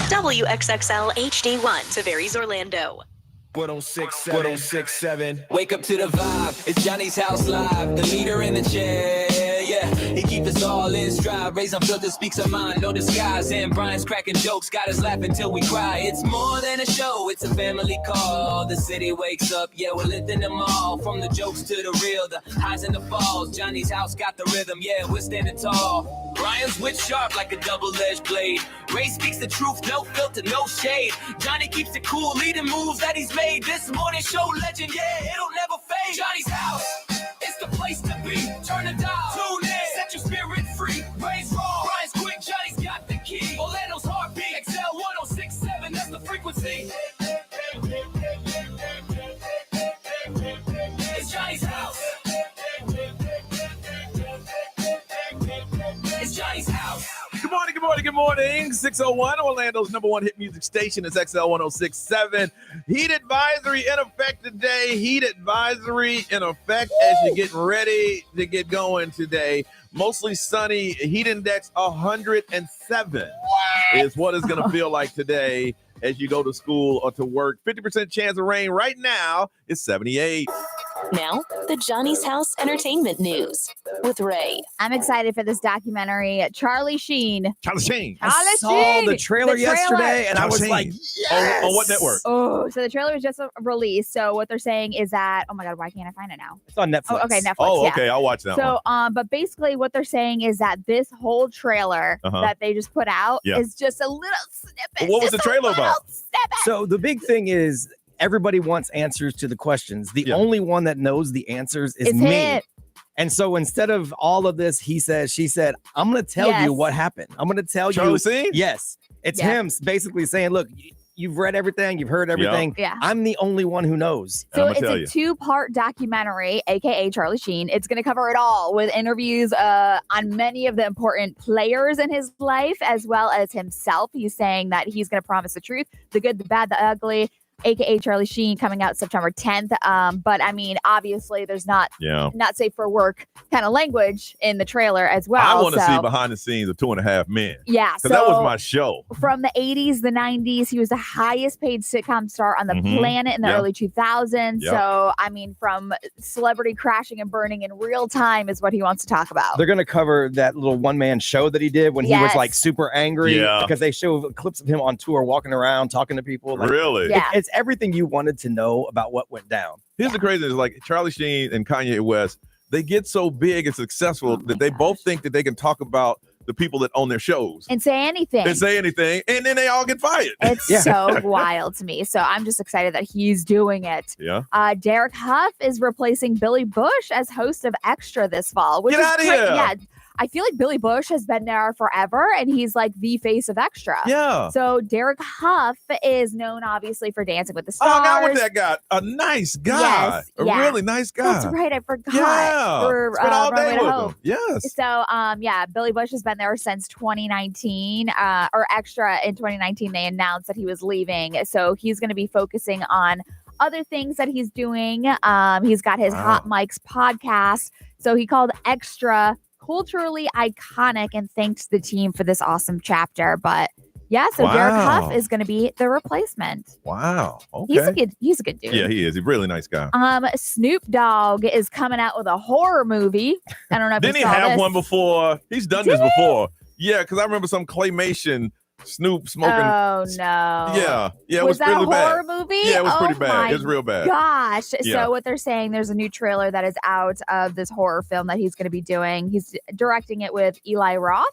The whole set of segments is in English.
WXXL HD1, Tavares, Orlando. 1067. Wake up to the vibe. It's Johnny's House Live. The leader in the chair. Yeah, he keeps us all in stride. Raise unfiltered, speaks our mind, no disguise. And Brian's cracking jokes, got us laughing till we cry. It's more than a show, it's a family call. The city wakes up, yeah, we're lifting them all. From the jokes to the real, the highs and the falls. Johnny's house got the rhythm, yeah, we're standing tall. Brian's wit sharp like a double-edged blade. Ray speaks the truth, no filter, no shade. Johnny keeps it cool, leading moves that he's made. This morning show legend, yeah, it'll never fade. Johnny's house, it's the place to be. Turn the dial, tune in, set your spirit free. Ray's raw, Brian's quick, Johnny's got the key. Orlando's heartbeat, XL 1067, that's the frequency. It's Johnny's house. It's Johnny's house. Good morning, good morning, good morning. 601, Orlando's number one hit music station is XL 1067. Heat advisory in effect today. Heat advisory in effect as you're getting ready to get going today. Mostly sunny, heat index 107 is what it's going to feel like today as you go to school or to work. 50% chance of rain right now is 78. Now, the Johnny's House Entertainment News with Ray. I'm excited for this documentary, Charlie Sheen. Charlie Sheen. I saw the trailer yesterday, and I was like, yes! On what network? Oh, so the trailer was just released. So what they're saying is that, oh my God, why can't I find it now? It's on Netflix. Oh, okay, Netflix. Oh, okay, I'll watch that one. So, but basically what they're saying is that this whole trailer that they just put out is just a little snippet. What was the trailer about? So the big thing is everybody wants answers to the questions. The only one that knows the answers is me. It. And so instead of all of this, he said, she said, I'm going to tell you what happened. I'm going to tell Charlie Sheen? Yes. It's him basically saying, look, you've read everything. You've heard everything. Yeah. I'm the only one who knows. So it's a two-part documentary, a.k.a. Charlie Sheen. It's going to cover it all with interviews on many of the important players in his life, as well as himself. He's saying that he's going to promise the truth, the good, the bad, the ugly, a.k.a. Charlie Sheen, coming out September 10th. But I mean, obviously, there's not safe for work kind of language in the trailer as well. I want to see behind the scenes of 2.5 Men. Yeah. Because that was my show. From the 80s, the 90s, he was the highest paid sitcom star on the planet in the early 2000s. Yep. So, I mean, from celebrity crashing and burning in real time is what he wants to talk about. They're going to cover that little one-man show that he did when he was like super angry. Yeah. Because they show clips of him on tour walking around, talking to people. Like, really? Yeah. It's everything you wanted to know about what went down. Here's the crazy thing, like Charlie Sheen and Kanye West, they get so big and successful that they both think that they can talk about the people that own their shows. And say anything. And then they all get fired. It's so wild to me. So I'm just excited that he's doing it. Yeah. Derek Huff is replacing Billy Bush as host of Extra this fall. Which Get is out of great. here. Yeah. I feel like Billy Bush has been there forever, and he's like the face of Extra. Yeah. So Derek Huff is known, obviously, for Dancing with the Stars. Oh, I got with that guy. A nice guy. Yes, really nice guy. That's right. I forgot. Yeah. For, Spent all day Runway to with Hope. him. Yes. So, Billy Bush has been there since 2019, or Extra in 2019. They announced that he was leaving. So he's going to be focusing on other things that he's doing. He's got his Hot Mics podcast. So he called Extra culturally iconic and thanked the team for this awesome chapter. But yeah, so Derek Huff is going to be the replacement. Wow. Okay. He's a good dude. Yeah, he is. He's a really nice guy. Snoop Dogg is coming out with a horror movie. I don't know if Didn't he have one before? He's done this before. Yeah, because I remember some claymation Snoop smoking. Oh no. Yeah. Yeah, it was that really a horror bad. movie? Yeah, it was pretty bad. My It was real bad. Gosh. Yeah. So what they're saying, there's a new trailer that is out of this horror film that he's going to be doing. He's directing it with Eli Roth.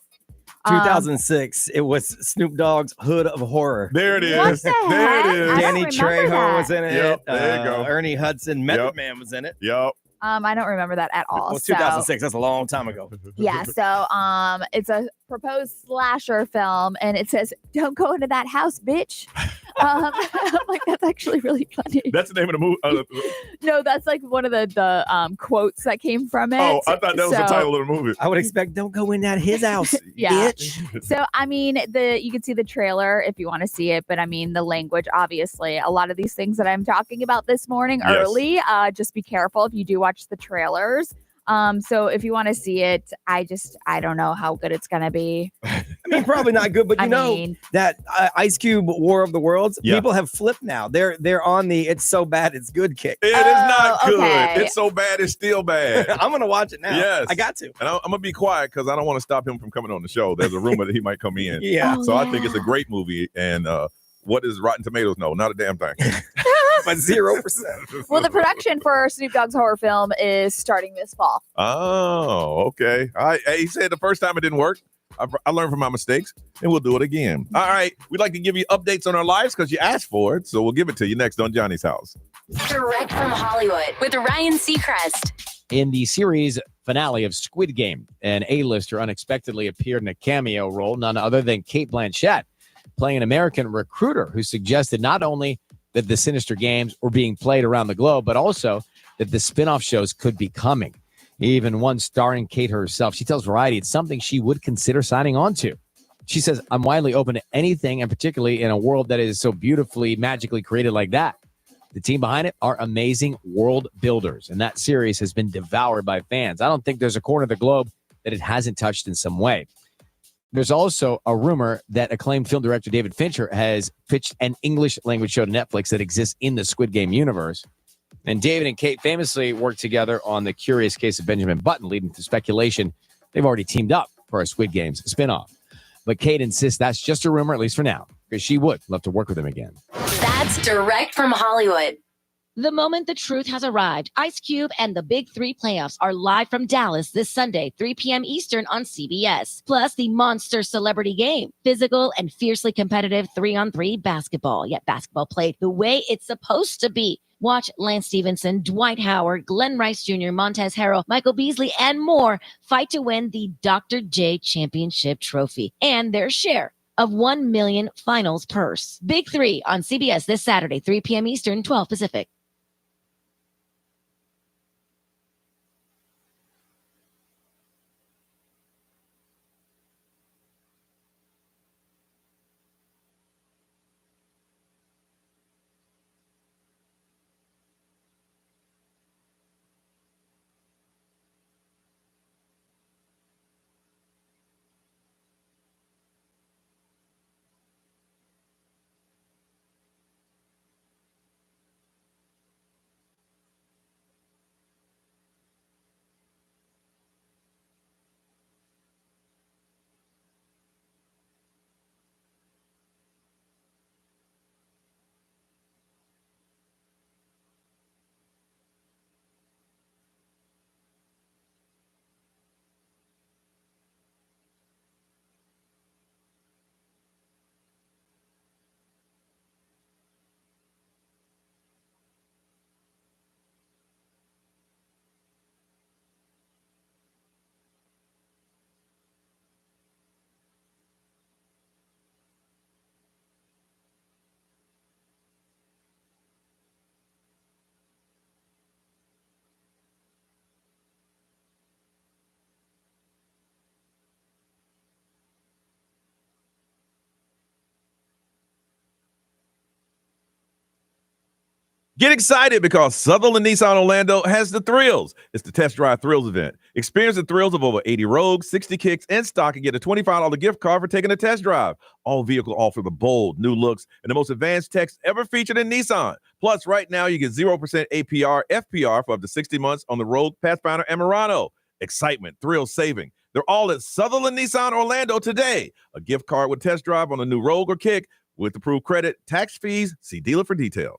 2006, it was Snoop Dogg's Hood of Horror. There it is. What the There heck? it is. I don't Danny remember Trejo that. was in it. Yep, there you go. Ernie Hudson, Method Man was in it. Yep. I don't remember that at all. Well, 2006, that's a long time ago. Yeah, so it's a proposed slasher film, and it says, "Don't go into that house, bitch." I'm like, that's actually really funny. That's the name of the movie. No, that's like one of the quotes that came from it. Oh, I thought that was the title of the movie. I would expect, don't go in that his house, Yeah. bitch. So, I mean, you can see the trailer if you want to see it, but I mean, the language, obviously, a lot of these things that I'm talking about this morning early, just be careful if you do watch the trailers. So if you want to see it, I don't know how good it's gonna be. I mean, probably not good, but you know that Ice Cube War of the Worlds, people have flipped now. They're on the it's so bad it's good kick. It is not good. Okay. It's so bad it's still bad. I'm gonna watch it now. Yes, I got to. And I'm gonna be quiet because I don't want to stop him from coming on the show. There's a rumor that he might come in. So I think it's a great movie. And what is Rotten Tomatoes? No, not a damn thing. But 0%. Well, the production for Snoop Dogg's horror film is starting this fall. Oh, okay. He said the first time it didn't work. I learned from my mistakes, and we'll do it again. All right. We'd like to give you updates on our lives because you asked for it, so we'll give it to you next on Johnny's House. Direct from Hollywood with Ryan Seacrest. In the series finale of Squid Game, an A-lister unexpectedly appeared in a cameo role, none other than Cate Blanchett, playing an American recruiter who suggested not only that the sinister games were being played around the globe, but also that the spin-off shows could be coming. Even one starring Cate herself. She tells Variety it's something she would consider signing on to. She says, I'm widely open to anything, and particularly in a world that is so beautifully, magically created like that. The team behind it are amazing world builders, and that series has been devoured by fans. I don't think there's a corner of the globe that it hasn't touched in some way. There's also a rumor that acclaimed film director David Fincher has pitched an English language show to Netflix that exists in the Squid Game universe. And David and Cate famously worked together on The Curious Case of Benjamin Button, leading to speculation they've already teamed up for a Squid Games spinoff. But Cate insists that's just a rumor, at least for now, because she would love to work with him again. That's direct from Hollywood. The moment the truth has arrived, Ice Cube and the Big Three playoffs are live from Dallas this Sunday, 3 p.m. Eastern on CBS. Plus, the Monster Celebrity Game, physical and fiercely competitive 3-on-3 basketball. Yet basketball played the way it's supposed to be. Watch Lance Stevenson, Dwight Howard, Glenn Rice Jr., Montez Harrell, Michael Beasley, and more fight to win the Dr. J Championship Trophy and their share of $1 million finals purse. Big Three on CBS this Saturday, 3 p.m. Eastern, 12 Pacific. Get excited because Sutherland Nissan Orlando has the thrills. It's the Test Drive Thrills event. Experience the thrills of over 80 Rogues, 60 Kicks in stock, and get a $25 gift card for taking a test drive. All vehicles offer the bold new looks and the most advanced techs ever featured in Nissan. Plus, right now, you get 0% APR, FPR for up to 60 months on the Rogue, Pathfinder, and Murano. Excitement, thrill, saving. They're all at Sutherland Nissan Orlando today. A gift card with test drive on the new Rogue or Kick with approved credit, tax fees. See dealer for details.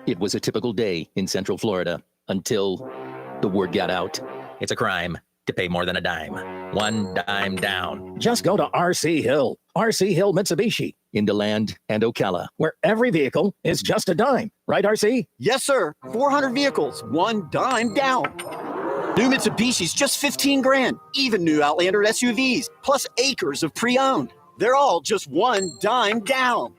It was a typical day in Central Florida until the word got out. It's a crime to pay more than a dime. One dime down. Just go to RC Hill. RC Hill Mitsubishi in DeLand and Ocala, where every vehicle is just a dime. Right, RC? Yes, sir. 400 vehicles, one dime down. New Mitsubishi's just 15 grand. Even new Outlander SUVs, plus acres of pre-owned. They're all just one dime down.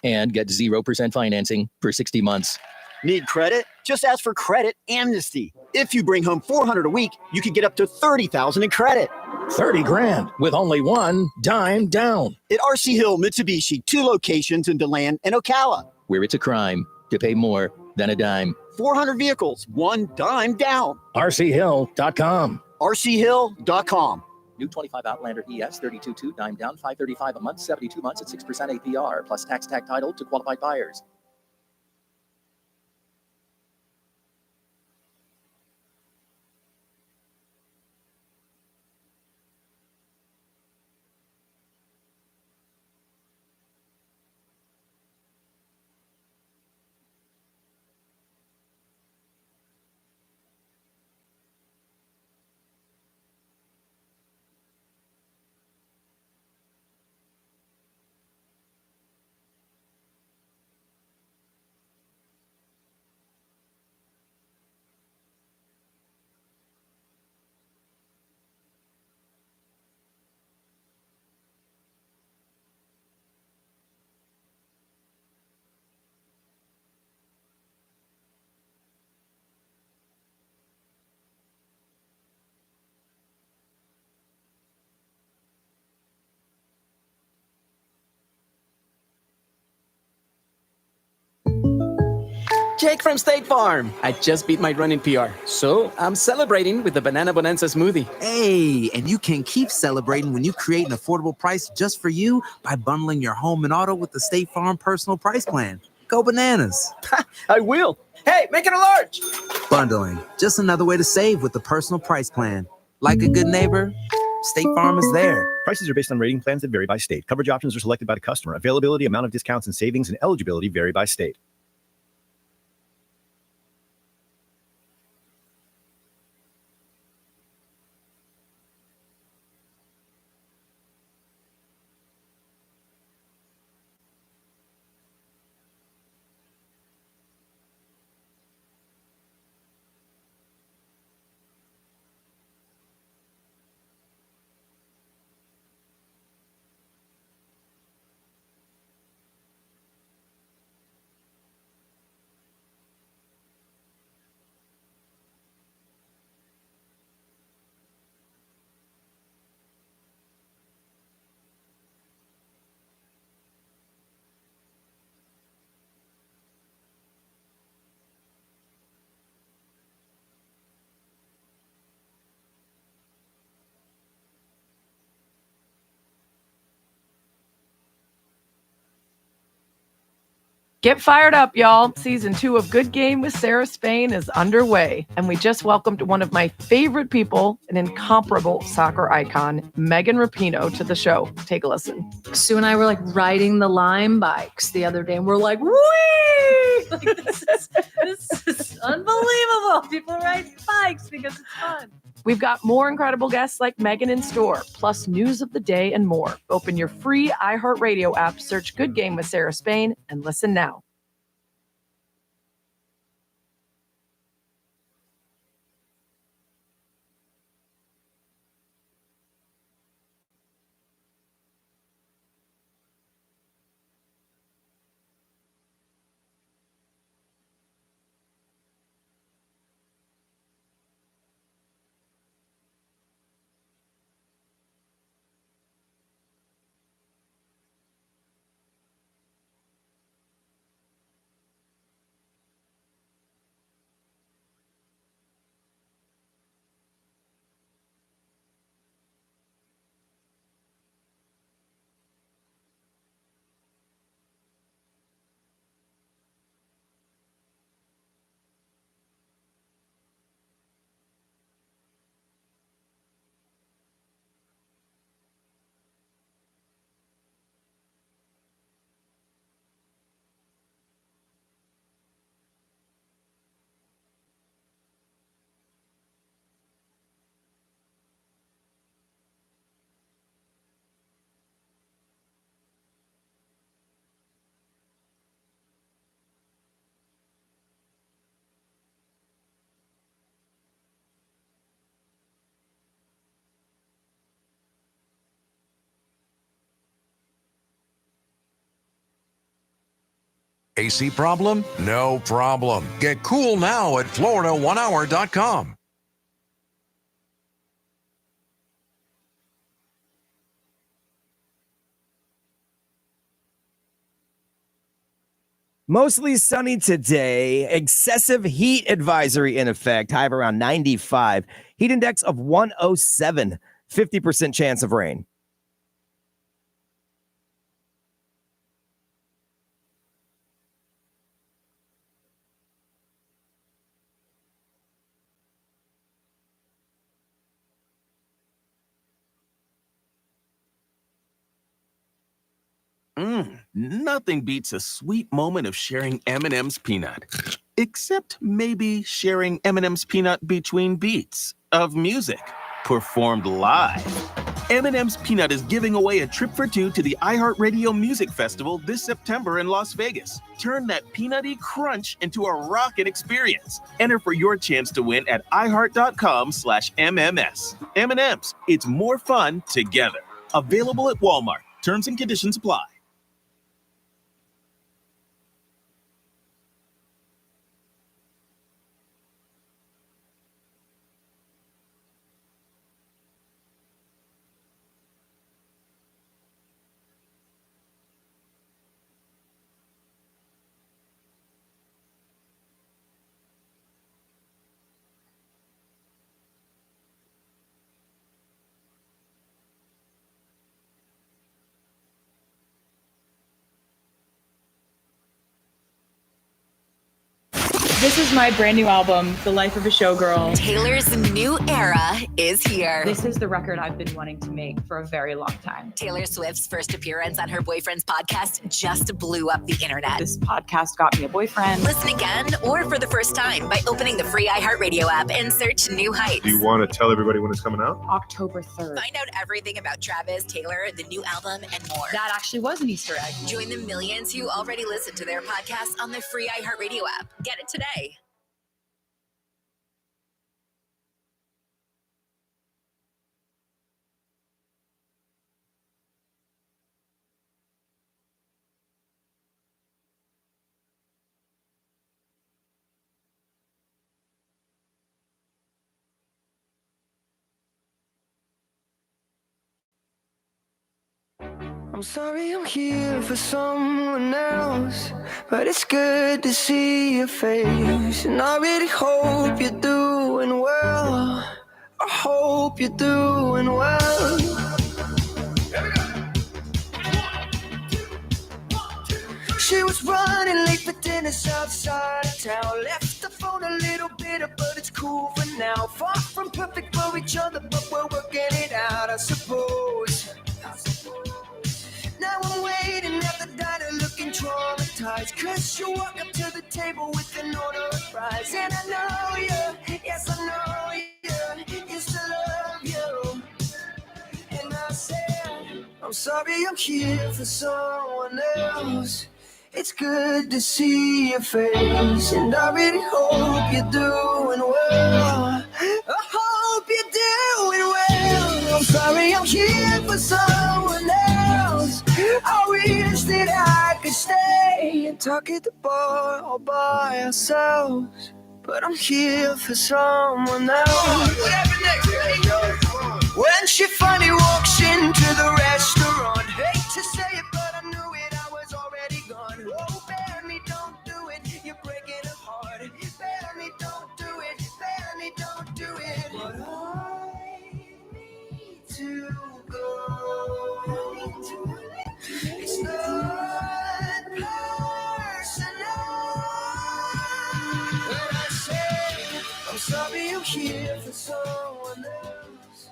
And get 0% financing for 60 months. Need credit? Just ask for credit amnesty. If you bring home 400 a week, you can get up to 30,000 in credit. 30 grand with only one dime down. At RC Hill Mitsubishi, 2 locations in DeLand and Ocala. Where it's a crime to pay more than a dime. 400 vehicles, one dime down. RCHill.com. RCHill.com. New 25 Outlander ES 32.2 dime down, $535 a month, 72 months at 6% APR, plus tax tag title to qualified buyers. Jake from State Farm. I just beat my running PR, so I'm celebrating with the Banana Bonanza smoothie. Hey, and you can keep celebrating when you create an affordable price just for you by bundling your home and auto with the State Farm Personal Price Plan. Go bananas. I will. Hey, make it a large. Bundling, just another way to save with the Personal Price Plan. Like a good neighbor, State Farm is there. Prices are based on rating plans that vary by state. Coverage options are selected by the customer. Availability, amount of discounts and savings, and eligibility vary by state. Get fired up, y'all. Season 2 of Good Game with Sarah Spain is underway, and we just welcomed one of my favorite people, an incomparable soccer icon, Megan Rapinoe, to the show. Take a listen. Sue and I were like riding the Lime bikes the other day, and we're like, whee! Like, this is unbelievable. People ride bikes because it's fun. We've got more incredible guests like Megan in store, plus news of the day and more. Open your free iHeartRadio app, search Good Game with Sarah Spain, and listen now. AC problem? No problem. Get cool now at FloridaOneHour.com. Mostly sunny today. Excessive heat advisory in effect. High of around 95. Heat index of 107. 50% chance of rain. Nothing beats a sweet moment of sharing M&M's peanut. Except maybe sharing M&M's peanut between beats of music, performed live. M&M's Peanut is giving away a trip for two to the iHeartRadio Music Festival this September in Las Vegas. Turn that peanutty crunch into a rockin' experience. Enter for your chance to win at iHeart.com/MMS. M&M's, it's more fun together. Available at Walmart. Terms and conditions apply. This is my brand new album, The Life of a Showgirl. Taylor's new era is here. This is the record I've been wanting to make for a very long time. Taylor Swift's first appearance on her boyfriend's podcast just blew up the internet. This podcast got me a boyfriend. Listen again or for the first time by opening the free iHeartRadio app and search New Heights. Do you want to tell everybody when it's coming out? October 3rd. Find out everything about Travis, Taylor, the new album, and more. That actually was an Easter egg. Join the millions who already listen to their podcast on the free iHeartRadio app. Get it today. I'm sorry I'm here for someone else, but it's good to see your face. And I really hope you're doing well. I hope you're doing well. She was running late for dinner outside of town. Left the phone a little bitter, but it's cool for now. Far from perfect for each other, but we're working it out, I suppose. Now I'm waiting at the diner looking traumatized, 'cause you walk up to the table with an order of fries. And I know you, yes I know you, used to love you. And I said, I'm sorry I'm here for someone else. It's good to see your face, and I really hope you're doing well. I hope you're doing well. I'm sorry I'm here for someone else. I wish that I could stay and talk at the bar all by ourselves, but I'm here for someone else. When she finally walks into the restaurant, hate to say it, but I knew it, I was already gone. Oh, Benny, don't do it, you're breaking a heart. Benny, don't do it, Benny, don't do it. But I need to go. It's not personal. When I say I'm sorry I'm here for someone else,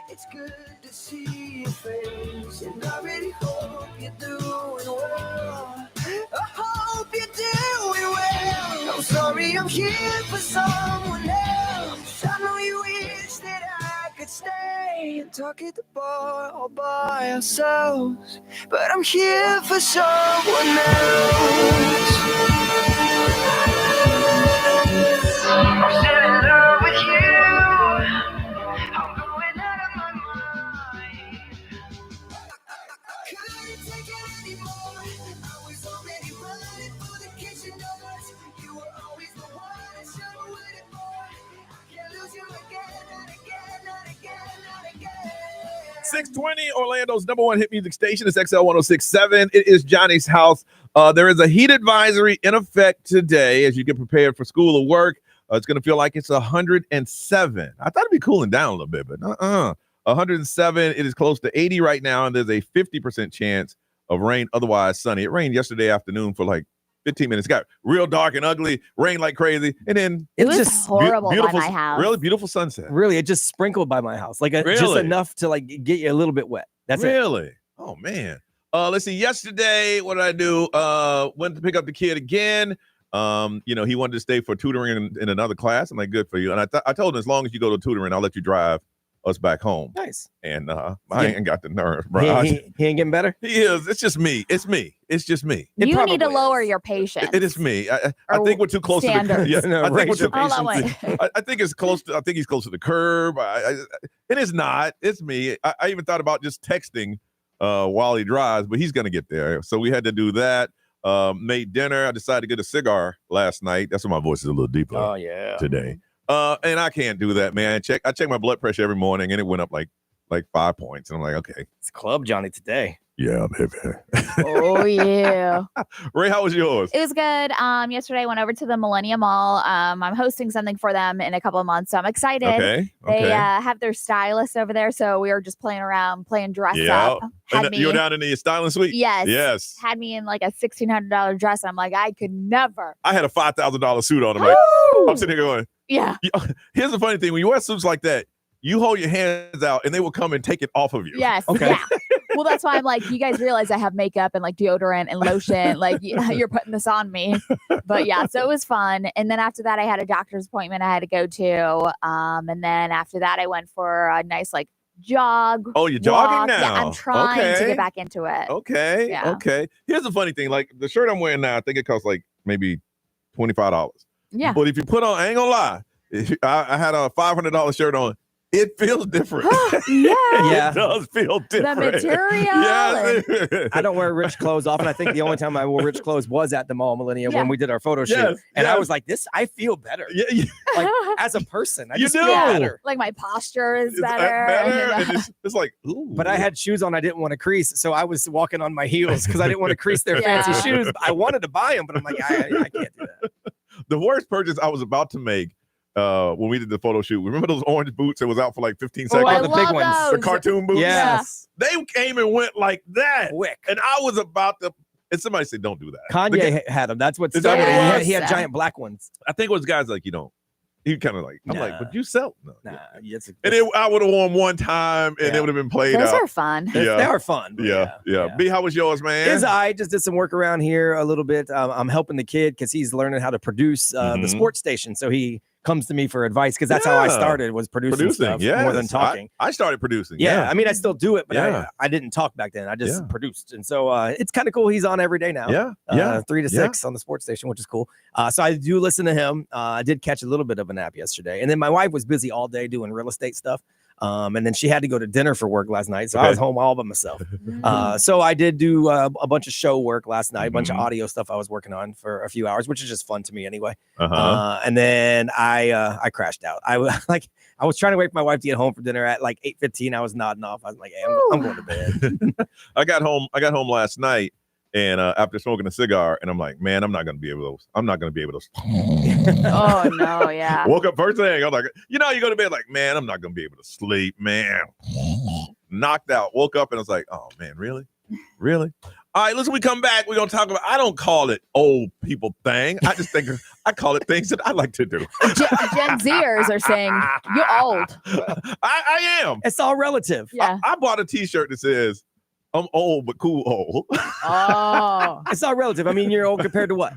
it's good to see your face, and I really hope you're doing well. I hope you're doing well. I'm sorry I'm here for someone else. I know you wish that I could stay and talk at the bar all by ourselves, but I'm here for someone else. I'm still in love with you. I'm going out of my mind. I couldn't take it anymore. I was already running for the 620, Orlando's number one hit music station. It's XL 1067. It is Johnny's house. There is a heat advisory in effect today as you get prepared for school or work. It's going to feel like it's 107. I thought it'd be cooling down a little bit, but 107. It is close to 80 right now, and there's a 50% chance of rain, otherwise sunny. It rained yesterday afternoon for like 15 minutes. It got real dark and ugly, rained like crazy, and then it was just horrible beautiful, by my house. really beautiful sunset. Really, it just sprinkled by my house, like just Really? enough to like get you a little bit wet. That's it. Really? Oh man. Let's see. Yesterday, what did I do? Went to pick up the kid again. He wanted to stay for tutoring in another class. I'm like, good for you. And I told him, as long as you go to tutoring, I'll let you drive us back home. Nice. And I ain't got the nerve, bro. He ain't getting better. He is. It's just me. It's me. It's just me. You need to lower your patience. It is me. I think we're too close standards. to the curb. Yeah, I think we're too Hold on, wait. I think it's close to. I think he's close to the curb. It is not. It's me. I even thought about just texting while he drives, but he's gonna get there. So we had to do that. Made dinner. I decided to get a cigar last night. That's why my voice is a little deeper. Oh yeah. Today. And I can't do that, man. I check my blood pressure every morning, and it went up like 5 points. And I'm like, okay, it's Club Johnny today. Yeah, baby. Oh yeah. Ray, how was yours? It was good. Yesterday I went over to the Millennium Mall. I'm hosting something for them in a couple of months, so I'm excited. Okay. They have their stylist over there, so we were just playing around, playing dress up. And you were down in the styling suite? Yes. Yes. Had me in like a $1,600 dress. And I'm like, I could never. I had a $5,000 suit on. I'm sitting here going, yeah. Here's the funny thing. When you wear suits like that, you hold your hands out and they will come and take it off of you. Yes. Okay. Yeah. Well, that's why I'm like, you guys realize I have makeup and like deodorant and lotion. Like you're putting this on me. But yeah, so it was fun. And then after that, I had a doctor's appointment I had to go to. And then after that, I went for a nice like jog. Oh, you're jogging walk. now? Yeah, I'm trying to get back into it. Okay. Yeah. Okay. Here's the funny thing. Like the shirt I'm wearing now, I think it costs like maybe $25. Yeah. But if you put on, I ain't gonna lie, I had a $500 shirt on. It feels different. Yeah. It does feel different. The material. Yes. I don't wear rich clothes often. I think the only time I wore rich clothes was at the Mall Millennium when we did our photo shoot. Yes, And I yes. was like, I feel better. Yeah. Like as a person, I You just do. feel better. Like my posture is It's better. and it's like, ooh. But I had shoes on I didn't want to crease, so I was walking on my heels because I didn't want to crease their Yeah. fancy shoes. I wanted to buy them, but I'm like, I can't do that. The worst purchase I was about to make when we did the photo shoot. Remember those orange boots that was out for like 15 seconds? I the love big ones. The those. cartoon boots? Yes. They came and went like that. Quick. And I was about to, and somebody said, don't do that. Kanye had them. That's what Is that started what it. it He had, was? he had giant black ones. I think it was guys like, he kind of like, I'm like, but you sell? No. Nah, And I would have worn one time and it would have been played Those out. are fun. they are fun. but Yeah. B, how was yours, man? I just did some work around here a little bit. I'm helping the kid because he's learning how to produce the sports station. So he comes to me for advice because that's how I started, was producing stuff more than talking. I started producing. Yeah, I mean, I still do it, but Yeah. I didn't talk back then. I just produced. And so it's kind of cool. He's on every day now. Yeah. 3 to 6 on the sports station, which is cool. So I do listen to him. I did catch a little bit of a nap yesterday. And then my wife was busy all day doing real estate stuff. And then she had to go to dinner for work last night. So I was home all by myself. So I did do a bunch of show work last night, a bunch of audio stuff I was working on for a few hours, which is just fun to me anyway. And then I crashed out. I was trying to wait for my wife to get home for dinner at like 8:15. I was nodding off. I was like, hey, I'm going to bed. I got home last night and after smoking a cigar, and I'm like, man, I'm not gonna be able to. Oh no, yeah. Woke up first thing. I'm like, you go to bed like, man, I'm not gonna be able to sleep, man. Knocked out. Woke up and I was like, oh man, really? All right, listen, we come back. We're gonna talk about. I don't call it old people thing. I just think I call it things that I like to do. Gen Zers are saying you're old. I am. It's all relative. Yeah. I bought a T-shirt that says, I'm old but cool old. Oh. It's all relative. I mean, you're old compared to what?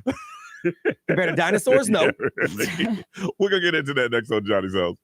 Compared to dinosaurs? No. We're gonna get into that next on Johnny's House.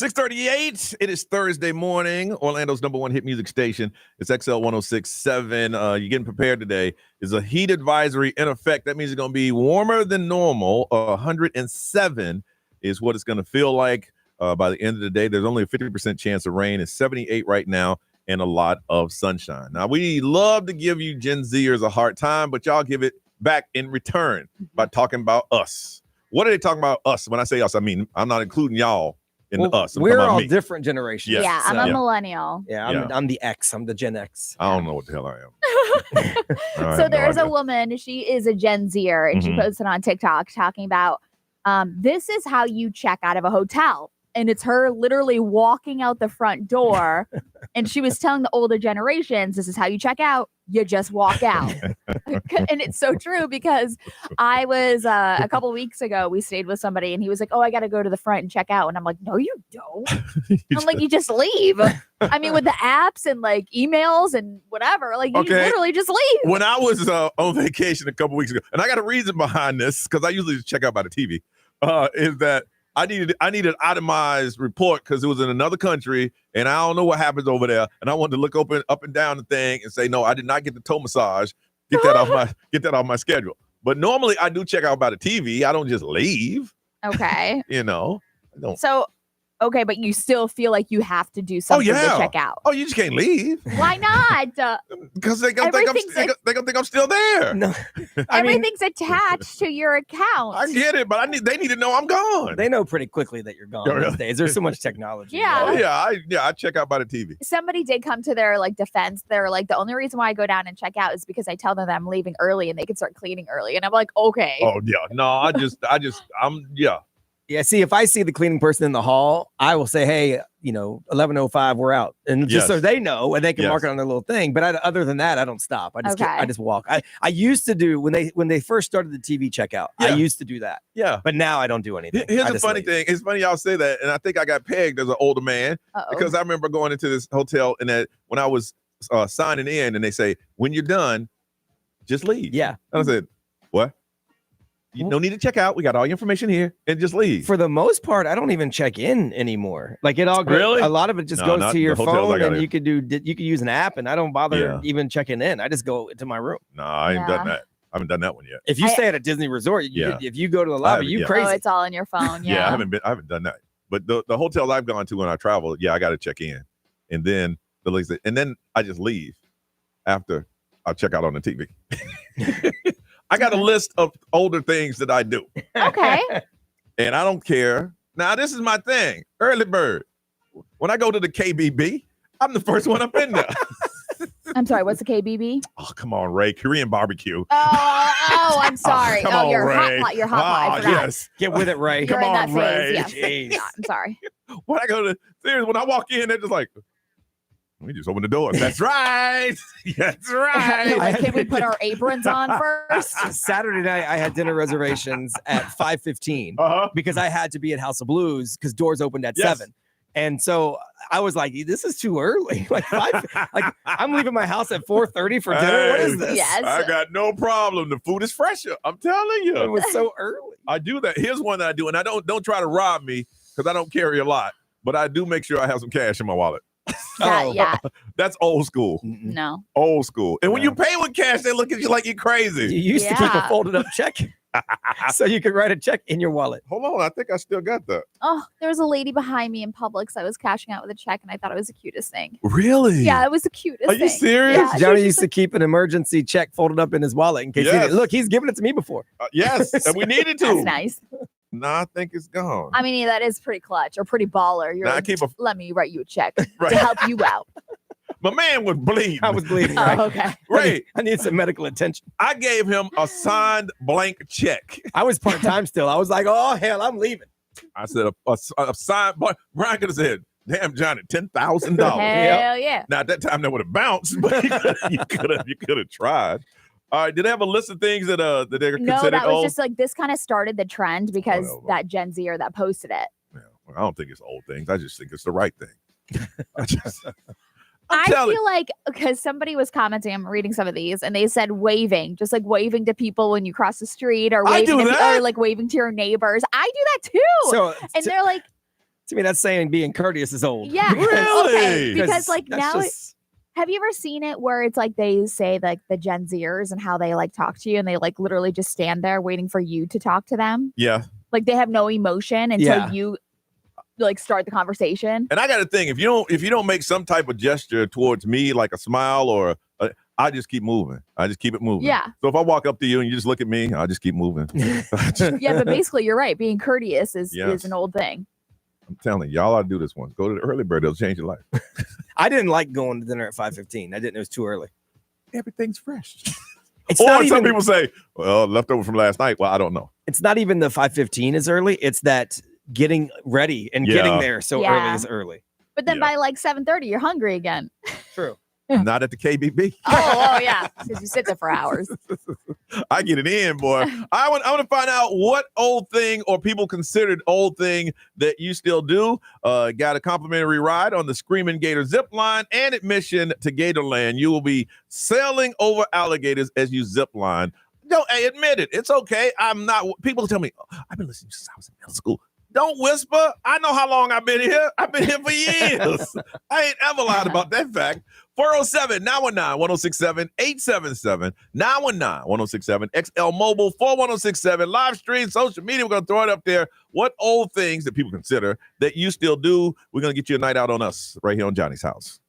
6:38. It is Thursday morning. Orlando's number one hit music station. It's XL 106.7. You're getting prepared today. There's a heat advisory in effect. That means it's going to be warmer than normal. 107 is what it's going to feel like by the end of the day. There's only a 50% chance of rain. It's 78 right now and a lot of sunshine. Now, we love to give you Gen Zers a hard time, but y'all give it back in return by talking about us. What are they talking about us? When I say us, I mean, I'm not including y'all. Us. We're all different generations. Yeah, I'm a millennial. Yeah, I'm the X. I'm the Gen X. I don't know what the hell I am. So there's a woman, she is a Gen Zer, and she posted on TikTok talking about this is how you check out of a hotel. And it's her literally walking out the front door. And she was telling the older generations, this is how you check out. You just walk out. And it's so true because I was a couple of weeks ago, we stayed with somebody and he was like, oh, I got to go to the front and check out. And I'm like, no, you don't. I'm like, you just leave. I mean, with the apps and like emails and whatever, like you literally just leave. When I was on vacation a couple weeks ago, and I got a reason behind this because I usually just check out by the TV, is that I needed an itemized report because it was in another country and I don't know what happens over there. And I wanted to look up and down the thing and say, no, I did not get the toe massage. Get that off my schedule. But normally I do check out by the TV. I don't just leave. Okay. I don't. So, okay, but you still feel like you have to do something to check out. Oh, you just can't leave. Why not? Because they gonna think I'm still there. No, everything's attached to your account. I get it, but they need to know I'm gone. They know pretty quickly that you're gone these days. There's so much technology. Yeah. I check out by the TV. Somebody did come to their defense. They're like, the only reason why I go down and check out is because I tell them that I'm leaving early and they can start cleaning early. And I'm like, okay. Oh yeah, no, Yeah, see, if I see the cleaning person in the hall, I will say, hey, 11:05, we're out. And just so they know, and they can mark it on their little thing. But other than that, I don't stop. I just walk. I used to do, when they first started the TV checkout, I used to do that. Yeah. But now I don't do anything. Here's the funny thing. It's funny y'all say that. And I think I got pegged as an older man because I remember going into this hotel and that when I was signing in and they say, when you're done, just leave. Yeah. And I said, what? You no need to check out. We got all your information here and just leave. For the most part, I don't even check in anymore. Like it all really? A lot of it just goes to your phone and you could use an app and I don't bother even checking in. I just go to my room. No, I ain't done that. I haven't done that one yet. If you stay at a Disney resort, if you go to the lobby, you crazy. Oh, it's all on your phone. Yeah. I haven't done that. But the hotels I've gone to when I travel, I got to check in. And then I just leave after I check out on the TV. I got a list of older things that I do. Okay. And I don't care. Now, this is my thing. Early bird. When I go to the KBB, I'm the first one up in there. I'm sorry, what's the KBB? Oh, come on, Ray. Korean barbecue. Oh, I'm sorry. Come on, you're Ray. hot pot. You're hot pot. I forgot. Yes. Get with it, Ray. You're Come in on, that Ray. phase. Yes. Yeah, I'm sorry. When I walk in, they're just like, we just open the door. That's right. That's right. Can we put our aprons on first? Saturday night, I had dinner reservations at 5:15 because I had to be at House of Blues because doors opened at 7. And so I was like, this is too early. I'm leaving my house at 4:30 for dinner. What is this? Yes. I got no problem. The food is fresher. I'm telling you. It was so early. I do that. Here's one that I do. And I don't try to rob me because I don't carry a lot. But I do make sure I have some cash in my wallet. Yeah. That's old school. No. Old school. And when you pay with cash, they look at you like you're crazy. You used to keep a folded up check so you could write a check in your wallet. Hold on. I think I still got that. Oh, there was a lady behind me in Publix. I was cashing out with a check and I thought it was the cutest thing. Really? Yeah, it was the cutest thing. Are you serious? Yeah, Johnny used to keep an emergency check folded up in his wallet in case he didn't. Look, he's given it to me before. Yes, and we needed to. That's nice. No, I think it's gone. I mean, that is pretty clutch or pretty baller. You're like, let me write you a check to help you out. My man was bleeding. I was bleeding. Oh, Right? okay. Right. I need some medical attention. I gave him a signed blank check. I was part-time still. I was like, oh, hell, I'm leaving. I said a signed blank. Brian could have said, damn, Johnny, $10,000. Hell yeah. Now, at that time, that would have bounced, but you could have tried. All right. Did they have a list of things that they're considered old? No, that was just like, this kind of started the trend because that Gen Z that posted it. Yeah, well, I don't think it's old things. I just think it's the right thing. I feel like because somebody was commenting, I'm reading some of these, and they said waving, just like waving to people when you cross the street, or waving or like waving to your neighbors. I do that too. So and they're like, To me, that's saying being courteous is old. Yeah. Really? Okay. Because like that's now, just- have you ever seen it where it's like they say like the Gen Zers and how they like talk to you and they like literally just stand there waiting for you to talk to them? Yeah. Like they have no emotion until Yeah. you like start the conversation. And I got to think, if you don't make some type of gesture towards me, like a smile or I just keep moving. I just keep it moving. Yeah. So if I walk up to you and you just look at me, I'll just keep moving. Yeah, but basically you're right. Being courteous is Yes. an old thing. I'm telling you, y'all ought to do this one. Go to the early bird. It'll change your life. I didn't like going to dinner at 5:15. I didn't. It was too early. Everything's fresh. It's Or not some even, people say, well, leftover from last night. Well, I don't know. it's not even the 5:15 is early. It's that getting ready and getting Yeah. there so Yeah. early is early. But then by like 7:30, you're hungry again. True. Not at the KBB. Oh yeah, because you sit there for hours. I get it in, boy. I want to find out what old thing or people considered old thing that you still do. Got a complimentary ride on the Screaming Gator zip line and admission to Gatorland. You will be sailing over alligators as you zip line. No, hey, admit it. It's okay. I'm not. People tell me, oh, I've been listening since I was in middle school. Don't whisper. I know how long I've been here. I've been here for years. I ain't ever lied about that fact. 407-919-1067, 877-919-1067, XL Mobile 41067, live stream, social media. We're going to throw it up there. What old things that people consider that you still do? We're going to get you a night out on us right here on Johnny's House.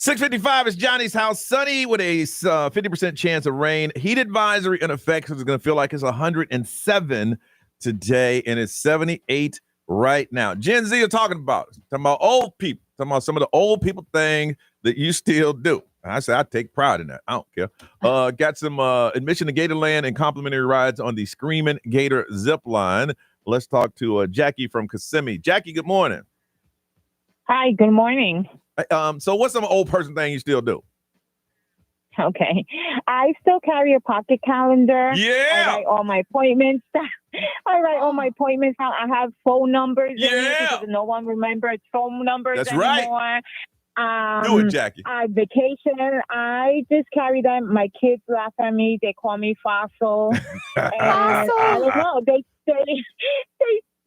6:55 is Johnny's house. Sunny with a 50% chance of rain. Heat advisory in effect. So it's going to feel like it's 107 today, and it's 78 right now. Gen Z are talking about old people. Talking about some of the old people thing that you still do. I say I take pride in that. I don't care. Got some admission to Gatorland and complimentary rides on the Screaming Gator zip line. Let's talk to Jackie from Kissimmee. Jackie, good morning. Hi, good morning. So what's some old person thing you still do? Okay. I still carry a pocket calendar. Yeah. I write all my appointments. I have phone numbers in it because no one remembers phone numbers anymore. Do it, Jackie. I vacation. I just carry them. My kids laugh at me. They call me Fossil. And I don't know. They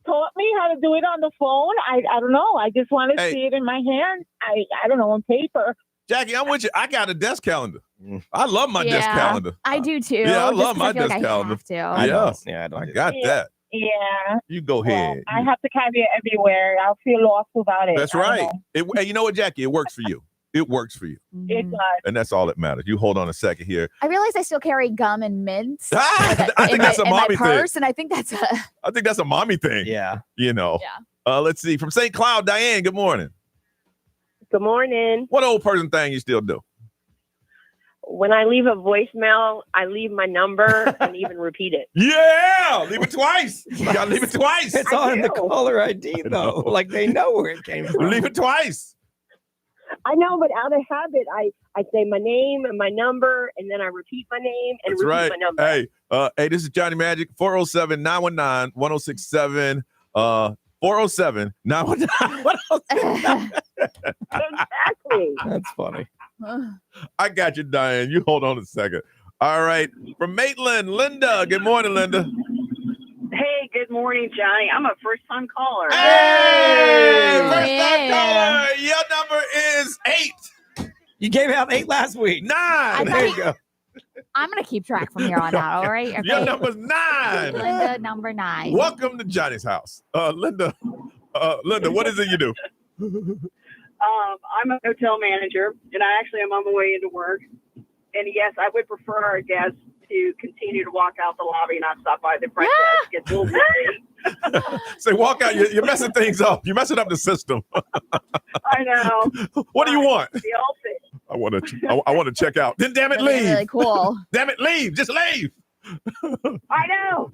taught me how to do it on the phone. I don't know. I just want to see it in my hand. I don't know, on paper. Jackie, I'm with you. I got a desk calendar. I love my desk calendar. I do too. Yeah, I love my I feel desk like calendar. I have to. I got that. Yeah. You go ahead. I have to carry it everywhere. I'll feel lost without it. That's right. Hey, you know what, Jackie? It works for you. It works for you. It does. And that's all that matters. You hold on a second here. I realize I still carry gum and mints. I think that's a mommy thing. And I think that's a mommy thing. Yeah. You know. Yeah. Let's see. From St. Cloud, Diane, good morning. Good morning. What old person thing you still do? When I leave a voicemail, I leave my number and even repeat it. Yeah, leave it twice. You gotta leave it twice. It's on the caller ID though. Like they know where it came from. Leave it twice. I know, but out of habit, I say my name and my number, and then I repeat my name and repeat my number. Hey, this is Johnny Magic, 407-919-1067. 407-919-1067. Exactly. That's funny. I got you, Diane. You hold on a second. All right. From Maitland, Linda. Good morning, Linda. Hey, good morning, Johnny. I'm a first-time caller. Hey, first-time caller. Your number is 8. You gave out 8 last week. 9. There you go. I'm going to keep track from here on out, all right? Okay. Your number's 9. Linda, number 9. Welcome to Johnny's house. Linda, what is it you do? I'm a hotel manager, and I actually am on my way into work. And yes, I would prefer our guests to continue to walk out the lobby, not stop by the front desk. It's a little busy. Say, walk out. You're messing things up. You're messing up the system. I know. What do you want? The outfit. I want to check out. Then damn it, leave. Really cool. Damn it, leave. Just leave. I know.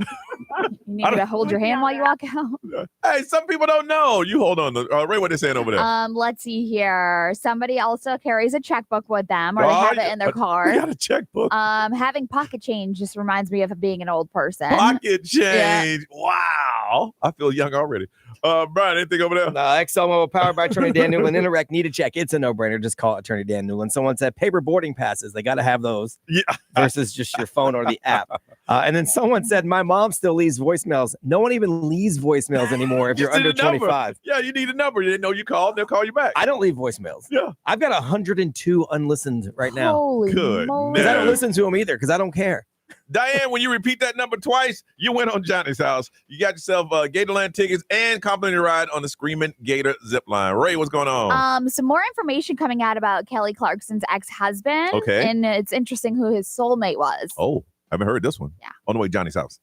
You need to hold your hand while you walk out. Hey, some people don't know. You hold on. Ray, what they saying over there? Let's see here. Somebody also carries a checkbook with them, or they have it in their car. You got a checkbook. Having pocket change just reminds me of being an old person. Pocket change. Yeah. Wow. I feel young already. Brian, anything over there? ExxonMobil powered by Attorney Dan Newland. Interact, need a check. It's a no-brainer. Just call Attorney Dan Newland. Someone said paper boarding passes. They got to have those. Yeah. Versus just your phone or the app. And then someone said, my mom still leaves voicemails. No one even leaves voicemails anymore if you're under 25. Yeah, you need a number. You didn't know you called. They'll call you back. I don't leave voicemails. Yeah. I've got 102 unlistened right now. Holy Good. Because I don't listen to them either because I don't care. Diane, when you repeat that number twice, you went on Johnny's house. You got yourself Gatorland tickets and complimentary ride on the Screaming Gator zip line. Ray, what's going on? Some more information coming out about Kelly Clarkson's ex-husband. Okay. And it's interesting who his soulmate was. Oh, I haven't heard this one. Yeah. On the way to Johnny's house.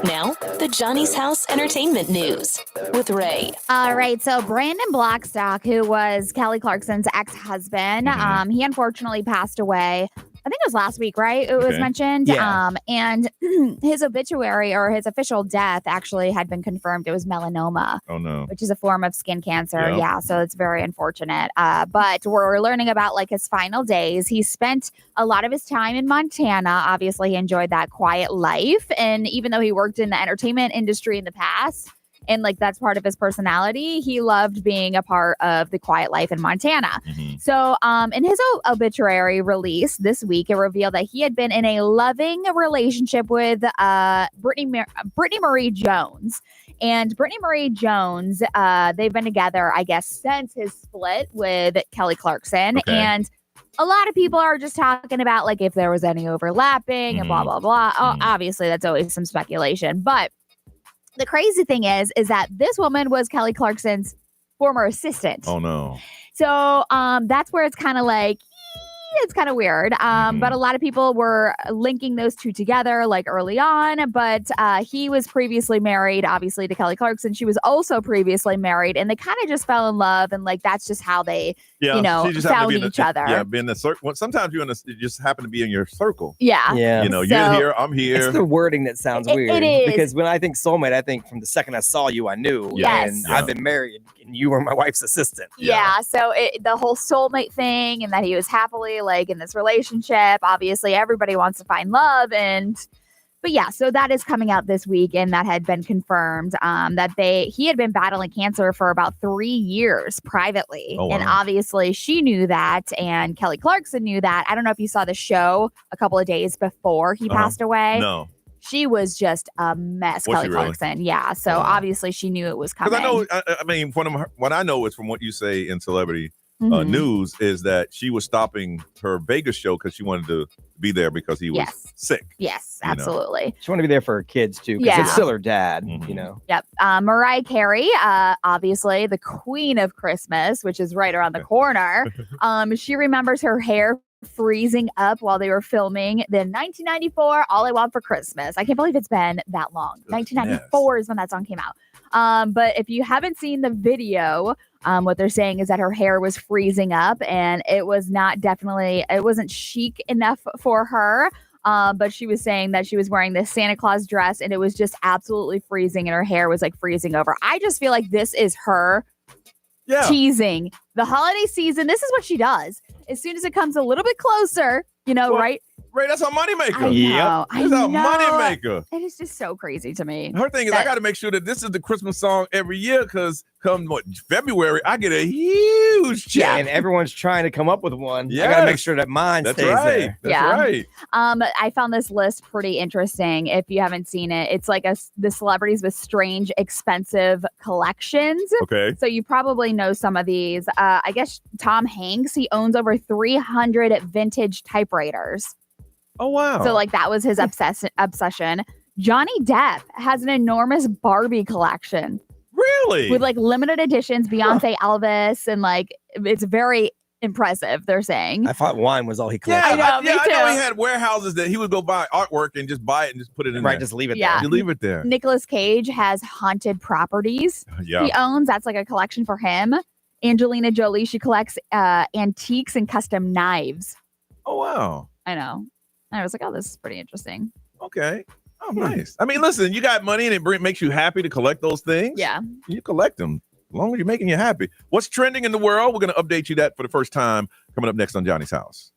Now, the Johnny's House Entertainment News with Ray. All right, so Brandon Blackstock, who was Kelly Clarkson's ex-husband, he unfortunately passed away. I think it was last week, right? It was mentioned. Yeah. And his obituary or his official death actually had been confirmed. It was melanoma. Oh, no. Which is a form of skin cancer. Yep. Yeah, so it's very unfortunate. But we're learning about like his final days. He spent a lot of his time in Montana. Obviously, he enjoyed that quiet life. And even though he worked in the entertainment industry in the past, and like that's part of his personality, he loved being a part of the quiet life in Montana. So in his obituary release this week, it revealed that he had been in a loving relationship with Brittany Marie Jones. And Brittany Marie Jones, they've been together, I guess, since his split with Kelly Clarkson. Okay. And a lot of people are just talking about like if there was any overlapping and blah, blah, blah. Obviously, that's always some speculation. But the crazy thing is that this woman was Kelly Clarkson's former assistant. Oh, no. So that's where it's kind of like, it's kind of weird. But a lot of people were linking those two together like early on. But he was previously married, obviously, to Kelly Clarkson. She was also previously married, and they kind of just fell in love. And like that's just how they, Yeah, you know, she just happened found to be in each the, other. Yeah, be in the circle. Well, sometimes you just happen to be in your circle. Yeah. Yeah. You know, So- you're here, I'm here. It's the wording that sounds It- weird. it is. Because when I think soulmate, I think from the second I saw you, I knew. Yes. And Yeah. I've been married, and you were my wife's assistant. Yeah, so the whole soulmate thing and that he was happily like in this relationship. Obviously, everybody wants to find love, but yeah, so that is coming out this week, and that had been confirmed that he had been battling cancer for about 3 years privately, Oh, wow. and obviously she knew that, and Kelly Clarkson knew that. I don't know if you saw the show a couple of days before he passed away. No. She was just a mess, Was Kelly she really? Clarkson. Yeah, so obviously she knew it was coming. Because I mean, what I know is from what you say in celebrity Mhm. news is that she was stopping her Vegas show because she wanted to be there because he was Yes. sick. Yes, You know. absolutely. She wanted to be there for her kids, too, because Yeah. it's still her dad, Mm-hmm. you know. Yep. Mariah Carey, obviously the queen of Christmas, which is right around the corner. She remembers her hair freezing up while they were filming the 1994 All I Want for Christmas. I can't believe it's been that long. 1994 is when that song came out. But if you haven't seen the video, what they're saying is that her hair was freezing up, and it wasn't chic enough for her. But she was saying that she was wearing this Santa Claus dress, and it was just absolutely freezing, and her hair was like freezing over. I just feel like this is her teasing the holiday season. This is what she does. As soon as it comes a little bit closer, right? Right, that's a moneymaker. I know. I It's a know. moneymaker. It is just so crazy to me. Her thing is, I got to make sure that this is the Christmas song every year because come February, I get a huge check. And everyone's trying to come up with one. I got to Yes. make sure that mine That's stays right. there. That's right. I found this list pretty interesting. If you haven't seen it, it's like the celebrities with strange, expensive collections. Okay. So you probably know some of these. I guess Tom Hanks, he owns over 300 vintage typewriters. Oh, wow. So like that was his obsession. Johnny Depp has an enormous Barbie collection. Really? With like limited editions, Beyonce, Elvis, and like it's very impressive, they're saying. I thought wine was all he Yeah, collected. I me know too. he had warehouses that he would go buy artwork and just buy it and just put it in there. Right, just leave it Yeah. there. You leave it there. Nicolas Cage has haunted properties Yeah. he owns. That's like a collection for him. Angelina Jolie, she collects antiques and custom knives. Oh, wow. I know. I was like, oh, this is pretty interesting. Okay. Oh, nice. I mean, listen, you got money and it makes you happy to collect those things. Yeah. You collect them as long as you're making you happy. What's trending in the world? We're going to update you that for the first time coming up next on Johnny's House.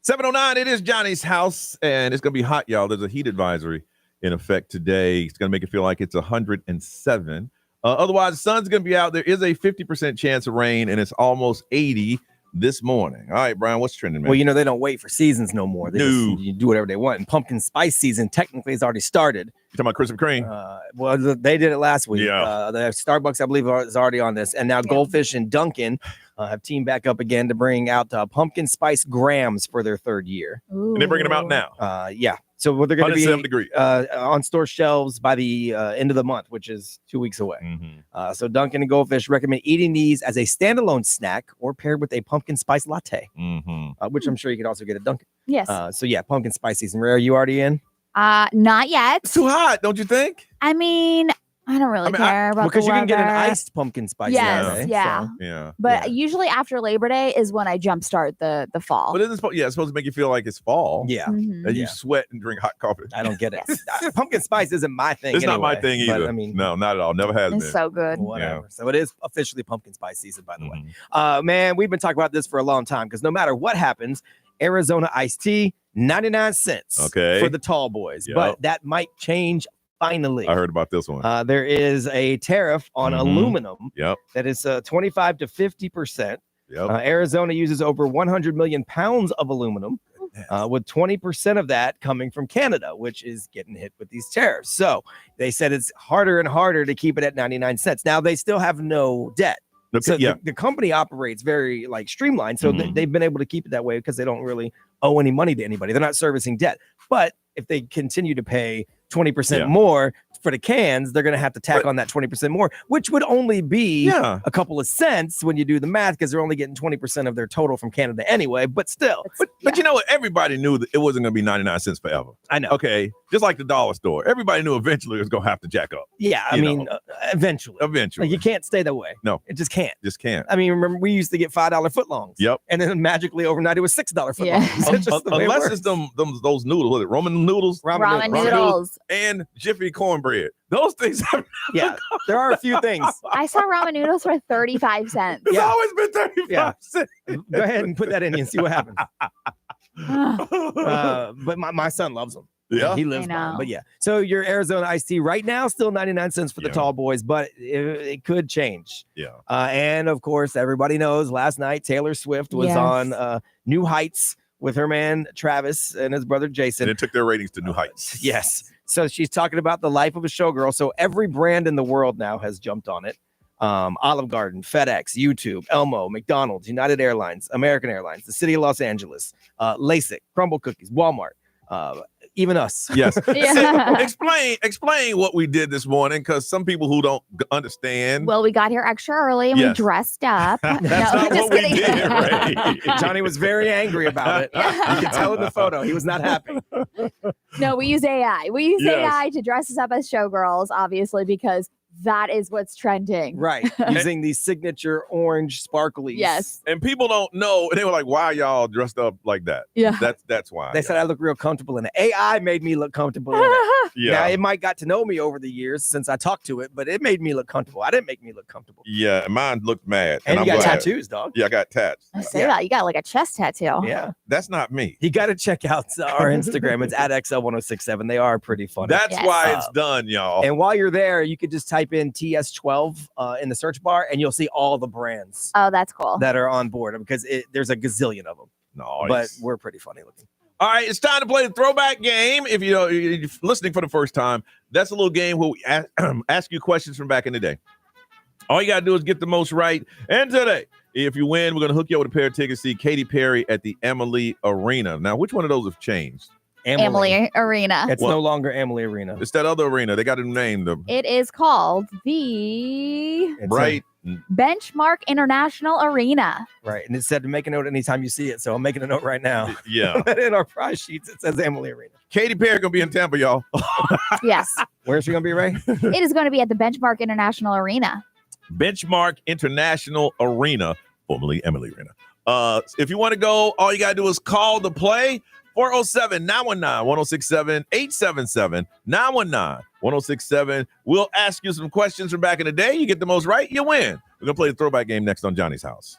7:09, it is Johnny's house, and it's going to be hot, y'all. There's a heat advisory in effect today. It's going to make it feel like it's 107. Otherwise, the sun's going to be out. There is a 50% chance of rain, and it's almost 80 this morning. All right, Brian, what's trending, man? Well, they don't wait for seasons no more. They just you do whatever they want. And pumpkin spice season technically has already started. You talking about Krispy Kreme? Well, they did it last week. Yeah. The Starbucks, I believe, is already on this. And now Goldfish and Dunkin' have teamed back up again to bring out pumpkin spice grams for their third year. Ooh. And they're bringing them out now. Yeah. So they're going to be degrees. On store shelves by the end of the month, which is 2 weeks away. Mm-hmm. So Dunkin' and Goldfish recommend eating these as a standalone snack or paired with a pumpkin spice latte, which I'm sure you could also get at Dunkin'. Yes. So yeah, pumpkin spice season. Ray, are you already in? Not yet. It's too hot, don't you think? I mean, I don't really care about because the you can get an weather. iced pumpkin spice. Yes, latte, yeah. so. Yeah. But usually after Labor Day is when I jumpstart the fall. But it's supposed to make you feel like it's fall. Yeah. Mhm. And you sweat and drink hot coffee. I don't get it. Pumpkin spice isn't my thing. It's not my anyway, thing either. But, I mean, no, not at all. Never has It's been. so good. Whatever. So it is officially pumpkin spice season, by the way. Man, we've been talking about this for a long time because no matter what happens, Arizona iced tea, 99 cents Okay. for the tall boys. Yep. But that might change finally. I heard about this one. There is a tariff on aluminum that is 25 to 50%. Yep. Arizona uses over 100 million pounds of aluminum, with 20% of that coming from Canada, which is getting hit with these tariffs. So they said it's harder and harder to keep it at 99 cents. Now, they still have no debt. Okay, So yeah. the company operates very streamlined. So they've been able to keep it that way because they don't really owe any money to anybody. They're not servicing debt. But if they continue to pay 20% more for the cans, they're going to have to tack on that 20% more, which would only be a couple of cents when you do the math because they're only getting 20% of their total from Canada anyway. But still. But you know what? Everybody knew that it wasn't going to be 99 cents forever. I know. Okay. Just like the dollar store. Everybody knew eventually it was going to have to jack up. Yeah. I mean, eventually. Eventually. Like, you can't stay that way. No. It just can't. Just can't. I mean, remember, we used to get $5 footlongs. Yep. And then magically overnight, it was $6 footlongs. It's just the way it Unless works. it's those noodles. Was it Roman noodles? Ramen noodles. And Jiffy cornbread. Those things have Yeah. There are a few things. I saw ramen noodles for 35 cents. It's always been 35 cents. Go ahead and put that in and see what happens. But my son loves them. Yeah. He lives I by them. know. But yeah. So your Arizona iced tea right now, still 99 cents for the tall boys, but it could change. Yeah. And of course, everybody knows last night Taylor Swift was on New Heights with her man Travis and his brother Jason. And it took their ratings to new heights. Yes. So she's talking about the life of a showgirl. So every brand in the world now has jumped on it. Olive Garden, FedEx, YouTube, Elmo, McDonald's, United Airlines, American Airlines, the City of Los Angeles, LASIK, Crumble Cookies, Walmart, even us. Yes. Yeah. Explain what we did this morning, because some people who don't understand. Well, we got here extra early and we Yes. dressed up. That's No, not just what we kidding. did, Ray. Johnny was very angry about it. You can tell in the photo. He was not happy. No, we use AI. We use Yes. AI to dress us up as showgirls, obviously, because that is what's trending. Right. Using these signature orange sparklies. Yes. And people don't know. And they were like, why are y'all dressed up like that? Yeah. That's why. They said I look real comfortable in it. AI made me look comfortable in it. Yeah. Now, it might got to know me over the years since I talked to it, but it made me look comfortable. I didn't make me look comfortable. Yeah, mine looked mad. And I'm you got glad. tattoos, dog. Yeah, I got tats. I say that. You got like a chest tattoo. Yeah. That's not me. You got to check out our Instagram. It's at XL1067. They are pretty funny. That's why it's done, y'all. And while you're there, you could just type in TS12 in the search bar and you'll see all the brands Oh, that's cool. that are on board because there's a gazillion of them. Nice. But we're pretty funny looking. All right, it's time to play the throwback game. If you're listening for the first time, that's a little game where we ask you questions from back in the day. All you got to do is get the most right. And today, if you win, we're going to hook you up with a pair of tickets to see Katy Perry at the Emily Arena. Now, which one of those have changed? Emily Arena. It's no longer Emily Arena. It's that other arena. They got a new name. It is called the Right. Benchmark International Arena. Right. And it said to make a note anytime you see it. So I'm making a note right now. Yeah. In our prize sheets, it says Emily Arena. Katy Perry going to be in Tampa, y'all. Yes. Where's she going to be, Ray? It is going to be at the Benchmark International Arena. Benchmark International Arena, formerly Emily Arena. If you want to go, all you got to do is call the play. 407-919-1067, 877-919-1067. We'll ask you some questions from back in the day. You get the most right, you win. We're going to play the throwback game next on Johnny's House.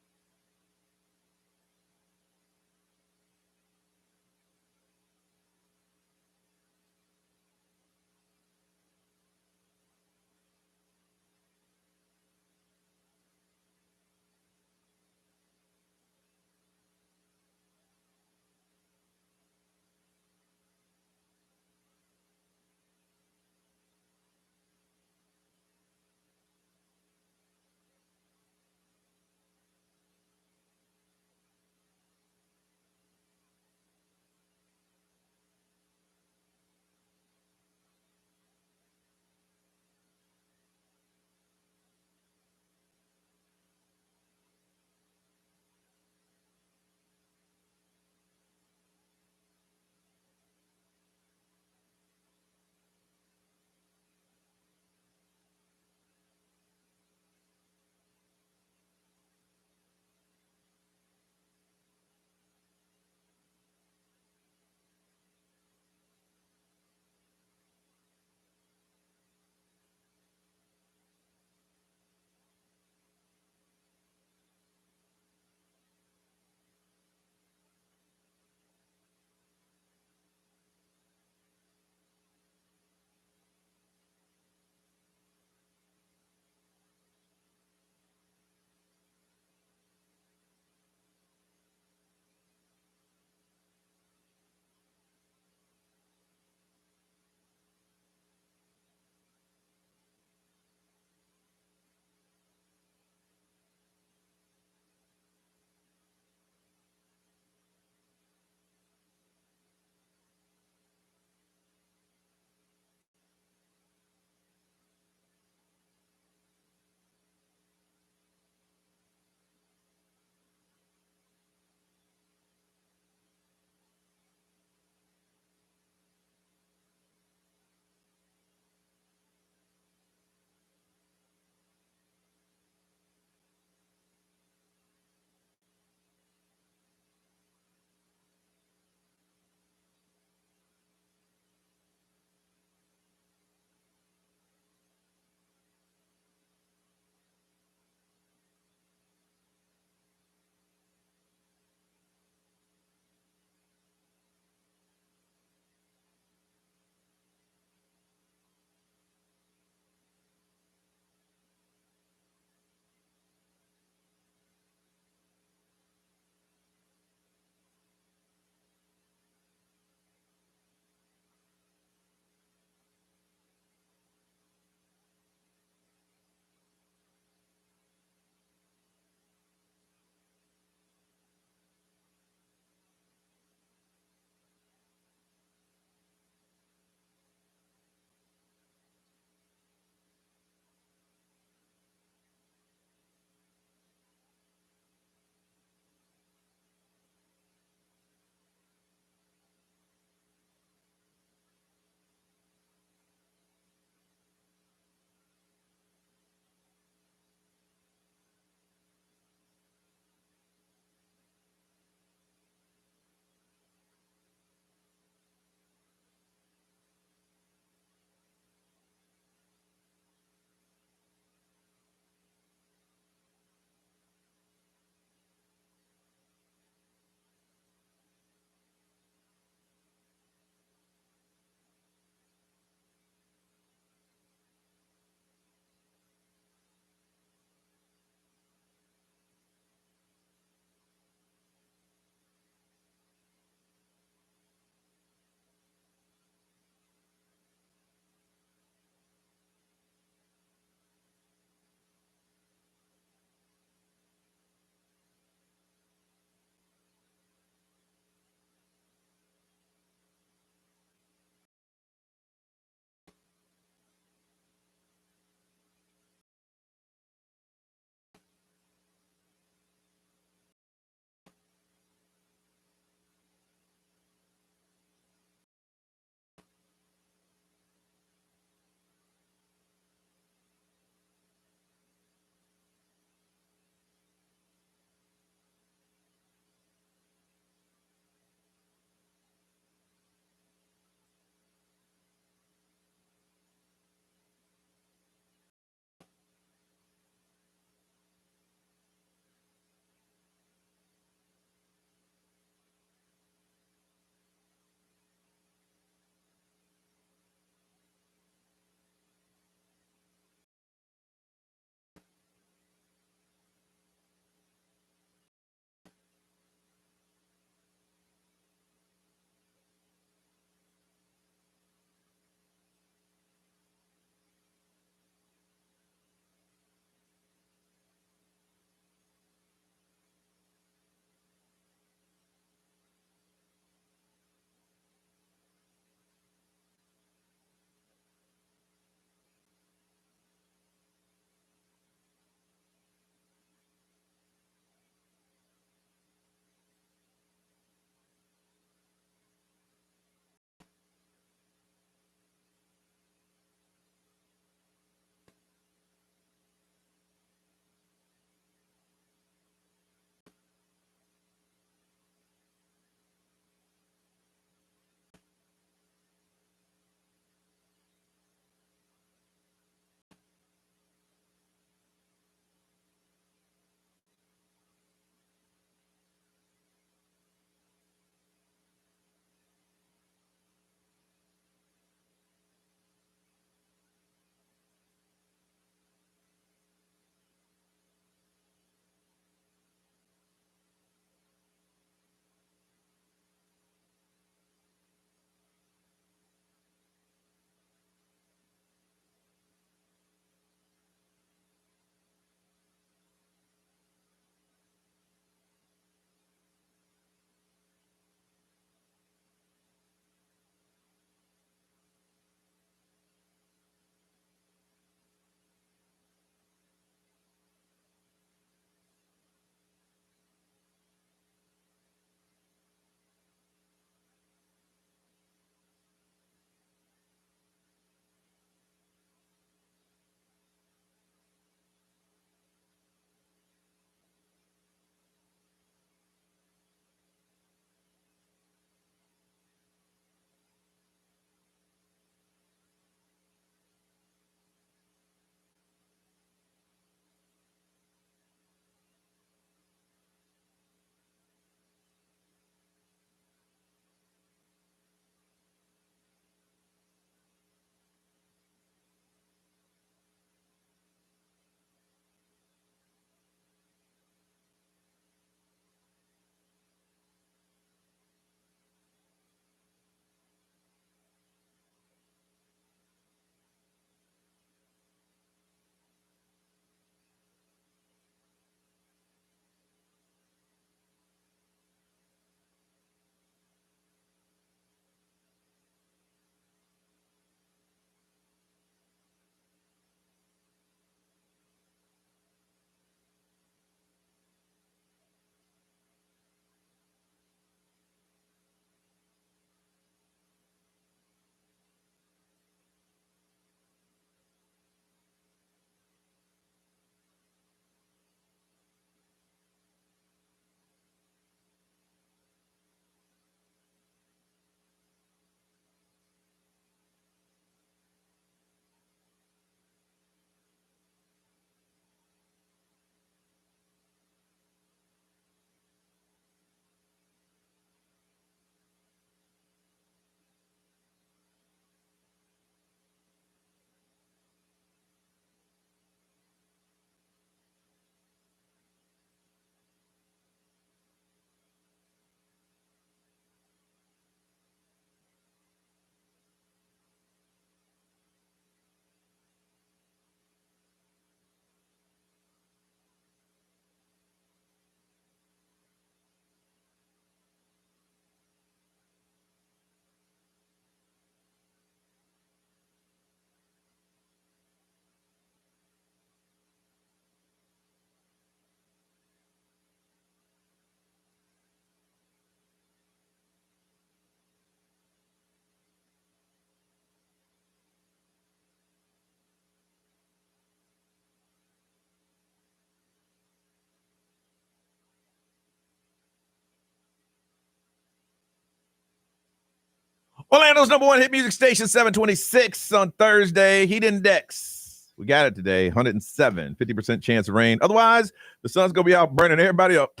Orlando's number one hit music station, 726 on Thursday. Heat index. We got it today, 107, 50% chance of rain. Otherwise, the sun's going to be out burning everybody up.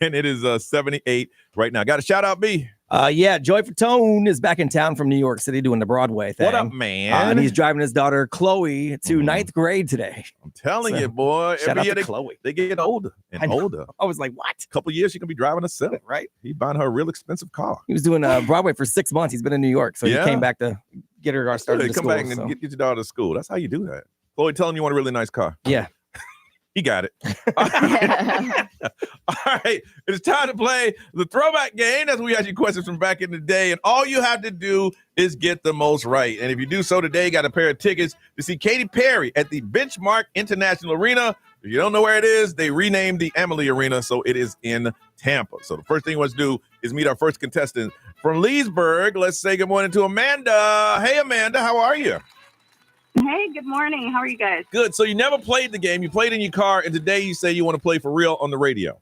And it is 78 right now. Got a shout out, B. Yeah, Joy Fatone is back in town from New York City doing the Broadway thing. What up, man? And he's driving his daughter, Chloe, to ninth grade today. I'm telling you, boy. Shout Every out year to Chloe. they get older and older. I was like, what? A couple years, she can be driving herself. Right. He buying her a real expensive car. He was doing Broadway for 6 months. He's been in New York, so he came back to get her started to Come school. back and get your daughter to school. That's how you do that. Chloe, tell him you want a really nice car. Yeah. He got it. All right. It's time to play the throwback game. As we ask you questions from back in the day. And all you have to do is get the most right. And if you do so today, got a pair of tickets to see Katy Perry at the Benchmark International Arena. If you don't know where it is, they renamed the Amalie Arena, so it is in Tampa. So the first thing we want to do is meet our first contestant from Leesburg. Let's say good morning to Amanda. Hey, Amanda, how are you? Hey, good morning. How are you guys? Good. So you never played the game. You played in your car, and today you say you want to play for real on the radio.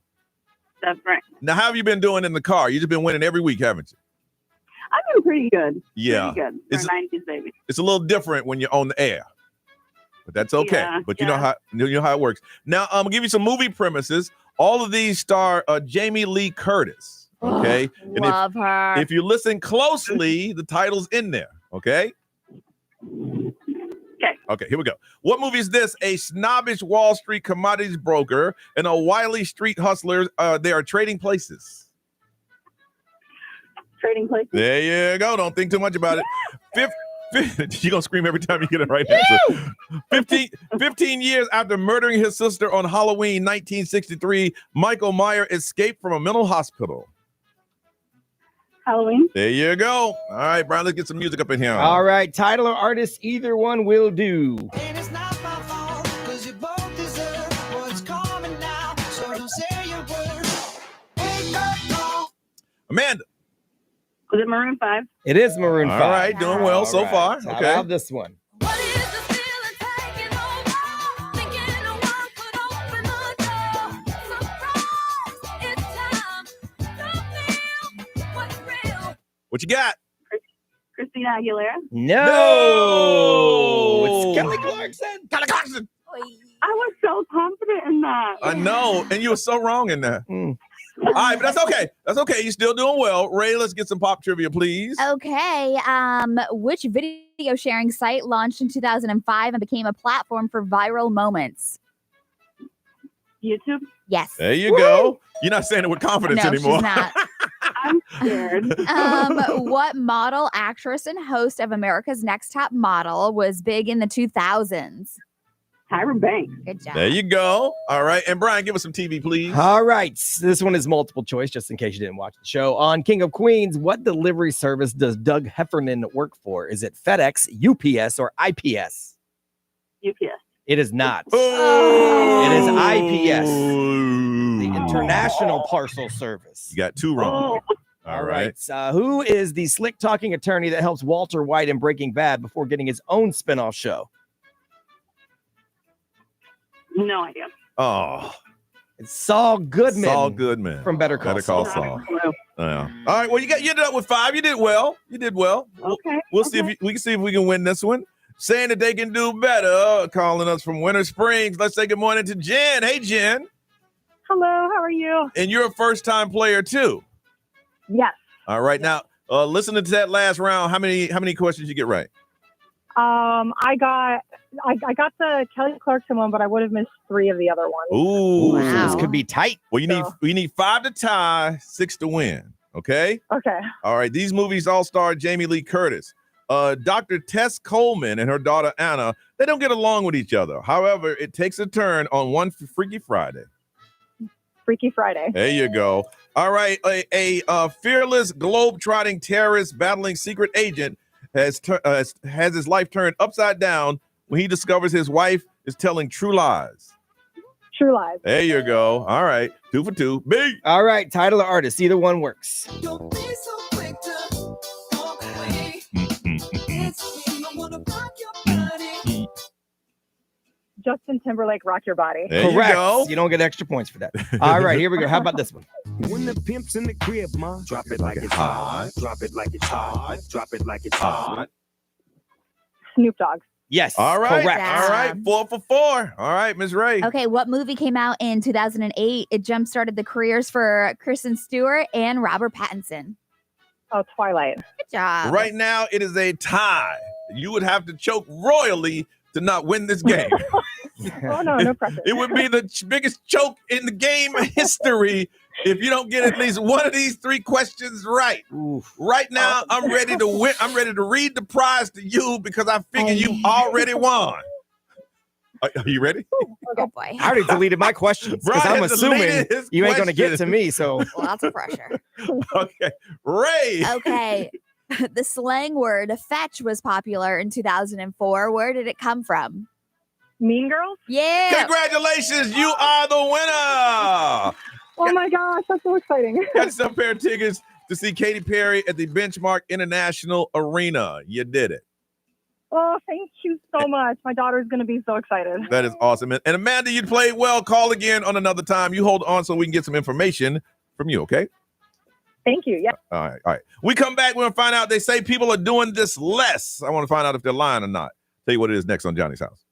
That's right. Now, how have you been doing in the car? You've just been winning every week, haven't you? I've been pretty good. Yeah. Pretty good for a 90s baby. It's a little different when you're on the air, but that's okay. Yeah, but you know how it works. Now, I'm gonna give you some movie premises. All of these star Jamie Lee Curtis. Okay. And Love her. If you listen closely, the title's in there. Okay. Okay, here we go. What movie is this? A snobbish Wall Street commodities broker and a wily street hustler. They are trading places. Trading places. There you go. Don't think too much about it. You're going to scream every time you get it right now. 15 years after murdering his sister on Halloween 1963, Michael Myers escaped from a mental hospital. Halloween. There you go. All right, Brian, let's get some music up in here. All right, title or artist, either one will do. Amanda. Was it Maroon 5? It is Maroon 5. All right, doing well so far. How Okay. about this one? What you got? Christina Aguilera. No. It's Kelly Clarkson. Kelly Clarkson. I was so confident in that. I know, and you were so wrong in that. All right, but that's okay. That's okay. You're still doing well. Ray, let's get some pop trivia, please. Okay. Which video sharing site launched in 2005 and became a platform for viral moments? YouTube. Yes. There you go. You're not saying it with confidence No, anymore. she's not. I'm scared. What model, actress, and host of America's Next Top Model was big in the 2000s? Tyra Banks. Good job. There you go. All right. And Brian, give us some TV, please. All right. This one is multiple choice, just in case you didn't watch the show. On King of Queens, what delivery service does Doug Heffernan work for? Is it FedEx, UPS, or IPS? UPS. It is not. Oh. It is IPS, the International Parcel Service. You got two wrong. All right. Who is the slick talking attorney that helps Walter White in Breaking Bad before getting his own spinoff show? No idea. Oh. It's Saul Goodman. Saul Goodman. From Better Call Saul. Yeah. All right. Well, you ended up with 5. You did well. Okay. We'll see if we can see if we can win this one. Saying that they can do better. Calling us from Winter Springs. Let's say good morning to Jen. Hey, Jen. Hello. How are you? And you're a first-time player too. Yes. All right. Now, listening to that last round, how many questions you get right? I got the Kelly Clarkson one, but I would have missed 3 of the other ones. Ooh, So this could be tight. Well, you need 5 to tie, 6 to win. Okay. Okay. All right. These movies all star Jamie Lee Curtis. Dr. Tess Coleman and her daughter Anna, they don't get along with each other. However, it takes a turn on one Freaky Friday. Freaky Friday. There you go. All right. A fearless globe-trotting terrorist battling secret agent has his life turned upside down when he discovers his wife is telling true lies. True Lies. There you go. All right. 2 for 2. B. All right. Title or artist, either one works. Justin Timberlake, Rock Your Body. There Correct. you go. You don't get extra points for that. All right, here we go. How about this one? When the pimp's in the crib, ma, drop it like it's hot. Drop it like it's hot. Drop it like it's hot. Snoop Dogg. Yes. All right. Correct. All right. 4 for 4. All right, Ms. Ray. Okay, what movie came out in 2008? It jump-started the careers for Kristen Stewart and Robert Pattinson. Oh, Twilight. Good job. Right now, it is a tie. You would have to choke royally to not win this game. Oh, no pressure. It would be the biggest choke in the game history if you don't get at least one of these 3 questions right. Oof. Right now, I'm ready to win. I'm ready to read the prize to you because I figure you already won. Are you ready? Oh, boy. I already deleted my questions because Brian I'm has assuming deleted his you ain't going to get to question. me. So Lots of pressure. Okay. Ray. Okay. The slang word fetch was popular in 2004. Where did it come from? Mean Girls? Yeah. Congratulations. You are the winner. Oh, my gosh. That's so exciting. Got yourself a pair of tickets to see Katy Perry at the Benchmark International Arena. You did it. Oh, thank you so much. My daughter's going to be so excited. That is awesome. And Amanda, you played well. Call again on another time. You hold on so we can get some information from you, okay? Thank you. Yeah. All right. We come back. We're going to find out. They say people are doing this less. I want to find out if they're lying or not. Tell you what it is next on Johnny's House.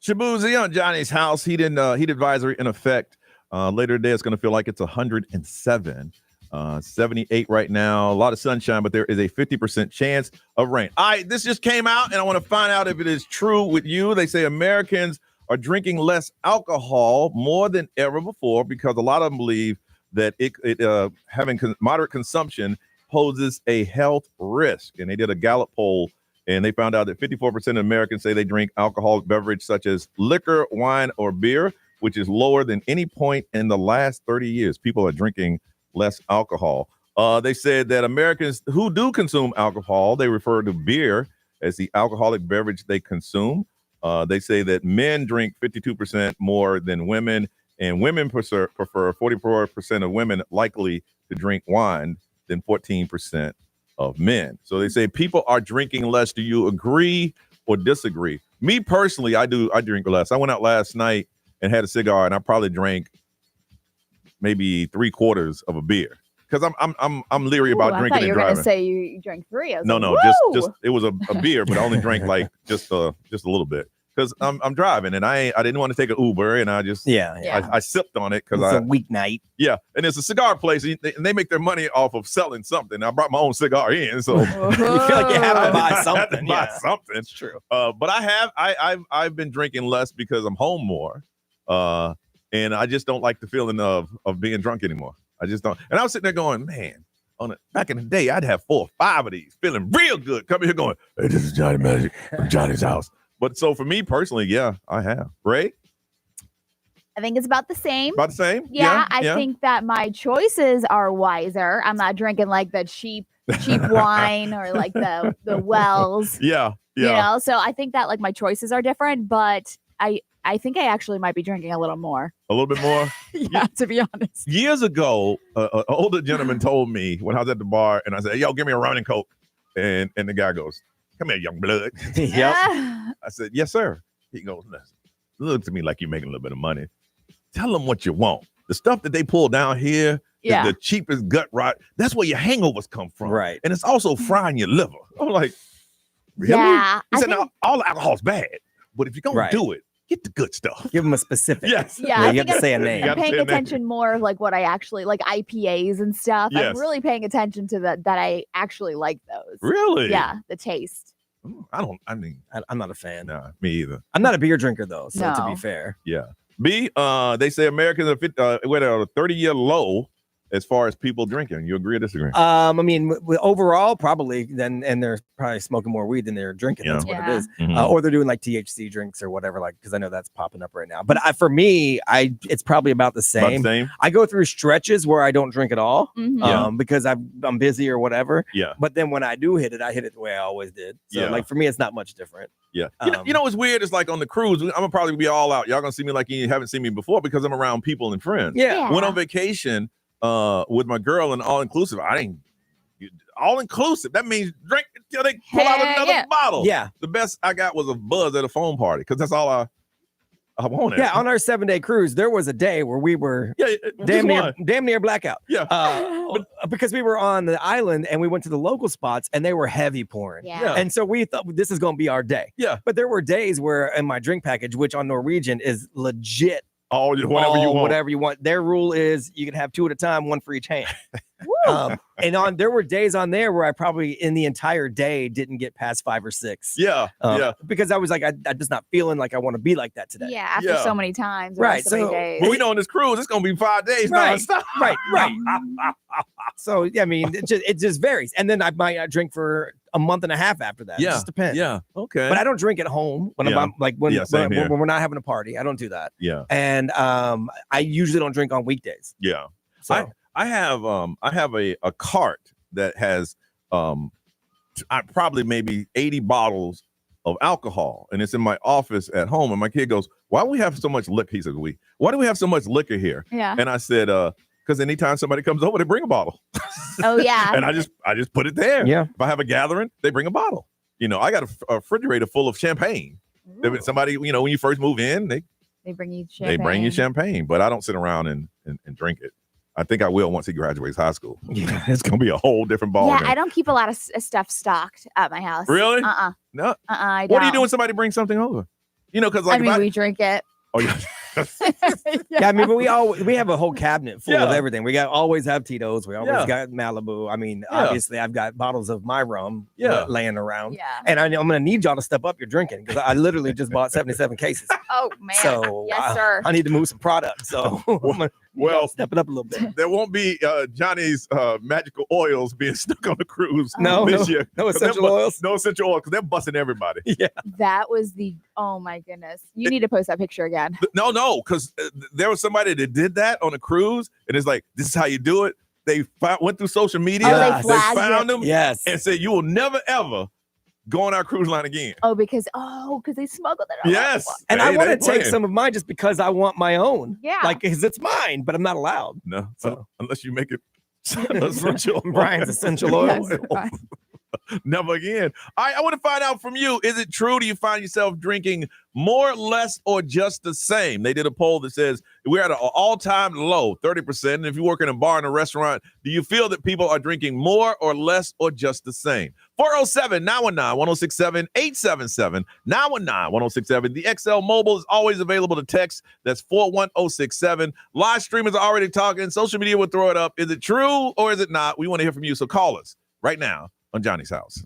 Shabuzi on Johnny's House. Heat advisory in effect. Later today, it's going to feel like it's 107. 78 right now. A lot of sunshine, but there is a 50% chance of rain. All right, this just came out, and I want to find out if it is true with you. They say Americans are drinking less alcohol more than ever before because a lot of them believe that having moderate consumption poses a health risk. And they did a Gallup poll, and they found out that 54% of Americans say they drink alcoholic beverage such as liquor, wine, or beer, which is lower than any point in the last 30 years. People are drinking less alcohol. They said that Americans who do consume alcohol, they refer to beer as the alcoholic beverage they consume. They say that men drink 52% more than women, and women prefer 44% of women likely to drink wine than 14% of men. So they say people are drinking less. Do you agree or disagree? Me personally, I drink less. I went out last night and had a cigar, and I probably drank maybe 3/4 of a beer because I'm leery about drinking and driving. I thought you were going to say you drank 3. I was no, like, just it was a beer, but I only drank like just a little bit. Because I'm driving and I didn't want to take an Uber, and I just I sipped on it because it's a weeknight. Yeah, and it's a cigar place, and they make their money off of selling something. I brought my own cigar in, so you feel like you have to buy something. Something. It's true. But I've been drinking less because I'm home more, and I just don't like the feeling of being drunk anymore. I just don't. And I was sitting there going, man, back in the day, I'd have 4 or 5 of these, feeling real good. Coming here going, hey, this is Johnny Magic from Johnny's house. But so for me personally, yeah, I have. Ray? I think it's about the same. About the same? Yeah, I think that my choices are wiser. I'm not drinking like the cheap wine or like the Wells. Yeah. You know, so I think that like my choices are different, but I think I actually might be drinking a little more. A little bit more? Yeah, to be honest. Years ago, an older gentleman told me when I was at the bar, and I said, yo, give me a rum and Coke. And the guy goes, come here, young blood. Yep. I said, yes, sir. He goes, look to me like you're making a little bit of money. Tell them what you want. The stuff that they pull down here is the cheapest gut rot. That's where your hangovers come from. Right. And it's also frying your liver. I'm like, really? Yeah. He said, now, all alcohol's bad. But if you're going to do it, get the good stuff. Give them a specific. Yes. Yeah, you have to say a name. I'm paying attention more of like what I actually like, IPAs and stuff. Yes. I'm really paying attention to that I actually like those. Really? Yeah, the taste. I'm not a fan. Nah, me either. I'm not a beer drinker though, so to No. be fair. Yeah. B, they say Americans went at a 30-year low as far as people drinking. You agree or disagree? I mean, overall, probably then, and they're probably smoking more weed than they're drinking. That's what it is. Mhm. Or they're doing like THC drinks or whatever, like because I know that's popping up right now. But for me, it's probably about the same. About the same? I go through stretches where I don't drink at all, Mhm. because I'm busy or whatever. Yeah. But then when I do hit it, I hit it the way I always did. So Yeah. like for me, it's not much different. Yeah. You know what's weird? It's like on the cruise, I'm going to probably be all out. Y'all going to see me like you haven't seen me before because I'm around people and friends. Yeah. Went on vacation with my girl and all-inclusive. All-inclusive. That means drink until they pull out another bottle. Yeah. The best I got was a buzz at a phone party because that's all I wanted. Yeah, on our 7-day cruise, there was a day where we were damn near blackout. Yeah. Because we were on the island and we went to the local spots and they were heavy pouring. Yeah. And so we thought this is going to be our day. Yeah. But there were days where in my drink package, which on Norwegian is legit whatever you want. Their rule is you can have 2 at a time, 1 for each hand. And there were days on there where I probably in the entire day didn't get past 5 or 6. Yeah. Because I was like, I'm just not feeling like I want to be like that today. Yeah, after so many times. Or Right, so many so- days. But we know on this cruise, it's going to be 5 days Right. nonstop. Right. So yeah, I mean, it just varies. And then I might drink for a month and a half after that. It just depends. Yeah. Okay. But I don't drink at home when Yeah. I'm like when same here. we're not having a party. I don't do that. Yeah. And I usually don't drink on weekdays. Yeah. So I have a cart that has probably maybe 80 bottles of alcohol, and it's in my office at home. And my kid goes, "Why do we have so much liquor?" He says, "Why do we have so much liquor here?" Yeah. And I said, "Because anytime somebody comes over, they bring a bottle." Oh yeah. And I just put it there. Yeah. If I have a gathering, they bring a bottle. You know, I got a refrigerator full of champagne. Somebody, you know, when you first move in, they bring you champagne. they bring you champagne, but I don't sit around and drink it. I think I will once he graduates high school. Yeah, it's gonna be a whole different ball. Yeah, game. I don't keep a lot of stuff stocked at my house. Really? No. I don't. What do you do when somebody brings something over? You know, because like I mean, we drink it. Oh yeah. Yeah, I mean, but we have a whole cabinet full of Yeah. everything. We always have Tito's. We always Yeah. got Malibu. I mean, Yeah. obviously, I've got bottles of my rum laying around. Yeah. And I'm going to need y'all to step up your drinking because I literally just bought 77 cases. Oh man. So yes, sir. I need to move some product. So Well, step it up a little bit. There won't be Johnny's magical oils being stuck on the cruise No, this year. no 'Cause they're essential oils. No essential oil because they're busting everybody. Yeah. That was oh my goodness. You need to post that picture again. No, because there was somebody that did that on a cruise, and it's like, this is how you do it. They went through social media. Oh, they They flagged found it. them. Yes. And said, you will never, ever go on our cruise line again. Because they smuggled it. Yes. And They- I want they to take playing. some of mine just because I want my own. Yeah. Like, because it's mine, but I'm not allowed. No. So Unless you make it essential. Brian's essential oil. Yes, Brian. Never again. All right, I want to find out from you. Is it true? Do you find yourself drinking more, less, or just the same? They did a poll that says we're at an all-time low, 30%. And if you work in a bar and a restaurant, do you feel that people are drinking more or less or just the same? 407-919-1067, 877-919-1067. The XL Mobile is always available to text. That's 41067. Live stream is already talking. Social media will throw it up. Is it true or is it not? We want to hear from you. So call us right now on Johnny's House.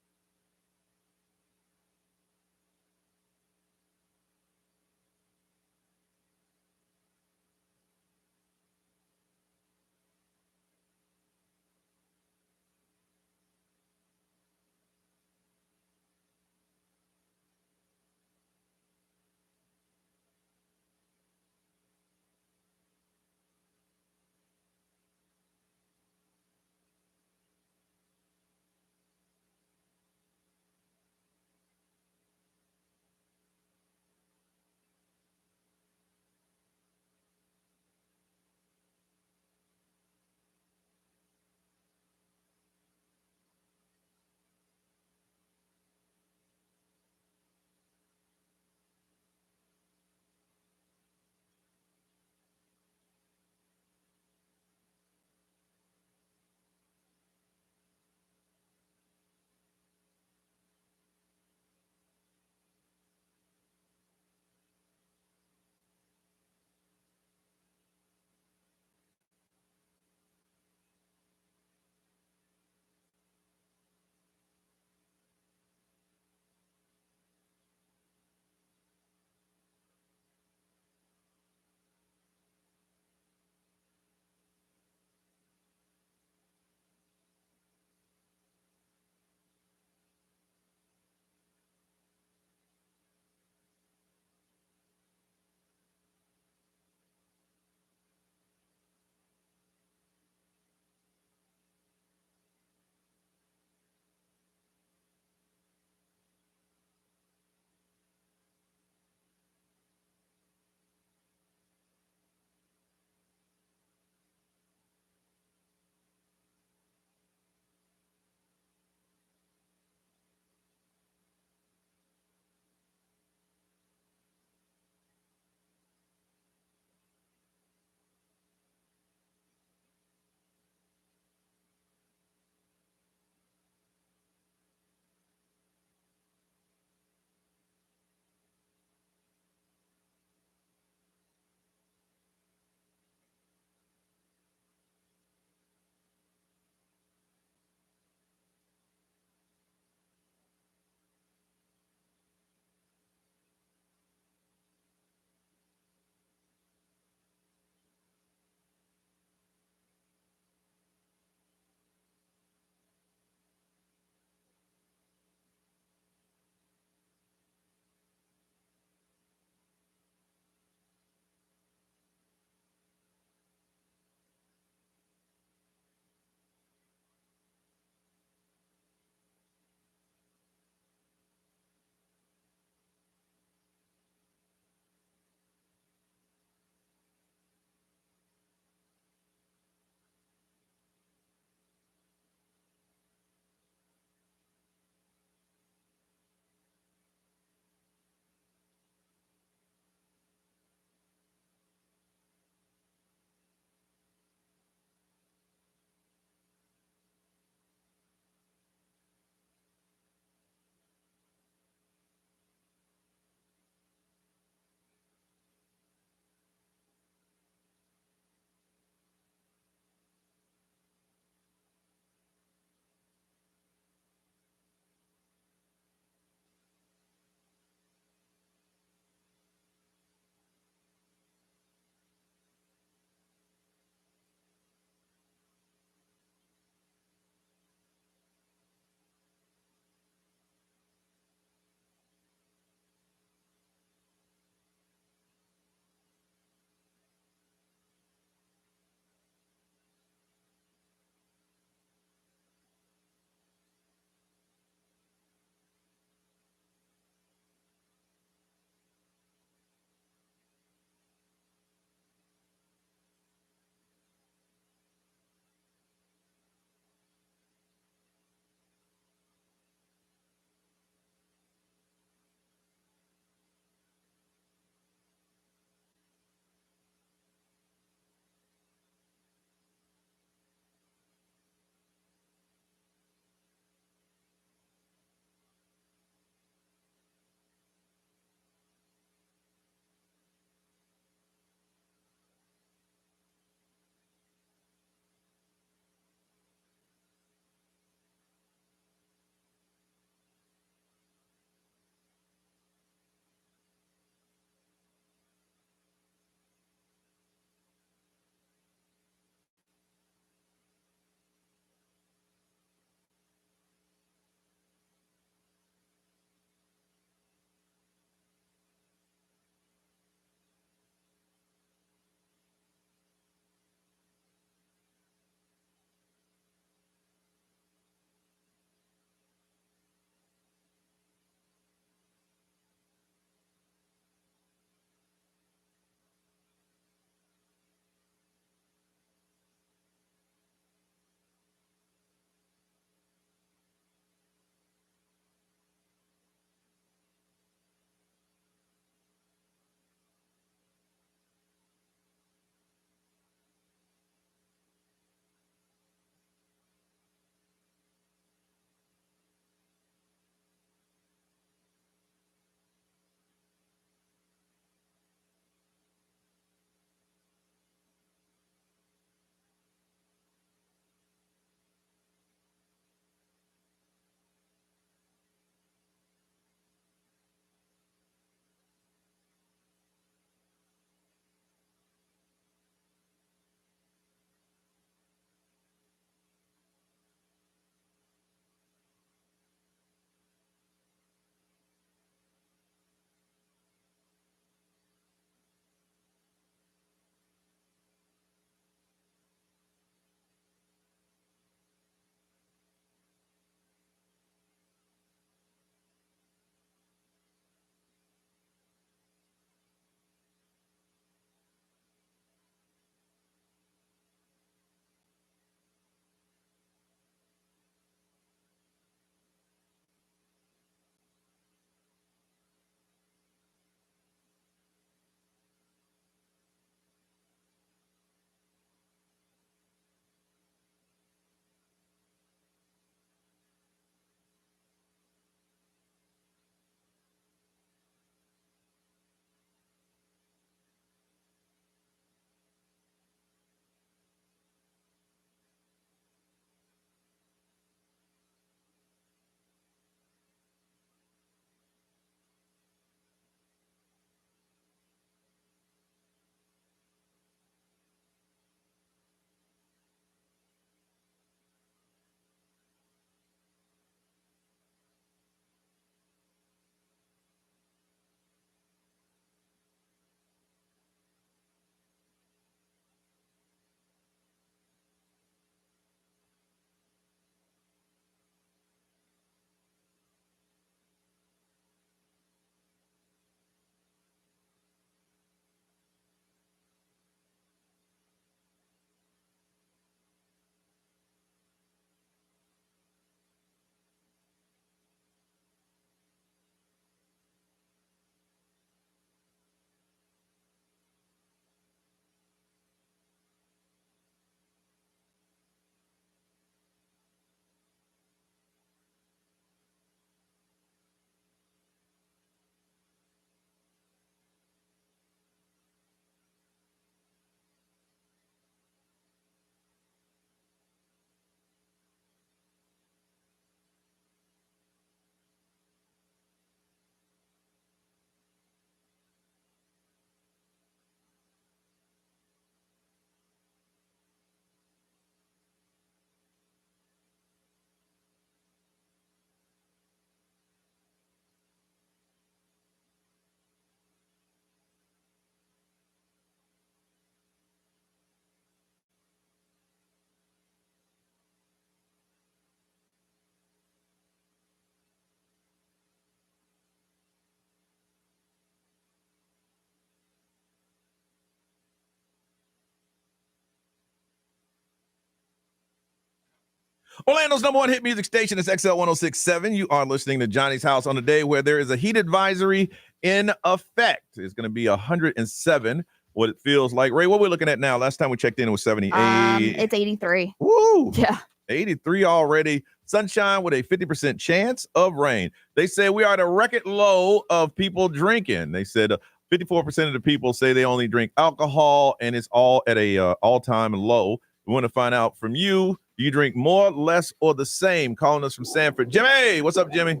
Orlando's number one hit music station is XL 106.7. You are listening to Johnny's House on a day where there is a heat advisory in effect. It's going to be 107, what it feels like. Ray, what we're looking at now? Last time we checked in, it was 78. It's 83. Woo! Yeah. 83 already. Sunshine with a 50% chance of rain. They say we are at a record low of people drinking. They said 54% of the people say they only drink alcohol, and it's all at a all-time low. We want to find out from you. Do you drink more, less, or the same? Calling us from Sanford. Jimmy, what's up, Jimmy?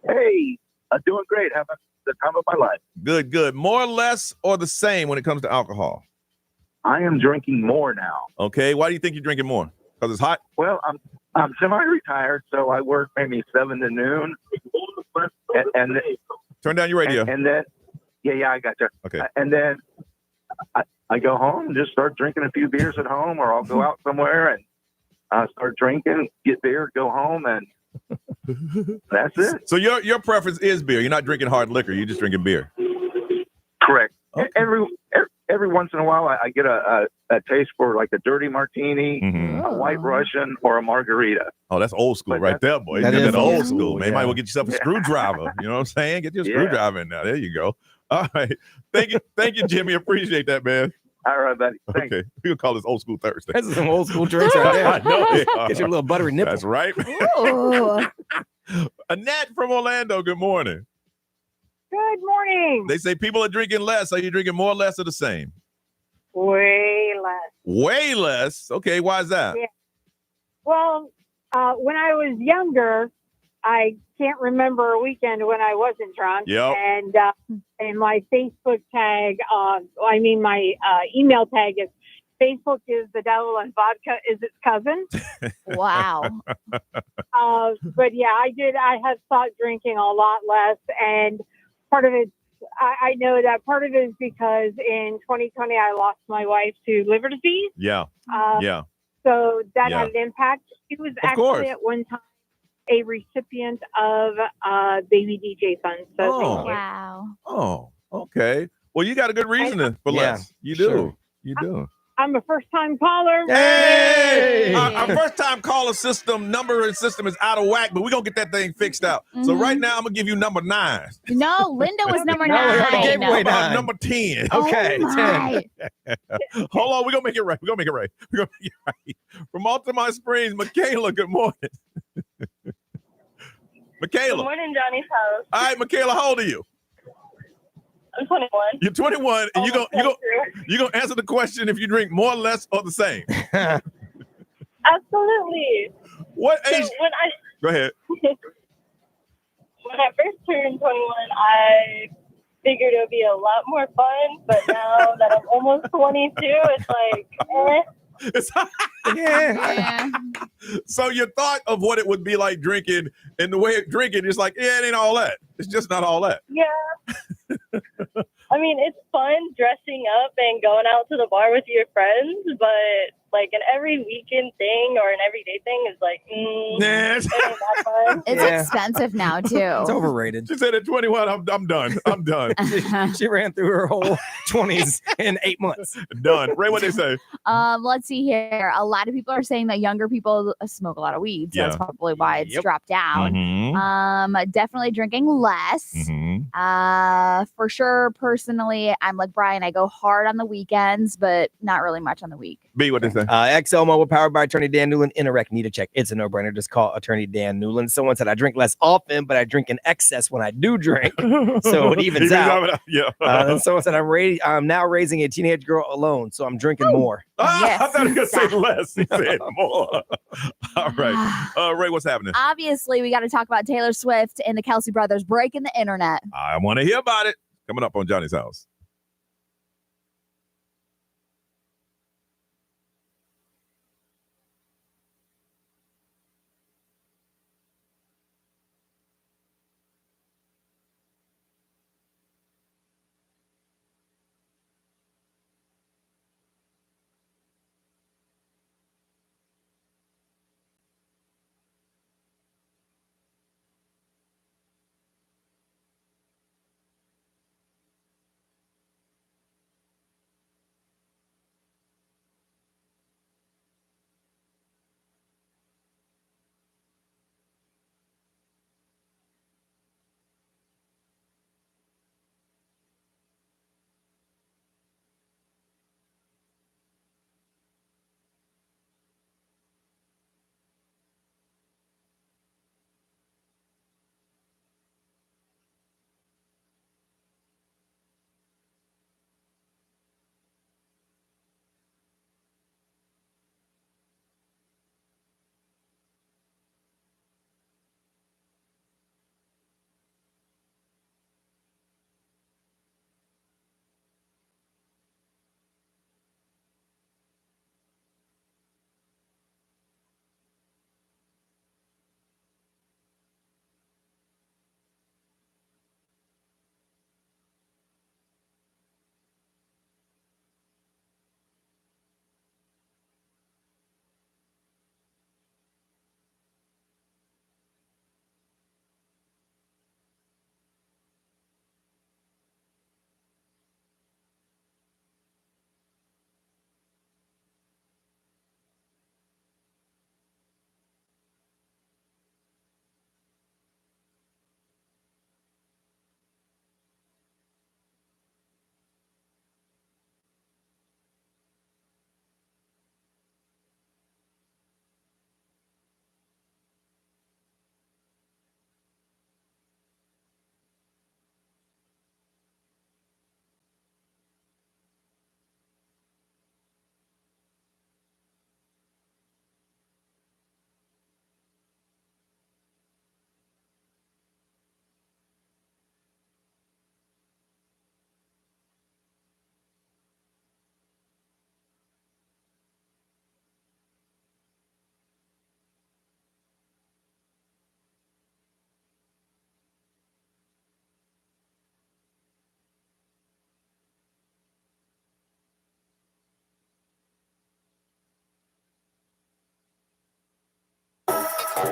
Hey, I'm doing great. Having the time of my life. Good, good. More, less, or the same when it comes to alcohol? I am drinking more now. Okay. Why do you think you're drinking more? Because it's hot? Well, I'm semi-retired, so I work maybe 7 to noon. And turn down your radio. And then, yeah, I got you. Okay. And then I go home and just start drinking a few beers at home, or I'll go out somewhere and start drinking, get beer, go home, and that's it. So your preference is beer. You're not drinking hard liquor. You're just drinking beer. Correct. Okay. Every once in a while, I get a taste for like a dirty martini, a white Russian, or a margarita. Oh, that's old school right there, boy. That That's is old old school, school, man. yeah. Might well get yourself a screwdriver. You know what I'm saying? Get your Yeah. screwdriver in now. There you go. All right. Thank you, Jimmy. Appreciate that, man. All right, buddy. Thanks. Okay. We'll call this old school Thursday. That's some old school drinks right there. I know they are. Get your little buttery nipple. That's right. Ooh. Annette from Orlando, good morning. Good morning. They say people are drinking less. Are you drinking more, less, or the same? Way less. Way less. Okay, why is that? Yeah. Well, when I was younger, I can't remember a weekend when I wasn't drunk. Yep. And my Facebook tag, my email tag is Facebook is the devil and vodka is its cousin. Wow. But yeah, I have stopped drinking a lot less, and part of it, I know that part of it is because in 2020 I lost my wife to liver disease. Yeah. Yeah. So that Yeah. had an impact. She was Of course. actually at one time a recipient of Baby DJ Fund. So Oh. thank you. Wow. Oh, okay. Well, you got a good reason for Yeah, less. You do. sure. You do. I'm a first-time caller. Hey! Our first-time caller numbering system is out of whack, but we're going to get that thing fixed out. So right now, I'm going to give you number 9. No, Linda was number No, we already 9. gave away How about 9. number 10? Oh Okay, my. 10. Hold on. We're going to make it right. We're going to make it right. From Altamont Springs, Michaela, good morning. Michaela. Good morning, Johnny's house. All right, Michaela, how old are you? I'm 21. You're 21, and you're gonna answer the question if you drink more, less, or the same. Absolutely. What age? So Go ahead. when I first turned 21, I figured it would be a lot more fun, but now that I'm almost 22, it's like, Yeah. So your thought of what it would be like drinking and the way of drinking is like, yeah, it ain't all that. It's just not all that. yeah. I mean, it's fun dressing up and going out to the bar with your friends, but like an every weekend thing or an everyday thing is like, it ain't that fun. It's Yeah. expensive now too. It's overrated. She said at 21, I'm done. I'm done. She ran through her whole 20s in 8 months. Done. Ray, what they say? Let's see here. A lot of people are saying that younger people smoke a lot of weed. So that's Yeah. probably why it's Yep. dropped down. Mhm. Definitely drinking less. Mhm. For sure, personally, I'm like Brian. I go hard on the weekends, but not really much on the week. B, what they say? XL Mobile powered by Attorney Dan Newland. Interact, need a check. It's a no-brainer. Just call Attorney Dan Newland. Someone said I drink less often, but I drink in excess when I do drink. So it evens out. Yeah. And someone said I'm now raising a teenage girl alone, so I'm drinking more. I thought he was going to say Yes. less. He said more. All right. Ray, what's happening? Obviously, we got to talk about Taylor Swift and the Kelsey brothers breaking the internet. I want to hear about it. Coming up on Johnny's House.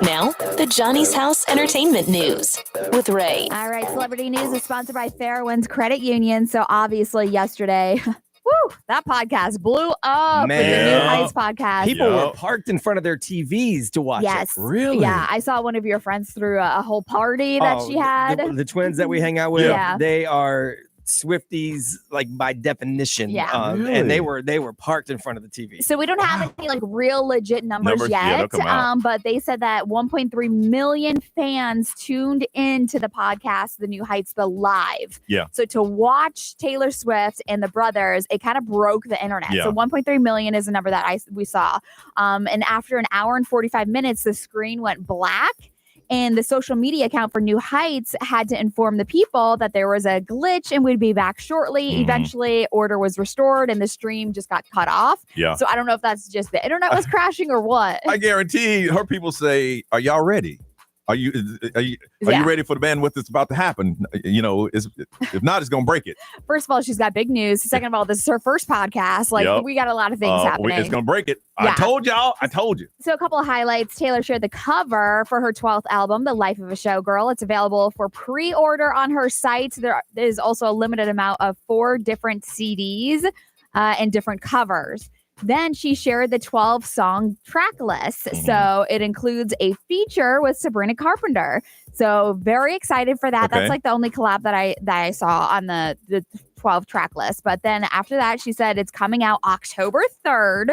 Now, the Johnny's House Entertainment News with Ray. All right, celebrity news is sponsored by Fairwinds Credit Union. So obviously yesterday, that podcast blew up with the New Heights podcast. People were parked in front of their TVs to watch it. Really? Yeah, I saw one of your friends threw a whole party that she had. The twins that we hang out with, Yeah. they are Swifties, like by definition. Yeah. And they were parked in front of the TV. So we don't have any like real legit numbers Yeah, yet, they'll come out. but they said that 1.3 million fans tuned into the podcast, The New Heights, the live. Yeah. So to watch Taylor Swift and the brothers, it kind of broke the internet. Yeah. So 1.3 million is the number that we saw. And after an hour and 45 minutes, the screen went black. And the social media account for New Heights had to inform the people that there was a glitch and we'd be back shortly. Eventually, order was restored and the stream just got cut off. Yeah. So I don't know if that's just the internet was crashing or what. I guarantee her people say, "Are y'all ready? Are you ready for the bandwidth that's about to happen? You know, if not, it's gonna break it. First of all, she's got big news. Second of all, this is her first podcast. Like, Yep. we got a lot of things happening. It's gonna break it. Yeah. I told y'all. I told you. So a couple of highlights. Taylor shared the cover for her 12th album, The Life of a Showgirl. It's available for pre-order on her site. There is also a limited amount of 4 different CDs and different covers. Then she shared the 12-song track list. So it includes a feature with Sabrina Carpenter. So very excited for that. Okay. That's like the only collab that I saw on the 12 track list. But then after that, she said it's coming out October 3rd.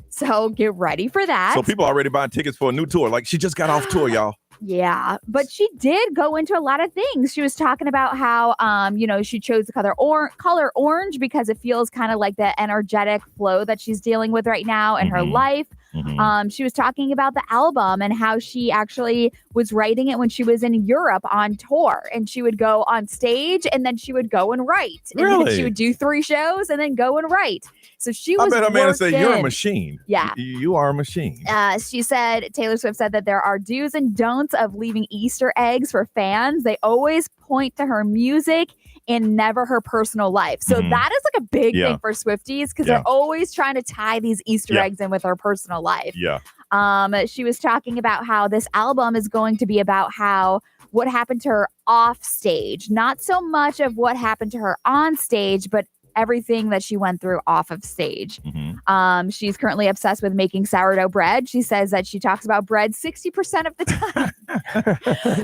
So get ready for that. So people already buying tickets for a new tour. Like she just got off tour, y'all. Yeah, but she did go into a lot of things. She was talking about how, she chose the color orange because it feels kind of like the energetic flow that she's dealing with right now in her life. She was talking about the album and how she actually was writing it when she was in Europe on tour, and she would go on stage and then she would go and write. And then Really? she would do 3 shows and then go and write. So she I was bet her man say you're a working. machine. Yeah. You are a machine. She said, Taylor Swift said that there are do's and don'ts of leaving Easter eggs for fans. They always point to her music and never her personal life. So that is like a big thing for Swifties because they're always trying to tie these Easter eggs in with her personal life. Yeah. She was talking about how this album is going to be about what happened to her off stage, not so much of what happened to her on stage, but everything that she went through off of stage. She's currently obsessed with making sourdough bread. She says that she talks about bread 60% of the time.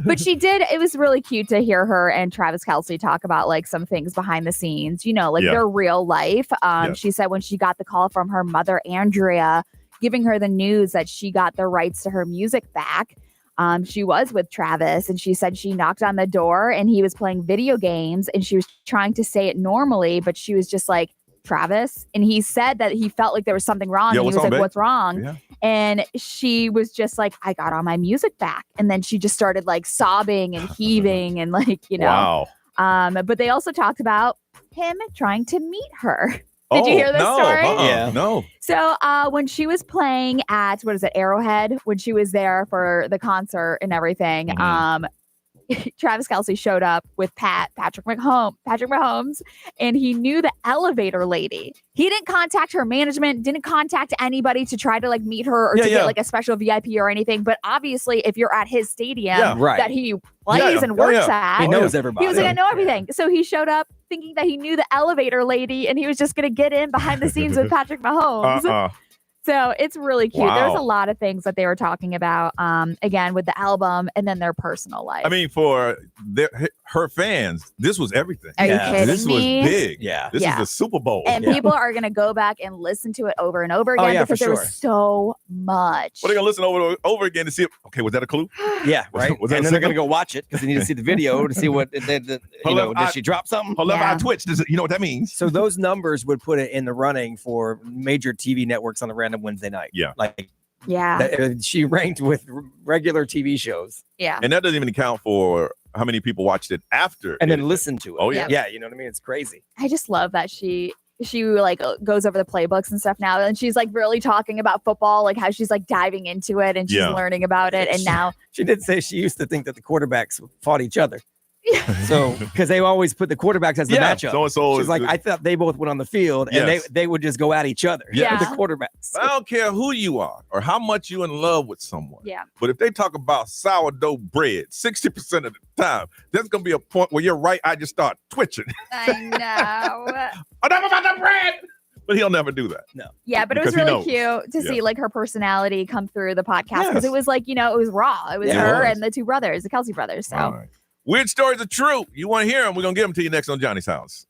But it was really cute to hear her and Travis Kelce talk about like some things behind the scenes, like their real life. She said when she got the call from her mother, Andrea, giving her the news that she got the rights to her music back. She was with Travis and she said she knocked on the door and he was playing video games and she was trying to say it normally, but she was just like, Travis. And he said that he felt like there was something wrong. Yeah, and he was what's like, on, what's wrong? Yeah. And she was just like, I got all my music back. And then she just started like sobbing and heaving and like, Wow. But they also talked about him trying to meet her. Did you hear this story? Yeah. No. So when she was playing at, Arrowhead, when she was there for the concert and everything, Travis Kelce showed up with Patrick Mahomes, and he knew the elevator lady. He didn't contact her management, didn't contact anybody to try to like meet her or to get like a special VIP or anything. But obviously, if you're at his stadium that he plays and works at, He knows everybody. He was like, I know everything. So he showed up thinking that he knew the elevator lady, and he was just going to get in behind the scenes with Patrick Mahomes. So it's really cute. Wow. There's a lot of things that they were talking about, again, with the album and then their personal life. I mean, for her fans, this was everything. Are you kidding This me? was big. Yeah. This is the Super Bowl. And people are going to go back and listen to it over and over Oh, again yeah, because for there sure. was so much. Well, they're going to listen over again to see if, okay, was that a clue? Yeah, right. Was that And a then they're signal? going to go watch it because they need to see the video to see what, did she drop something? Hold up, on Twitch. You know what that means? So those numbers would put it in the running for major TV networks on a random Wednesday night. Yeah. Like, yeah, she ranked with regular TV shows. Yeah. And that doesn't even account for how many people watched it after. And then listened to it. Oh, yeah. Yeah, you know what I mean? It's crazy. I just love that she like goes over the playbooks and stuff now, and she's like really talking about football, like how she's like diving into it and she's learning about it. And now She did say she used to think that the quarterbacks fought each other. So, because they always put the quarterbacks as the matchup. So-and-so She's is like, the- I thought they both went on the field and Yes. they would just go at each other. Yeah. The quarterbacks. I don't care who you are or how much you in love with someone. Yeah. But if they talk about sourdough bread, 60% of the time, there's going to be a point where you're right. I just start twitching. I know. Enough about the bread. But he'll never do that. No. Yeah, but it was Because he really knows. cute to Yeah. see like her personality come through the podcast because Yes. it was like, it was raw. It was Yeah, it her was. and the two brothers, the Kelsey brothers. So All right. Weird stories are true. You want to hear them? We're going to give them to you next on Johnny's House.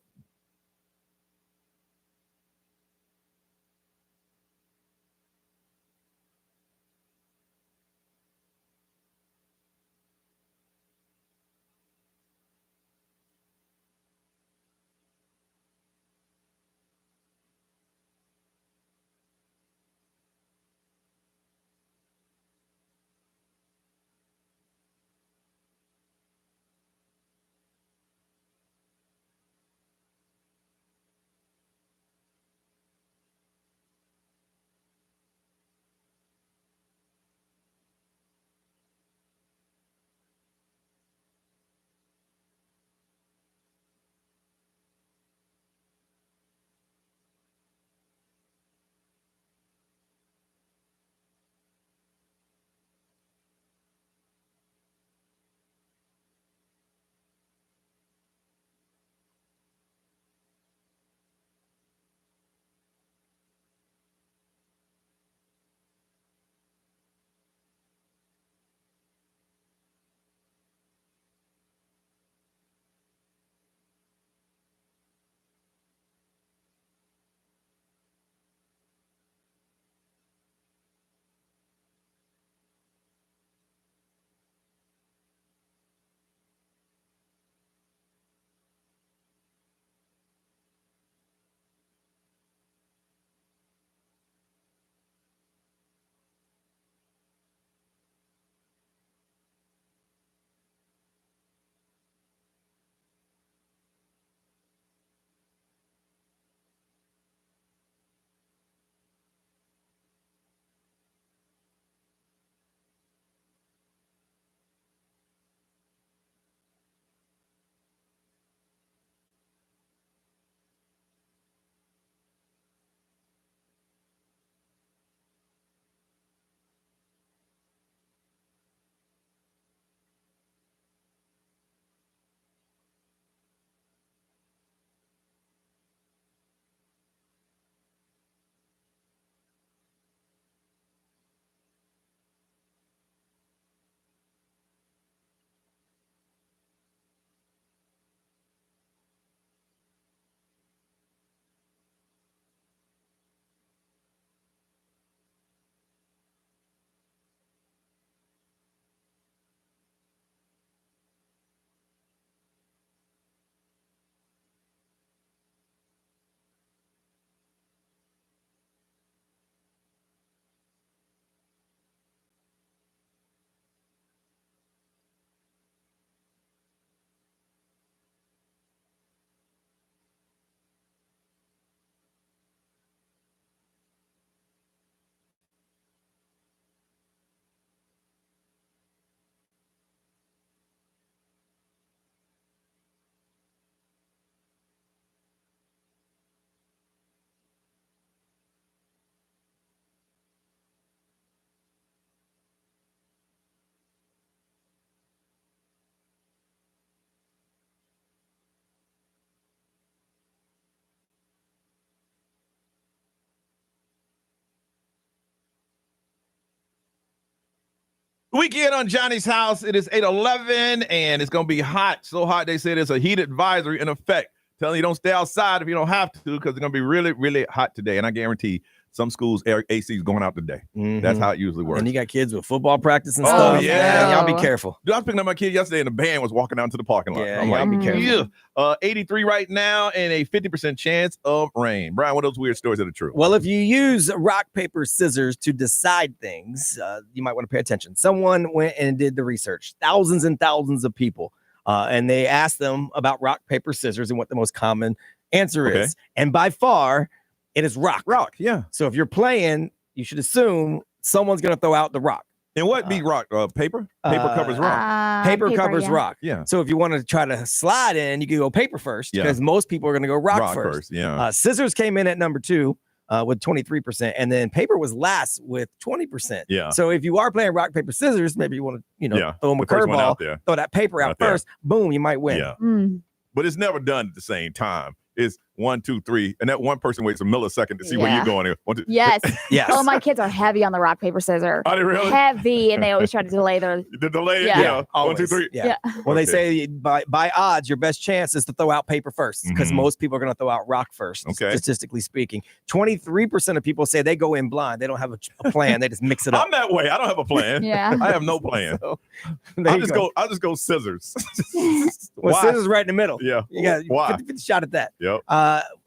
Weekend on Johnny's House. It is 8:11 and it's going to be hot. So hot, they say there's a heat advisory in effect. Telling you don't stay outside if you don't have to because it's going to be really, really hot today. And I guarantee some schools AC is going out today. That's how it usually works. And you got kids with football practice and Oh, stuff. yeah. Y'all be careful. Dude, I was picking up my kid yesterday and the band was walking down to the parking lot. Yeah, I'm y'all like, be careful. yeah. 83 right now and a 50% chance of rain. Brian, what are those weird stories that are true? Well, if you use rock, paper, scissors to decide things, you might want to pay attention. Someone went and did the research, thousands and thousands of people, and they asked them about rock, paper, scissors and what the most common answer is. And by far, it is rock. Rock, yeah. So if you're playing, you should assume someone's going to throw out the rock. And what beat rock? Paper? Paper covers rock. Paper covers yeah. rock. Yeah. So if you want to try to slide in, you can go paper first Yeah. because most people are going to go rock first. Yeah. Scissors came in at number 2 with 23%, and then paper was last with 20%. Yeah. So if you are playing rock, paper, scissors, maybe you want to, throw them a The first one out curveball, there. throw that paper out Out there. first. Boom, you might win. Yeah. Mm. But it's never done at the same time. It's 1, 2, 3, and that one person waits a millisecond to see where Yeah. you're going. 1, 2. Yes. Yes. Oh, my kids are heavy on the rock, paper, scissors. Are they really? Heavy, and they always try to delay their. The delay, Yeah. 1, 2, 3. Yeah. Well, they say by odds, your best chance is to throw out paper first because most people are going to throw out rock first, Okay. statistically speaking. 23% of people say they go in blind. They don't have a plan. They just mix it up. I'm that way. I don't have a plan. Yeah. I have no plan. There I'll you just go scissors. Well, Why? scissors right in the middle. Yeah. You got Why? 50 shot at that. Yep.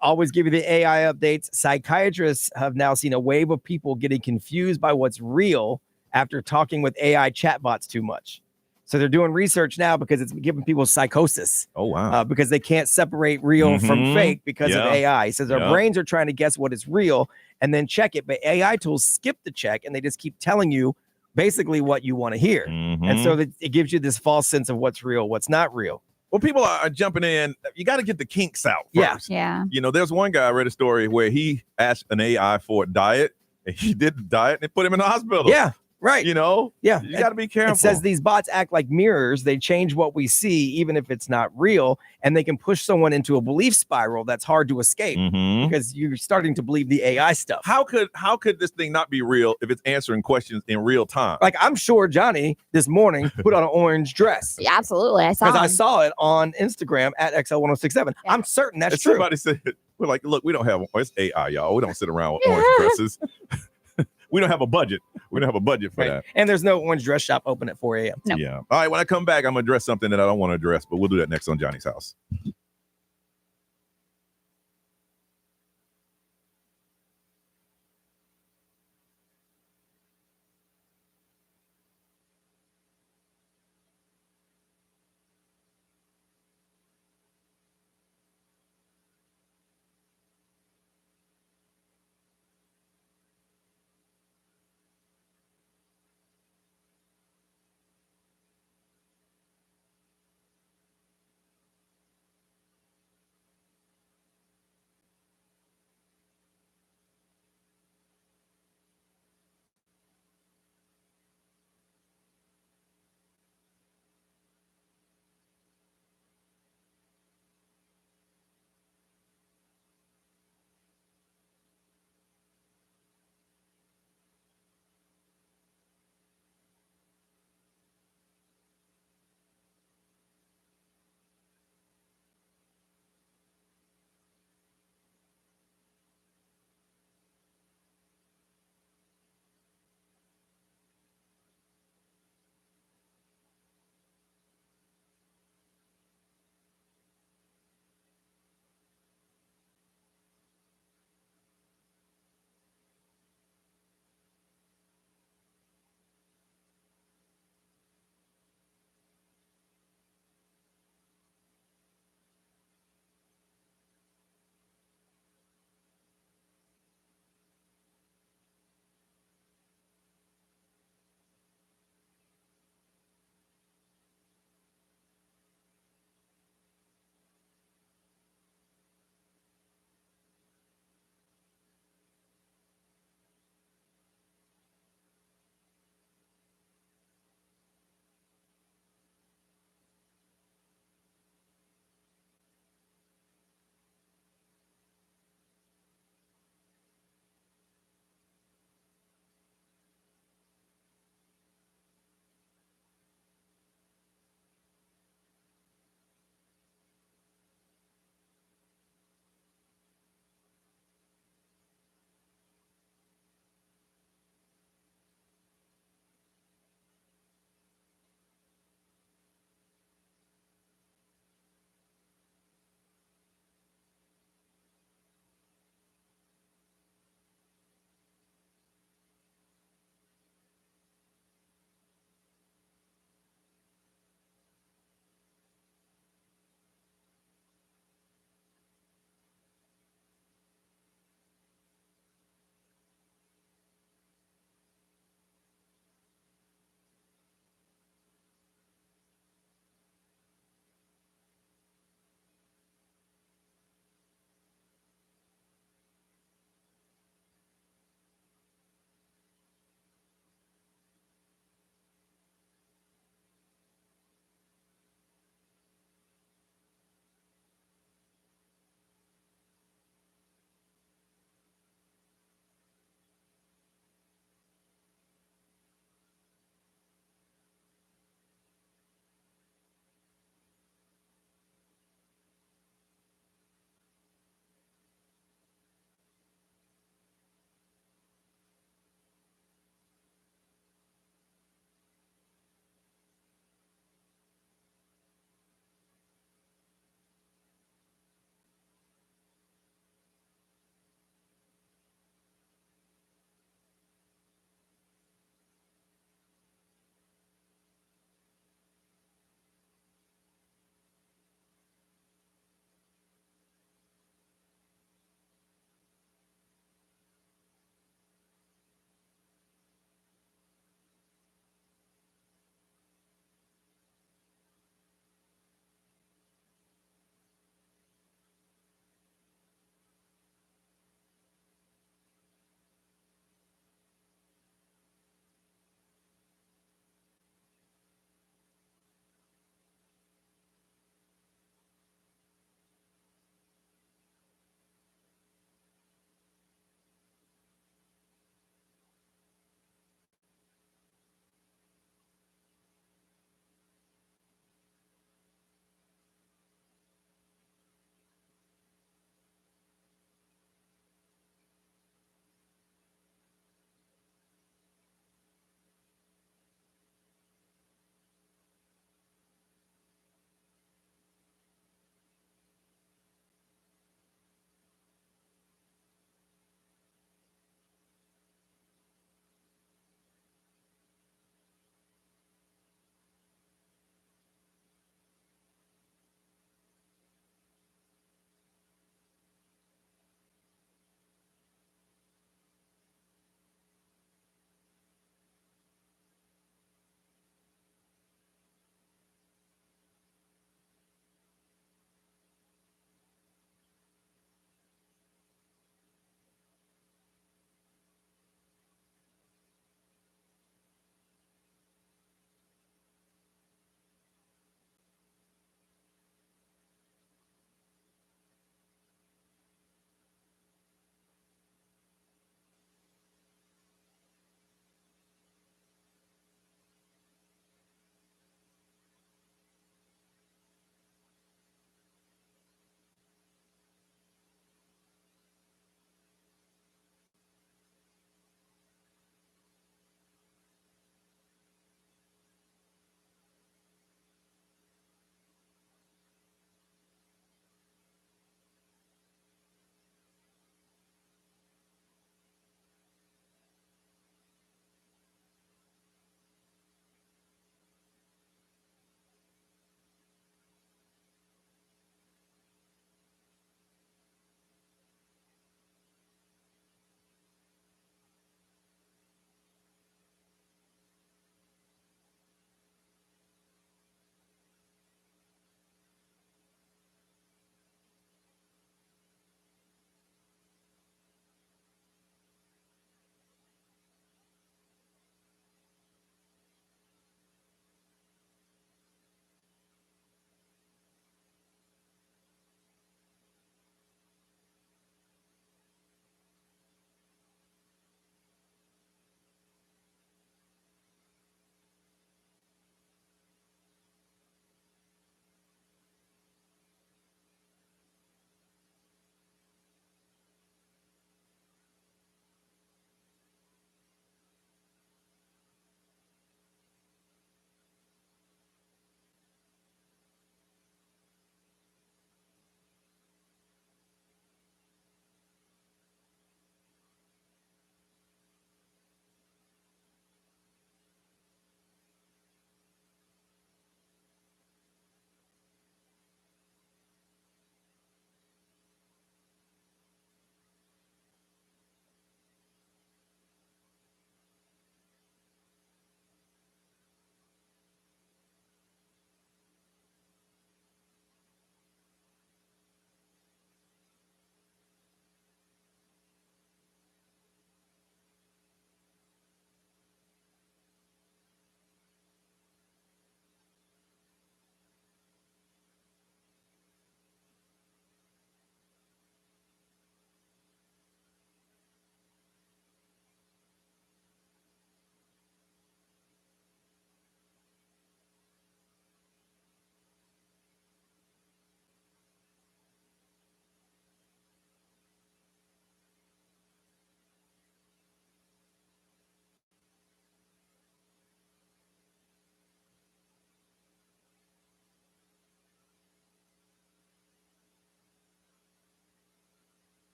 Always give you the AI updates. Psychiatrists have now seen a wave of people getting confused by what's real after talking with AI chatbots too much. So they're doing research now because it's giving people psychosis. Oh, wow. Because they can't separate real from fake because of Yeah. AI. So their Yeah. brains are trying to guess what is real and then check it. But AI tools skip the check and they just keep telling you basically what you want to hear. And so it gives you this false sense of what's real, what's not real. Well, people are jumping in. You got to get the kinks out first. Yeah. You know, there's one guy, I read a story where he asked an AI for a diet, and he did the diet, and it put him in the hospital. Yeah, right. You know? Yeah. You got to be careful. It says these bots act like mirrors. They change what we see, even if it's not real, and they can push someone into a belief spiral that's hard to escape because you're starting to believe the AI stuff. How could this thing not be real if it's answering questions in real time? Like, I'm sure Johnny this morning put on an orange dress. Yeah, absolutely. I saw Because I him. saw it on Instagram at XL1067. I'm certain that's And true. somebody said, we're like, look, we don't have, it's AI, y'all. We don't sit around with orange dresses. We don't have a budget. We don't have a budget for that. And there's no orange dress shop open at 4 a.m. Yeah. All right. When I come back, I'm going to address something that I don't want to address, but we'll do that next on Johnny's House.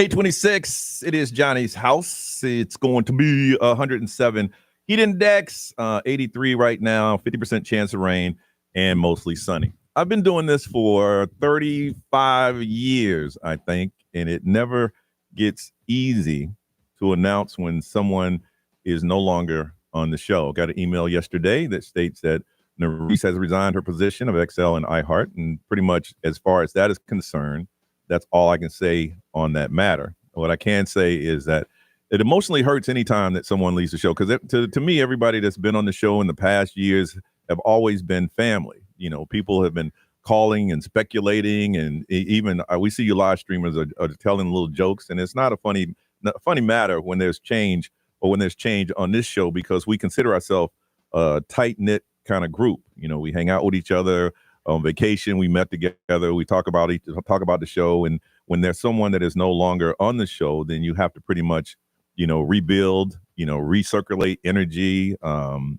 826. It is Johnny's house. It's going to be 107 heat index, 83 right now, 50% chance of rain, and mostly sunny. I've been doing this for 35 years, I think, and it never gets easy to announce when someone is no longer on the show. Got an email yesterday that states that Nerese has resigned her position of XL and iHeart, and pretty much as far as that is concerned, that's all I can say on that matter. What I can say is that it emotionally hurts anytime that someone leaves the show, because to me, everybody that's been on the show in the past years have always been family. You know, people have been calling and speculating, and even we see you live streamers are telling little jokes, and it's not a funny matter when there's change on this show, because we consider ourselves a tight-knit kind of group. You know, we hang out with each other on vacation. We met together. We talk about the show. And when there's someone that is no longer on the show, then you have to pretty much, rebuild, recirculate energy.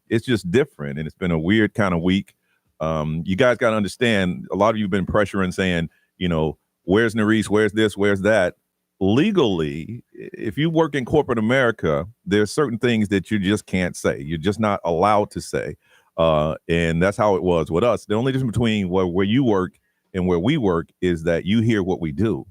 It's just different. And it's been a weird kind of week. You guys got to understand, a lot of you have been pressuring saying, where's Nerese? Where's this? Where's that? Legally, if you work in corporate America, there's certain things that you just can't say. You're just not allowed to say. And that's how it was with us. The only difference between where you work and where we work is that you hear what we do.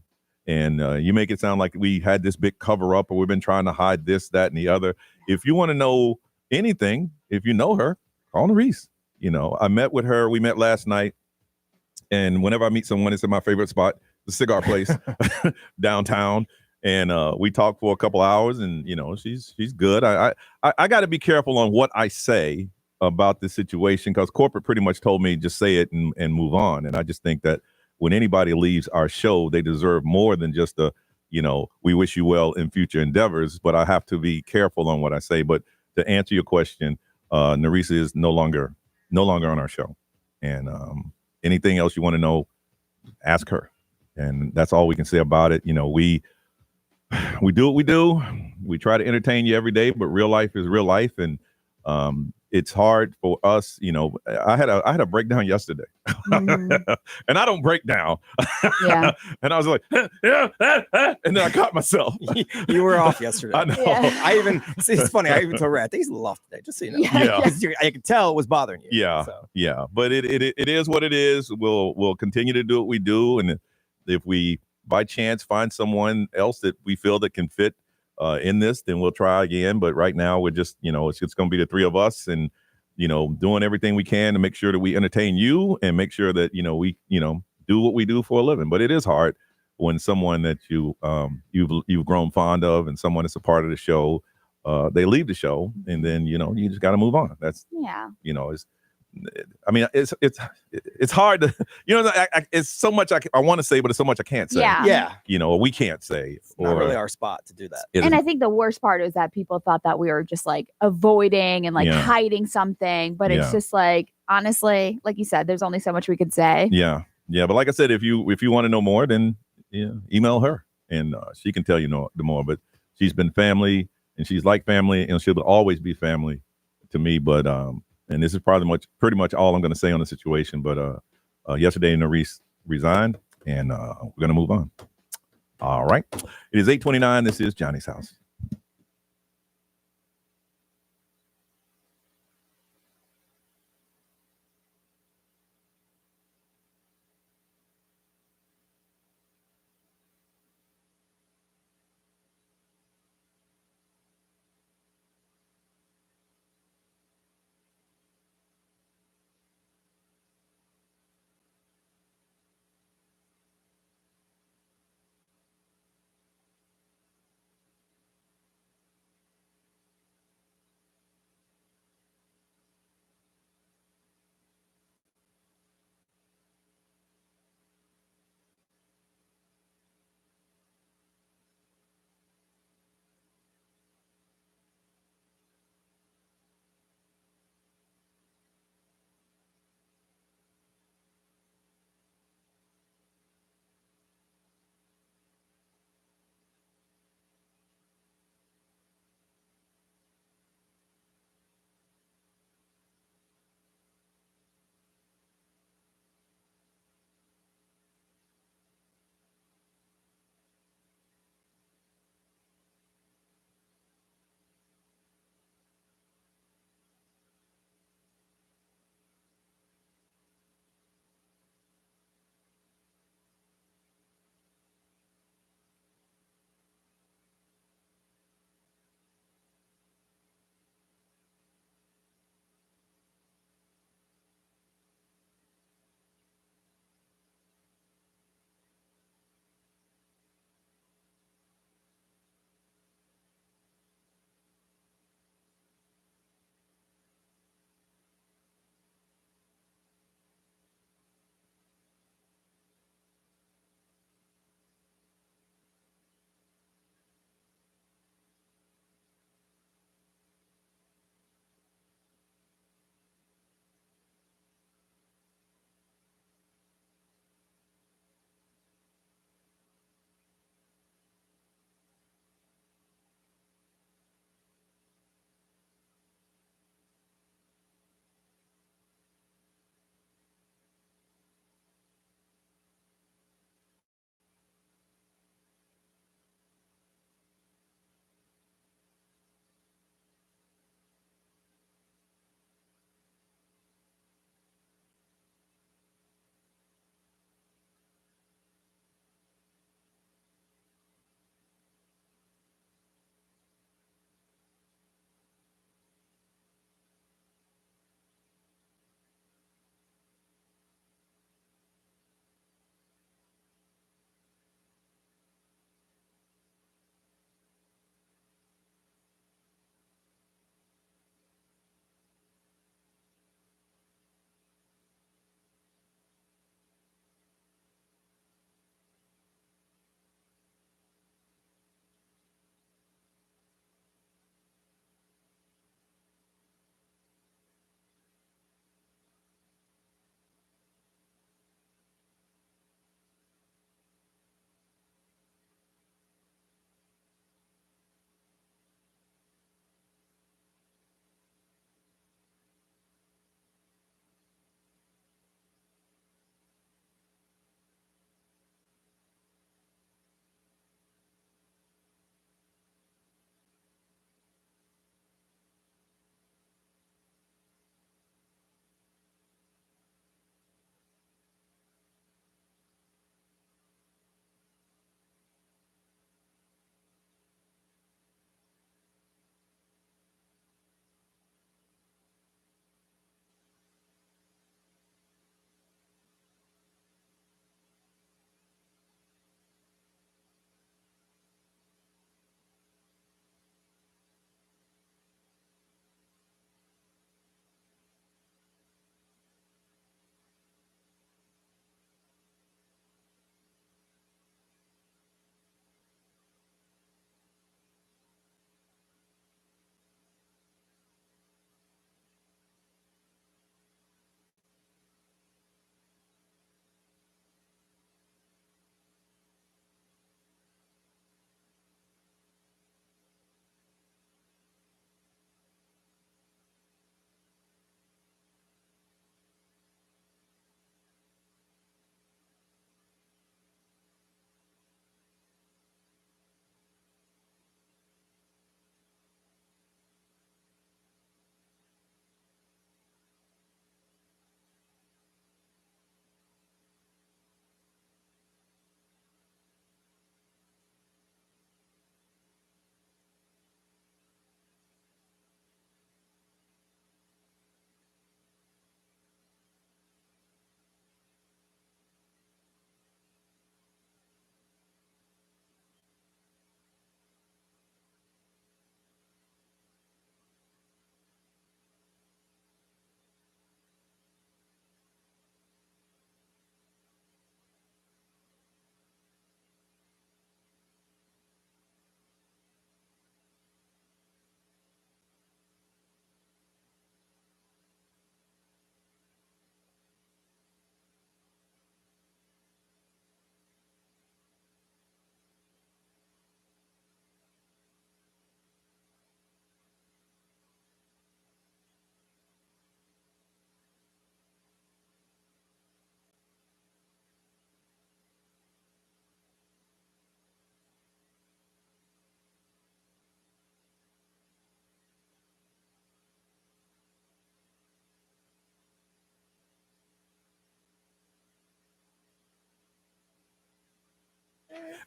And you make it sound like we had this big cover up or we've been trying to hide this, that, and the other. If you want to know anything, if you know her, call Nerese. I met with her. We met last night. And whenever I meet someone, it's in my favorite spot, the cigar place downtown. And we talked for a couple hours, and she's good. I got to be careful on what I say about this situation, because corporate pretty much told me just say it and move on. And I just think that when anybody leaves our show, they deserve more than just we wish you well in future endeavors. But I have to be careful on what I say. But to answer your question, Nerese is no longer on our show. And anything else you want to know, ask her. And that's all we can say about it. We do what we do. We try to entertain you every day, but real life is real life. And it's hard for us. I had a breakdown yesterday, and I don't break down. Yeah. And I was like, and then I caught myself. You were off yesterday. I know. Yeah. It's funny. I even told Ray, I think he's a little off today, just so you know. Yeah. I could tell it was bothering you. Yeah. So. Yeah. But it is what it is. We'll continue to do what we do. And if we by chance find someone else that we feel that can fit in this, then we'll try again. But right now we're just, it's going to be the three of us, and, doing everything we can to make sure that we entertain you and make sure that, we, do what we do for a living. But it is hard when someone that you've grown fond of and someone that's a part of the show, they leave the show, and then, you just got to move on. That's, it's hard to, it's so much I want to say, but it's so much I can't say. Yeah. We can't say. It's not really our spot to do that. And I think the worst part is that people thought that we were just like avoiding and hiding something, but it's just like, honestly, like you said, there's only so much we could say. Yeah. Yeah. But like I said, if you want to know more, then email her, and she can tell you the more. But she's been family, and she's like family, and she'll always be family to me. But and this is pretty much all I'm going to say on the situation. But yesterday, Nerese resigned, and we're going to move on. All right. It is 8:29. This is Johnny's house.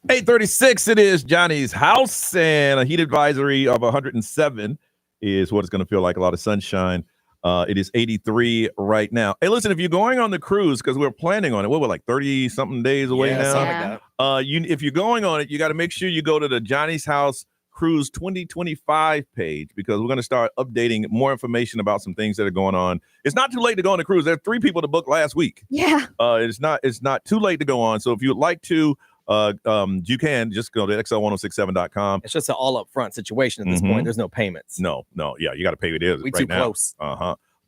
8:36. It is Johnny's house, and a heat advisory of 107 is what it's going to feel like. A lot of sunshine. It is 83 right now. Hey, listen, if you're going on the cruise, because we're planning on it, we're like 30 something days away now. Something like that. If you're going on it, you got to make sure you go to the Johnny's House Cruise 2025 page, because we're going to start updating more information about some things that are going on. It's not too late to go on the cruise. There are 3 people to book last week. Yeah. It's not too late to go on. So if you would like to, you can just go to xl1067.com. It's just an all up front situation at this point. There's no payments. No. Yeah, you got to pay it is We right too now. close.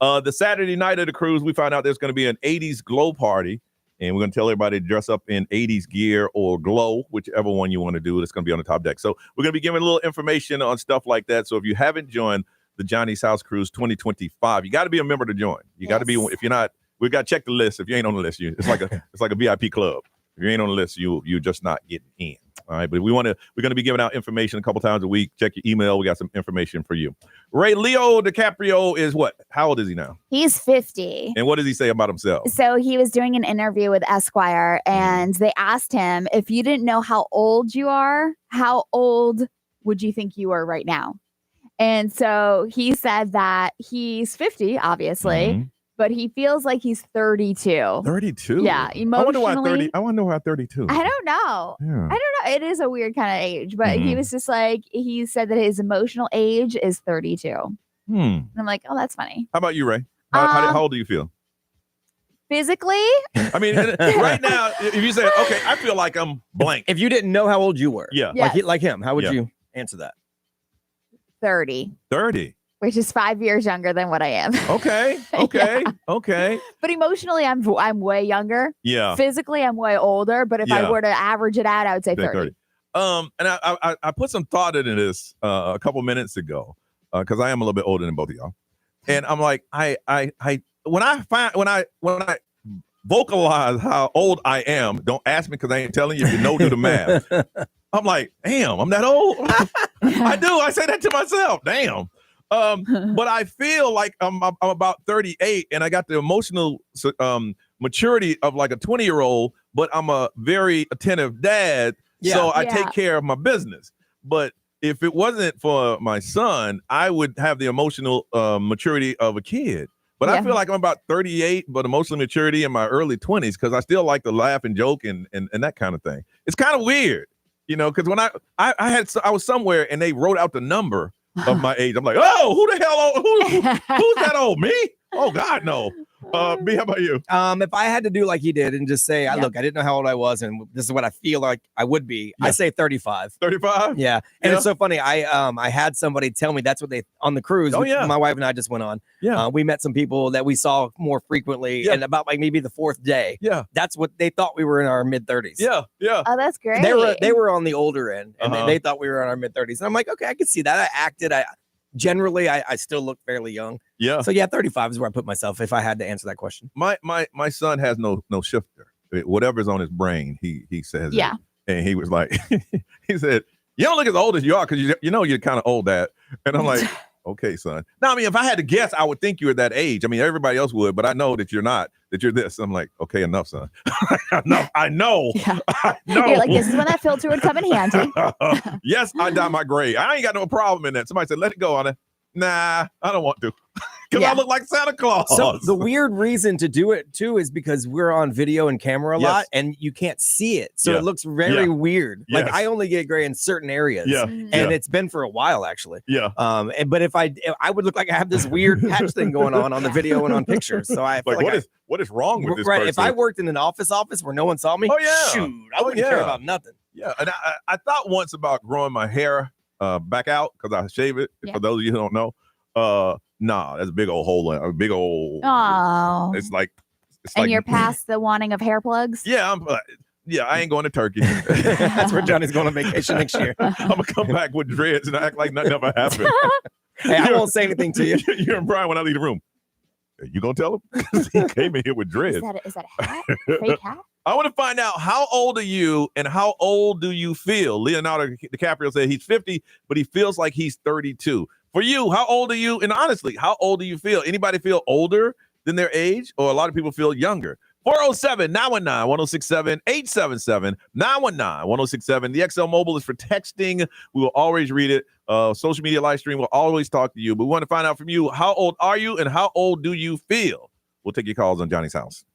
The Saturday night of the cruise, we found out there's going to be an 80s glow party, and we're going to tell everybody to dress up in 80s gear or glow, whichever one you want to do. It's going to be on the top deck. So we're going to be giving a little information on stuff like that. So if you haven't joined the Johnny's House Cruise 2025, you got to be a member to join. You got to be. If you're not, we got to check the list. If you ain't on the list, it's like a VIP club. If you ain't on the list, you're just not getting in. All right, but we're going to be giving out information a couple times a week. Check your email. We got some information for you. Ray, Leo DiCaprio is what? How old is he now? He's 50. And what does he say about himself? So he was doing an interview with Esquire, and they asked him, if you didn't know how old you are, how old would you think you were right now? And so he said that he's 50, obviously, but he feels like he's 32. 32? Yeah, emotionally. I want to know why 32. I don't know. Yeah. I don't know. It is a weird kind of age, but he was just like, he said that his emotional age is 32. And I'm like, oh, that's funny. How about you, Ray? How old do you feel? Physically? I mean, right now, if you say, okay, I feel like I'm blank. If you didn't know how old you were, Yeah. like him, how would you answer that? 30. 30. Which is 5 years younger than what I am. Okay. But emotionally, I'm way younger. Yeah. Physically, I'm way older. But if I were to average it out, I would say 30. And I put some thought into this a couple minutes ago, because I am a little bit older than both of y'all, and I'm like, when I vocalize how old I am, don't ask me because I ain't telling you. If you know, do the math. I'm like, damn, I'm that old. I do. I say that to myself. Damn. But I feel like I'm about 38, and I got the emotional maturity of like a 20-year-old, but I'm a very attentive dad, so I take care of my business. But if it wasn't for my son, I would have the emotional maturity of a kid. But I feel like I'm about 38, but emotional maturity in my early 20s, because I still like to laugh and joke and that kind of thing. It's kind of weird, because when I was somewhere and they wrote out the number of my age. I'm like, oh, who the hell? Who's that old? Me? Oh God, no. B, how about you? If I had to do like he did and just say, look, I didn't know how old I was, and this is what I feel like I would be. I say 35. 35? Yeah. And it's so funny. I had somebody tell me that's what they on the cruise. Oh, yeah. My wife and I just went on. Yeah. We met some people that we saw more frequently, and about like maybe the 4th day. Yeah. That's what they thought we were in our mid 30s. Yeah. Yeah. Oh, that's great. They were on the older end, and they thought we were in our mid 30s. And I'm like, okay, I can see that. I acted. Generally, I still look fairly young. Yeah. So 35 is where I put myself if I had to answer that question. My son has no shifter. Whatever's on his brain, he says. Yeah. It. And he was like, he said, "You don't look as old as you are, because you're kind of old, Dad." And I'm like, okay, son. Now, I mean, if I had to guess, I would think you're that age. I mean, everybody else would, but I know that you're not. That you're this. I'm like, okay, enough, son. Enough. I know. Yeah. I know. You're like, this is when that filter would come in handy. Yes, I dye my gray. I ain't got no problem in that. Somebody said, let it go, Anna. Nah, I don't want to. Because I look like Santa Claus. So the weird reason to do it too is because we're on video and camera a lot, and you can't see it, so it looks very weird. Yes. Like I only get gray in certain areas, and it's been for a while actually. Yeah. But if I would look like I have this weird patch thing going on the video and on pictures. So I feel like what is wrong with this right? person? If I worked in an office where no one saw me, shoot, I wouldn't care about nothing. Yeah, and I thought once about growing my hair back out because I shave it. For those of you who don't know. Nah, that's a big old hole in a big old. Oh, it's like. And you're past the wanting of hair plugs. Yeah, I ain't going to Turkey. That's where Johnny's going on vacation next year. I'm gonna come back with dreads and act like nothing ever happened. Hey, I won't say anything to you. You and Brian when I leave the room. You gonna tell him? He came in here with dreads. Is that a hat? Fake hat? I want to find out, how old are you and how old do you feel? Leonardo DiCaprio said he's 50, but he feels like he's 32. For you, how old are you? And honestly, how old do you feel? Anybody feel older than their age, or a lot of people feel younger? 407-919-1067, 877-919-1067. The XL Mobile is for texting. We will always read it. Social media live stream will always talk to you. But we want to find out from you, how old are you and how old do you feel? We'll take your calls on Johnny's House.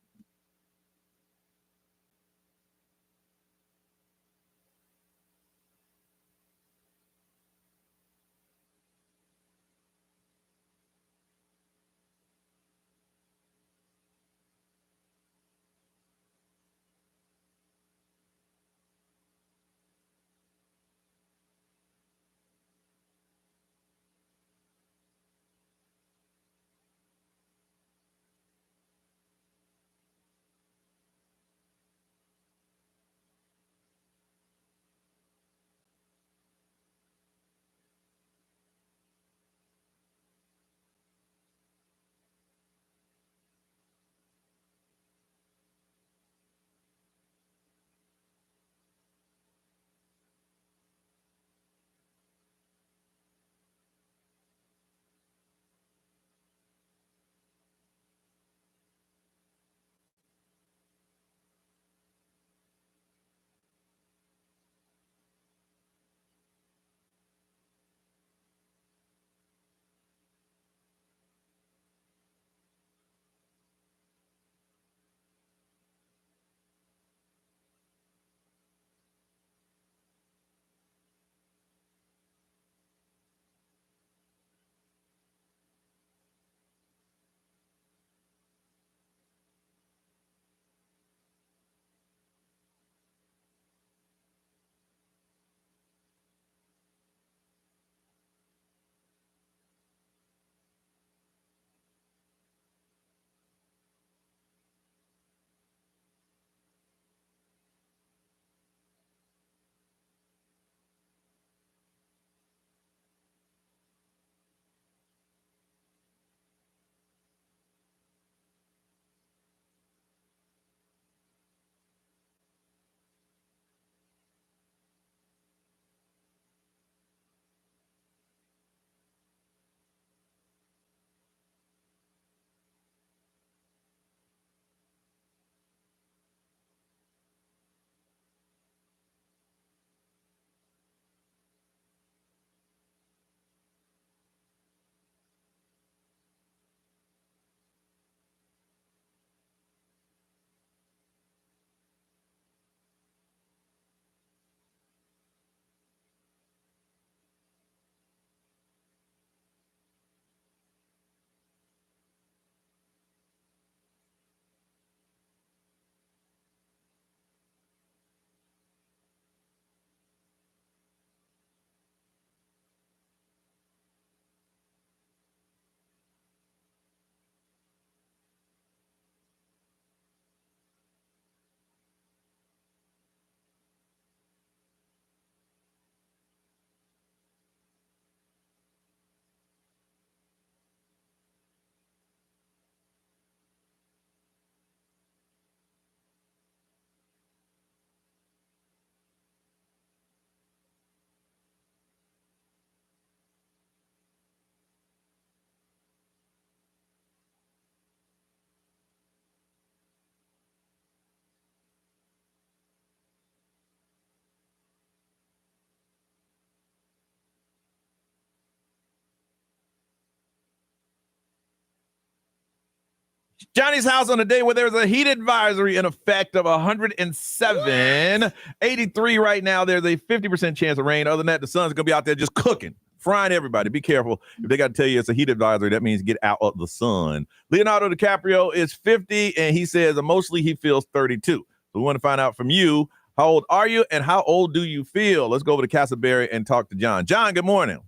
Johnny's House on a day where there's a heat advisory in effect of 107. 83 right now. There's a 50% chance of rain. Other than that, the sun's going to be out there just cooking, frying everybody. Be careful. If they got to tell you it's a heat advisory, that means get out of the sun. Leonardo DiCaprio is 50, and he says emotionally he feels 32. So we want to find out from you, how old are you, and how old do you feel? Let's go over to Castleberry and talk to John. John, good morning.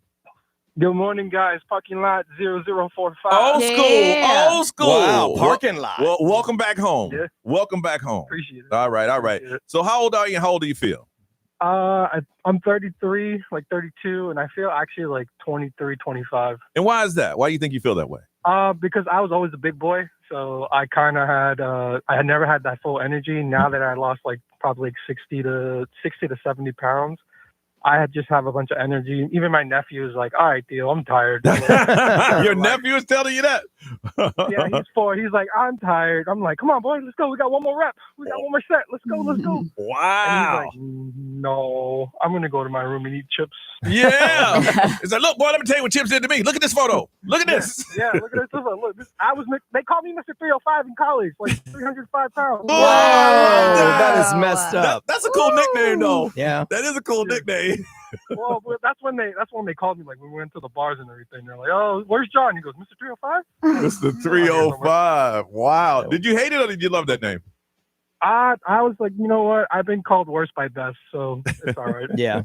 Good morning, guys. Parking lot 0045. Old school. Wow, parking lot. Well, welcome back home. Yeah. Welcome back home. Appreciate it. All right. So how old are you and how old do you feel? I'm 33, like 32, and I feel actually like 23, 25. And why is that? Why do you think you feel that way? Because I was always a big boy, so I kind of had I had never had that full energy. Now that I lost like probably like 60 to 70 pounds, I just have a bunch of energy. Even my nephew is like, all right, Theo, I'm tired. Your nephew is telling you that? Yeah, he's 4. He's like, I'm tired. I'm like, come on, boy, let's go. We got one more rep. We got one more set. Let's go. Wow. And he's like, no, I'm going to go to my room and eat chips. Yeah. It's like, look, boy, let me tell you what Chips did to me. Look at this photo. Look at this. Yeah, look at this. Look, they called me Mr. 305 in college, like 305 pounds. Oh, that is messed up. That's a cool nickname, though. Yeah. That is a cool nickname. Well, that's when they called me. Like, we went to the bars and everything. They're like, oh, where's John? He goes, Mr. 305? Mr. 305. Wow. Did you hate it or did you love that name? I was like, you know what? I've been called worse by best, so it's all right. Yeah.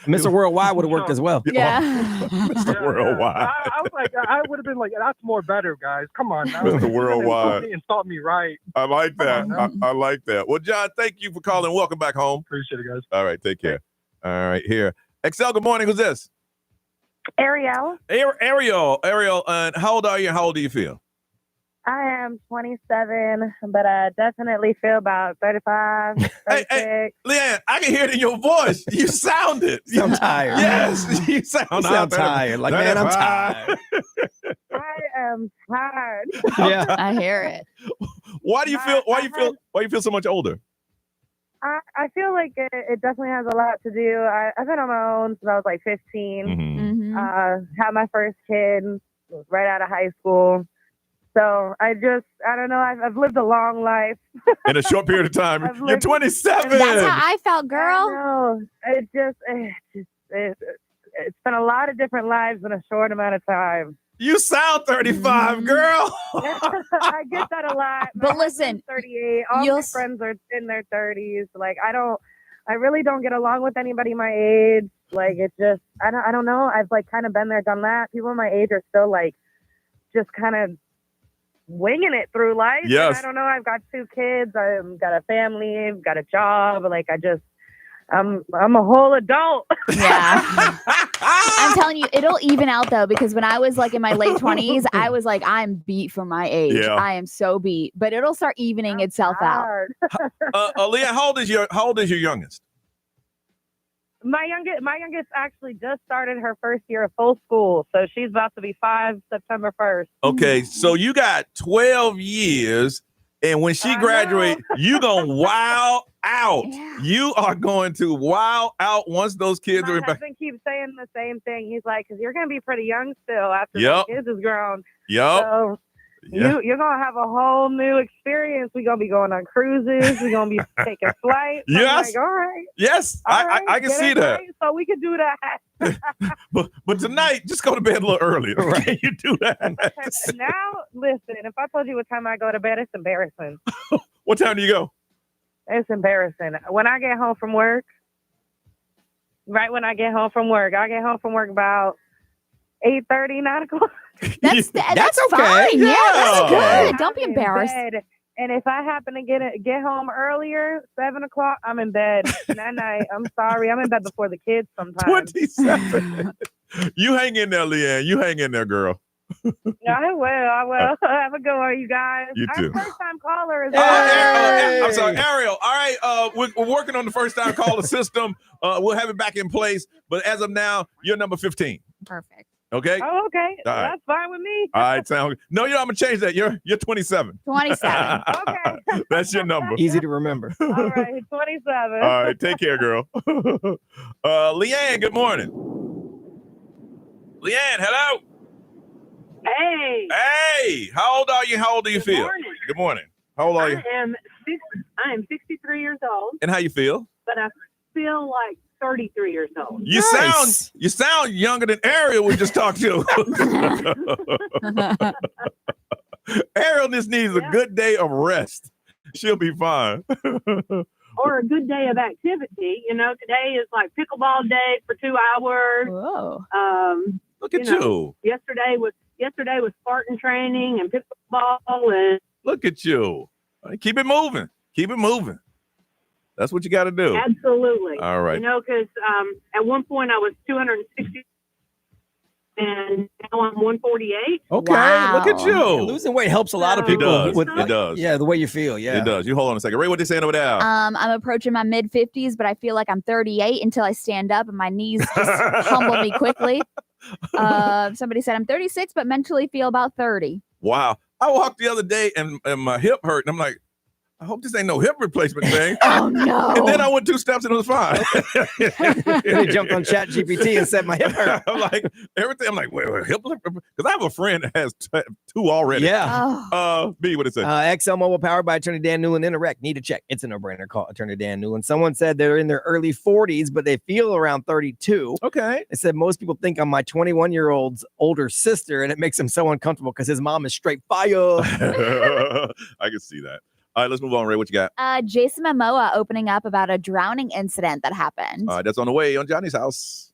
Mr. Worldwide would have worked as well. Yeah. Mr. Worldwide. I was like, I would have been like, that's more better, guys. Come on now. Mr. Worldwide. Insult me right. I like that. I like that. Well, John, thank you for calling. Welcome back home. Appreciate it, guys. All right. Take care. All right. Here. Excel, good morning. Who's this? Ariel. Ariel. And how old are you? How old do you feel? I am 27, but I definitely feel about 35, 36. Hey, Leanne, I can hear it in your voice. You sound it. You sound tired. Yes, you sound tired. Like, man, I'm tired. I am tired. Yeah, I hear it. Why do you feel so much older? I feel like it definitely has a lot to do. I've been on my own since I was like 15. Mm-hmm. Had my first kid right out of high school. So I don't know. I've lived a long life. In a short period of time. You're 27. That's how I felt, girl. No, it's been a lot of different lives in a short amount of time. You sound 35, girl. I get that a lot. But listen, 38. All my friends are in their 30s. Like I really don't get along with anybody my age. Like it's just, I don't know. I've like kind of been there, done that. People my age are still like, just kind of winging it through life. Yes. And I don't know. I've got 2 kids. I've got a family. I've got a job. Like I'm a whole adult. Yeah. I'm telling you, it'll even out though, because when I was like in my late 20s, I was like, I'm beat for my age. Yeah. I am so beat, but it'll start evening itself out. Leah, how old is your youngest? My youngest actually just started her first year of full school, so she's about to be 5 September 1st. Okay, so you got 12 years, and when she graduates, you gonna wow out. Yeah. You are going to wow out once those kids are back. My husband keeps saying the same thing. He's like, because you're gonna be pretty young still after the kids is grown. Yep. So you're gonna have a whole new experience. We're gonna be going on cruises. We're gonna be taking flights. Yes. Like, all right. Yes. I can see that. Right, so we can do that. but tonight, just go to bed a little earlier. Right? You do that. Now, listen. If I told you what time I go to bed, it's embarrassing. What time do you go? It's embarrassing. When I get home from work, I get home from work about 8:30, 9 o'clock. That's okay. fine. Yeah, that's good. Don't be I'm in embarrassed. bed. And if I happen to get home earlier, 7 o'clock, I'm in bed. That night, I'm sorry, I'm in bed before the kids sometimes. 27. You hang in there, Leanne. You hang in there, girl. I will. Have a good one, you guys. You too. Our first-time caller is I'm sorry, Ariel. All right, we're working on the first-time caller system. We'll have it back in place. But as of now, you're number 15. Perfect. Okay? Oh, okay. All right. That's fine with me. All right, sound. No, I'm gonna change that. You're 27. 27. Okay. That's your number. Easy to remember. All right, 27. All right, take care, girl. Leanne, good morning. Leanne, hello. Hey. Hey, how old are you? How old do you feel? Morning. Good morning. How old are you? I am 63 years old, And how you feel? but I feel like 33 years old. You sound younger than Ariel we just talked to. Ariel just needs a good day of rest. She'll be fine. Or a good day of activity. You know, today is like pickleball day for 2 hours. Whoa. Look at you. Yesterday was Spartan training and pickleball and Look at you. Keep it moving. Keep it moving. That's what you got to do. absolutely. All right. You know, because at one point I was 260 and now I'm 148. Okay, Wow. look at you. Losing weight helps a lot of It people. does. with, It does. Yeah, the way you feel. Yeah. It does. You hold on a second. Ray, what they saying over there? I'm approaching my mid 50s, but I feel like I'm 38 until I stand up and my knees just humble me quickly. Somebody said I'm 36, but mentally feel about 30. Wow. I walked the other day and my hip hurt, and I'm like, I hope this ain't no hip replacement thing. Oh, no. And then I went 2 steps and it was fine. They jumped on Chat GPT and said my hip hurt. I'm like, everything. I'm like, wait, hip? Because I have a friend that has 2 already. Yeah. B, what it say? XL Mobile powered by Attorney Dan Newland. Interact. Need to check. It's a no-brainer. Call Attorney Dan Newland. Someone said they're in their early 40s, but they feel around 32. Okay. It said most people think I'm my 21-year-old's older sister, and it makes him so uncomfortable because his mom is straight fire. I can see that. All right, let's move on, Ray. What you got? Jason Momoa opening up about a drowning incident that happened. All right, that's on the way on Johnny's house.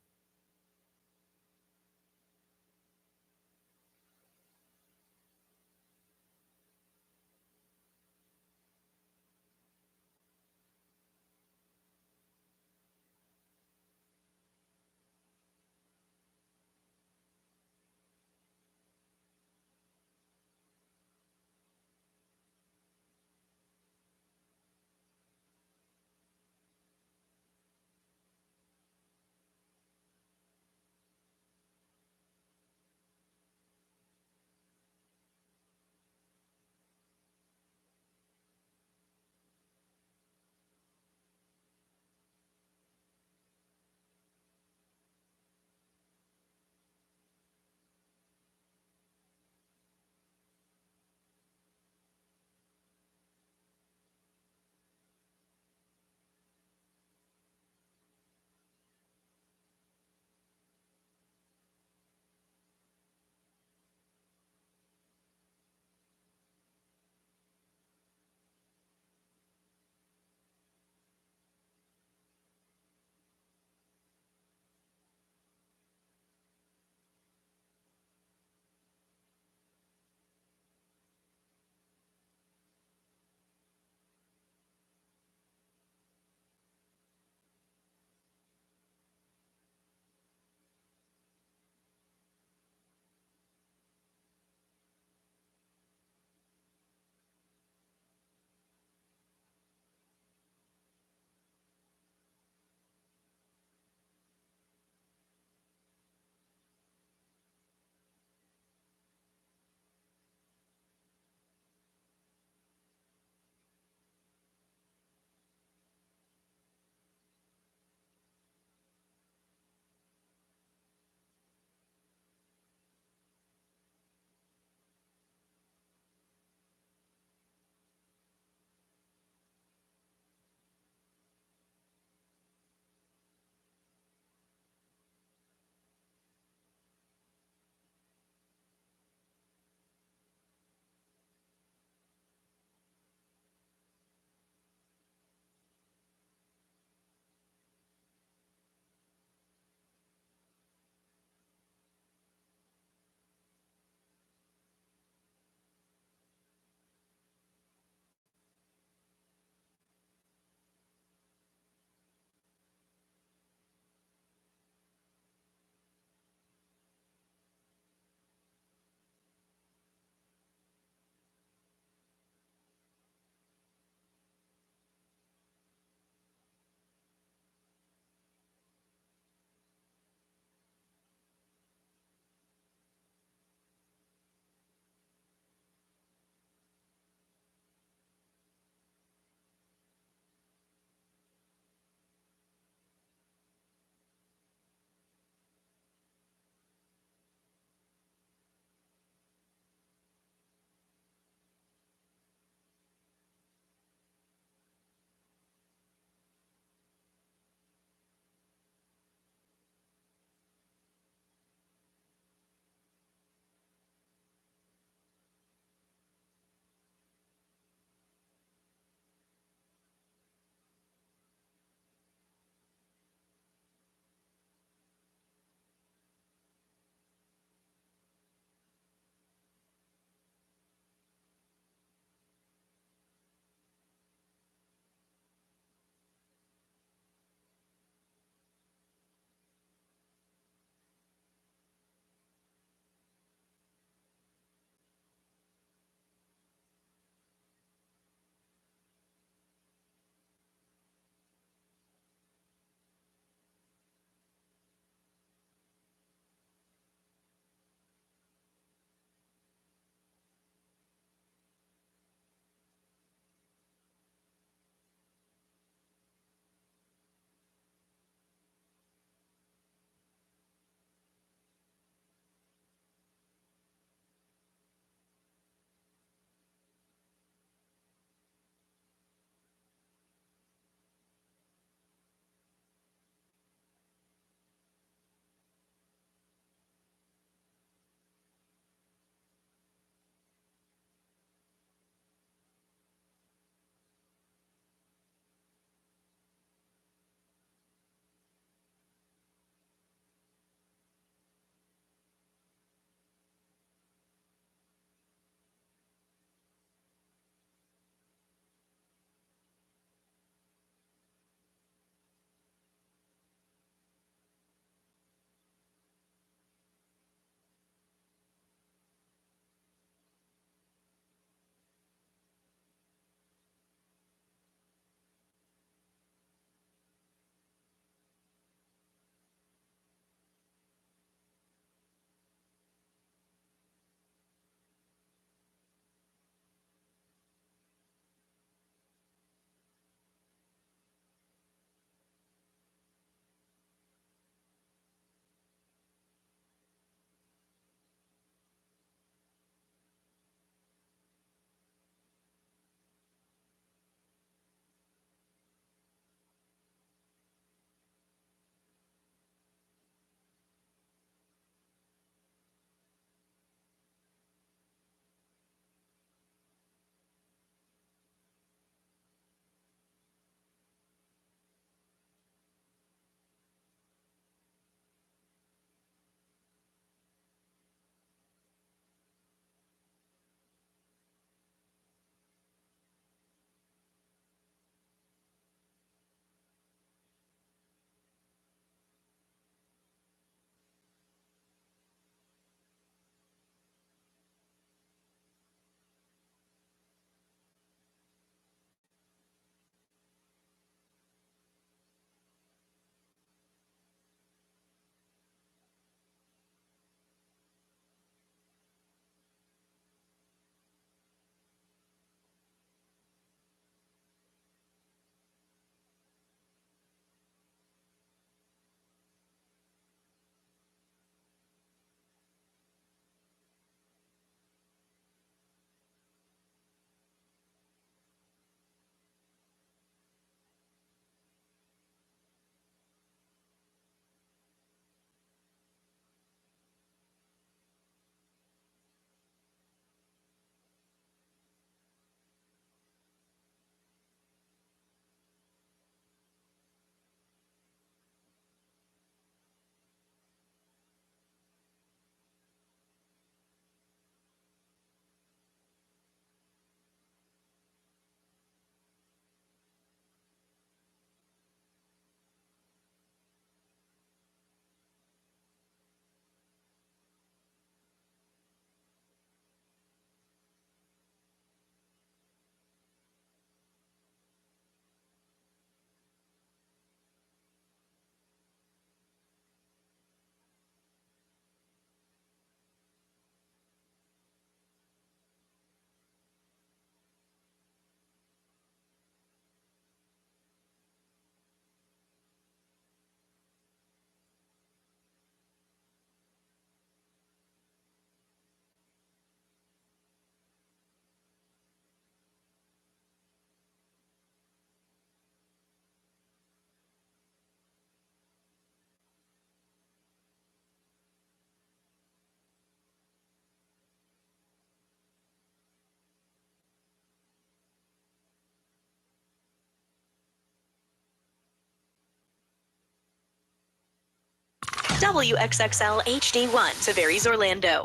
WXXL HD1, Tavares, Orlando.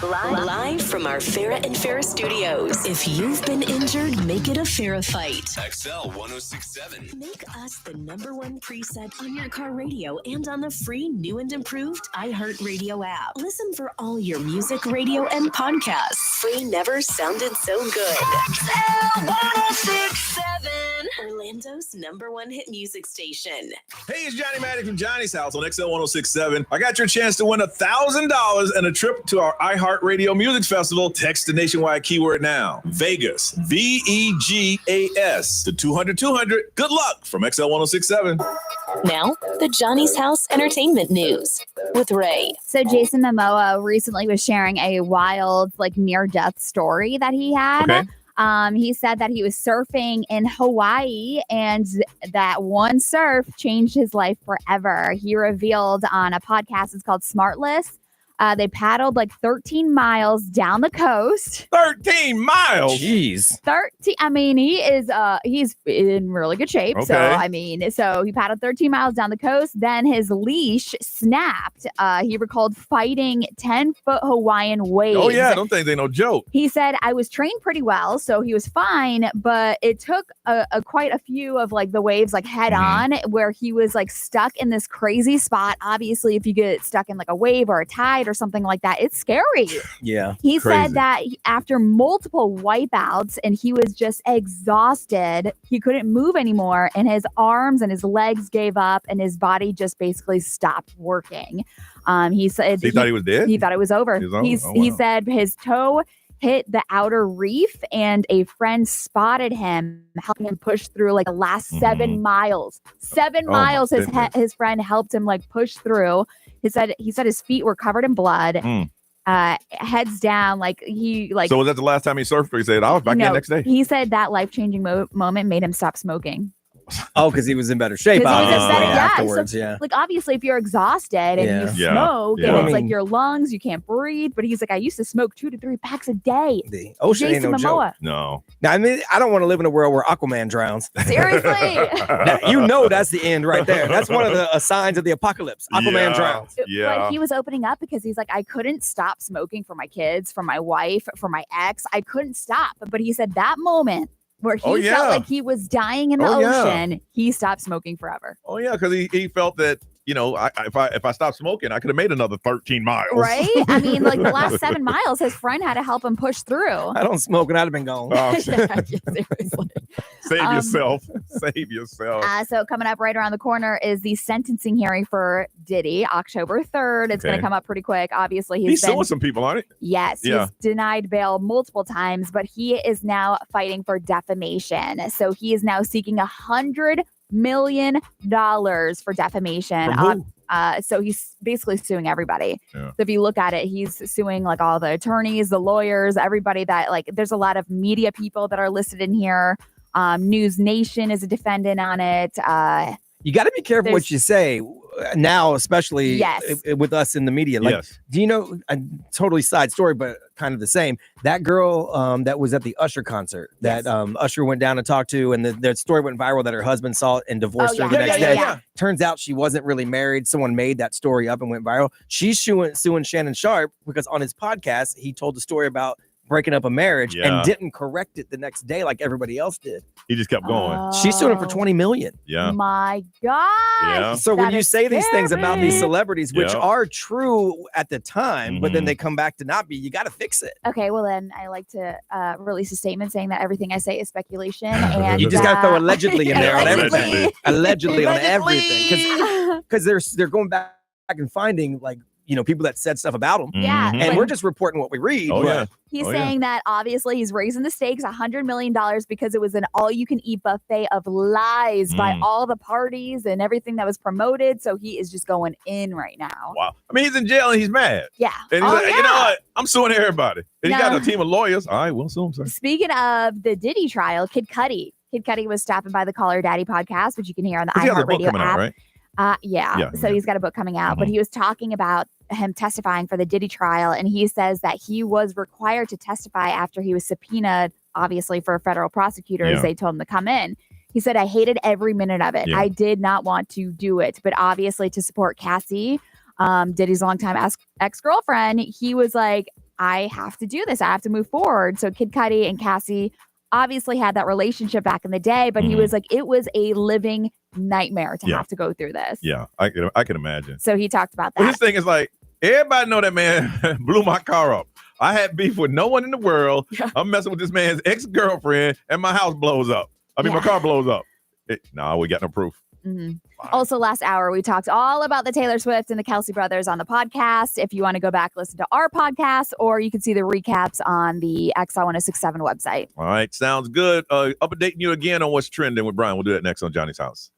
Live from our Farrah and Farrah studios. If you've been injured, make it a Farrah fight. XL 1067. Make us the #1 preset on your car radio and on the free new and improved iHeartRadio app. Listen for all your music, radio, and podcasts. Free never sounded so good. XL 1067. Orlando's #1 hit music station. Hey, it's Johnny Maddox from Johnny's House on XL 1067. I got your chance to win $1,000 and a trip to our iHeartRadio Music Festival. Text the nationwide keyword now. Vegas. VEGAS to 200-200. Good luck from XL 1067. Now, the Johnny's House Entertainment News with Ray. So Jason Momoa recently was sharing a wild, near-death story that he had. Okay. He said that he was surfing in Hawaii and that one surf changed his life forever. He revealed on a podcast, it's called Smartless. They paddled 13 miles down the coast. 13 miles? Jeez. 13. I mean, he's in really good shape. Okay. So he paddled 13 miles down the coast. Then his leash snapped. He recalled fighting 10-foot Hawaiian waves. Oh, yeah. I don't think they're no joke. He said, I was trained pretty well, so he was fine, but it took quite a few of the waves head on where he was stuck in this crazy spot. Obviously, if you get stuck in a wave or a tide or something like that, it's scary. Yeah. He said that after multiple wipeouts and he was just exhausted, he couldn't move anymore and his arms and his legs gave up and his body just basically stopped working. He said he thought he was dead? He thought it was over. He said his toe hit the outer reef and a friend spotted him, helping him push through the last 7 miles. 7 miles his friend helped him push through. He said his feet were covered in blood. Heads down, So was that the last time he surfed? Or he said, I was back in the next day. He said that life-changing moment made him stop smoking. Oh, because he was in better shape. Afterwards, yeah. Obviously, if you're exasted and you smoke, and it's your lungs, you can't breathe. But he's I used to smoke 2 to 3 packs a day. The ocean Jason ain't no Momoa. joke. No. Now, I don't want to live in a world where Aquaman drowns. Seriously. That's the end right there. That's one of the signs of the apocalypse. Aquaman drowns. But he was opening up because he's I couldn't stop smoking for my kids, for my wife, for my ex. I couldn't stop. But he said that moment where he felt like he was dying in the ocean, he stopped smoking forever. Oh, yeah, because he felt that, if I stopped smoking, I could have made another 13 miles. Right? I mean, the last 7 miles, his friend had to help him push through. I don't smoke and I'd have been gone. Seriously. Save yourself. Save yourself. So coming up right around the corner is the sentencing hearing for Diddy, October 3rd. It's going to come up pretty quick. Obviously, he's suing some people, aren't he? Yes. Yeah. He's denied bail multiple times, but he is now fighting for defamation. So he is now seeking $100 million for defamation. So he's basically suing everybody. Yeah. So if you look at it, he's suing all the attorneys, the lawyers, everybody that there's a lot of media people that are listed in here. News Nation is a defendant on it. You got to be careful what you say now, especially with us in the media. Do you know, a totally side story, but kind of the same, that girl that was at the Usher concert that Usher went down and talked to, and the story went viral that her husband saw it and divorced her the next day. Yeah. Turns out she wasn't really married. Someone made that story up and went viral. She's suing Shannon Sharp because on his podcast, he told the story about breaking up a marriage and didn't correct it the next day like everybody else did. He just kept going. She's suing him for $20 million. Yeah. My God. Yeah. So when you say these things about these celebrities, which are true at the time, but then they come back to not be, you got to fix it. Okay, well then I like to release a statement saying that everything I say is speculation. And you just got to throw allegedly in there on everything. Allegedly on everything. Because they're going back and finding people that said stuff about him. Yeah. And we're just reporting what we read. He's saying that obviously he's raising the stakes $100 million because it was an all-you-can-eat buffet of lies by all the parties and everything that was promoted. So he is just going in right now. Wow. I mean, he's in jail and he's mad. Yeah. And he's you know what? I'm suing everybody. And he got a team of lawyers. All right, we'll sue him, sir. Speaking of the Diddy trial, Kid Cudi was stopping by the Call Her Daddy podcast, which you can hear on the iHeartRadio app. Out, right? So he's got a book coming out, but he was talking about him testifying for the Diddy trial, and he says that he was required to testify after he was subpoenaed, obviously for federal prosecutors. They told him to come in. He said, I hated every minute of it. I did not want to do it, but obviously to support Cassie, Diddy's longtime ex-girlfriend, he was like, I have to do this. I have to move forward. So Kid Cudi and Cassie obviously had that relationship back in the day, but he was like, it was a living nightmare to have to go through this. Yeah, I can imagine. So he talked about that. But his thing is like, everybody know that man blew my car up. I had beef with no one in the world. I'm messing with this man's ex-girlfriend, and my house blows up. I mean, my car blows up. No, we got no proof. Also, last hour, we talked all about the Taylor Swift and the Kelsey brothers on the podcast. If you want to go back, listen to our podcast, or you can see the recaps on the XL1067 website. All right, sounds good. Updating you again on what's trending with Brian. We'll do that next on Johnny's House.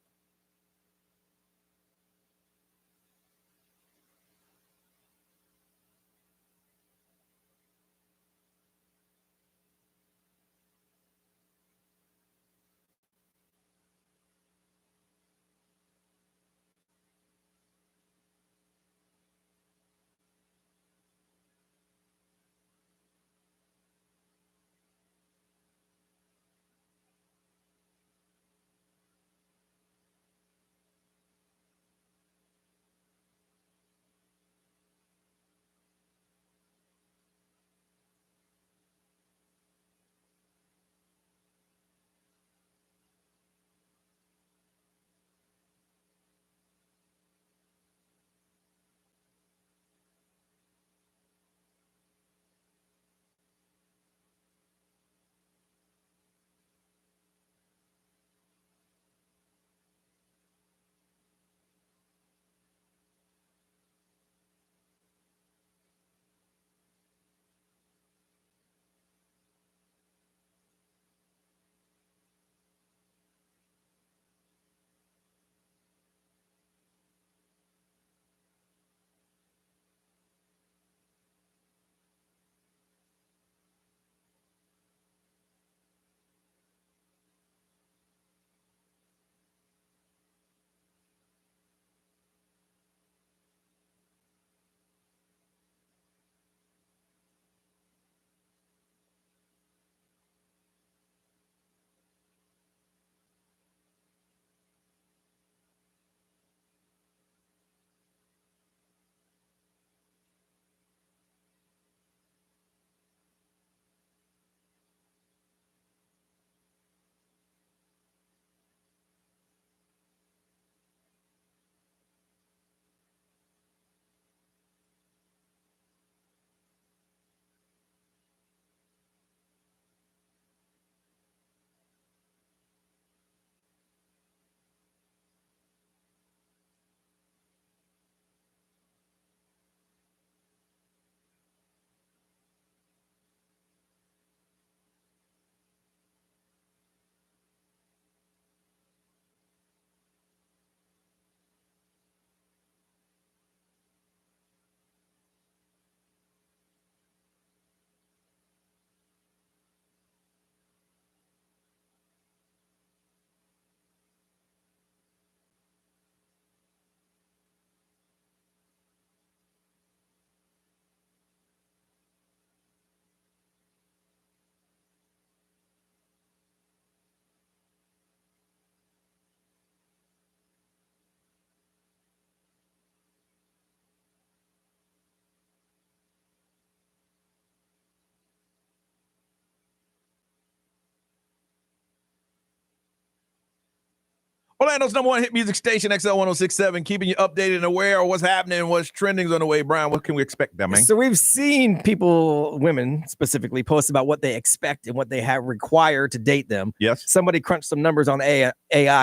Orlando's number one hit music station, XL1067, keeping you updated and aware of what's happening, what's trending on the way. Brian, what can we expect, that man? So we've seen people, women specifically, post about what they expect and what they have required to date them. Yes. Somebody crunched some numbers on AI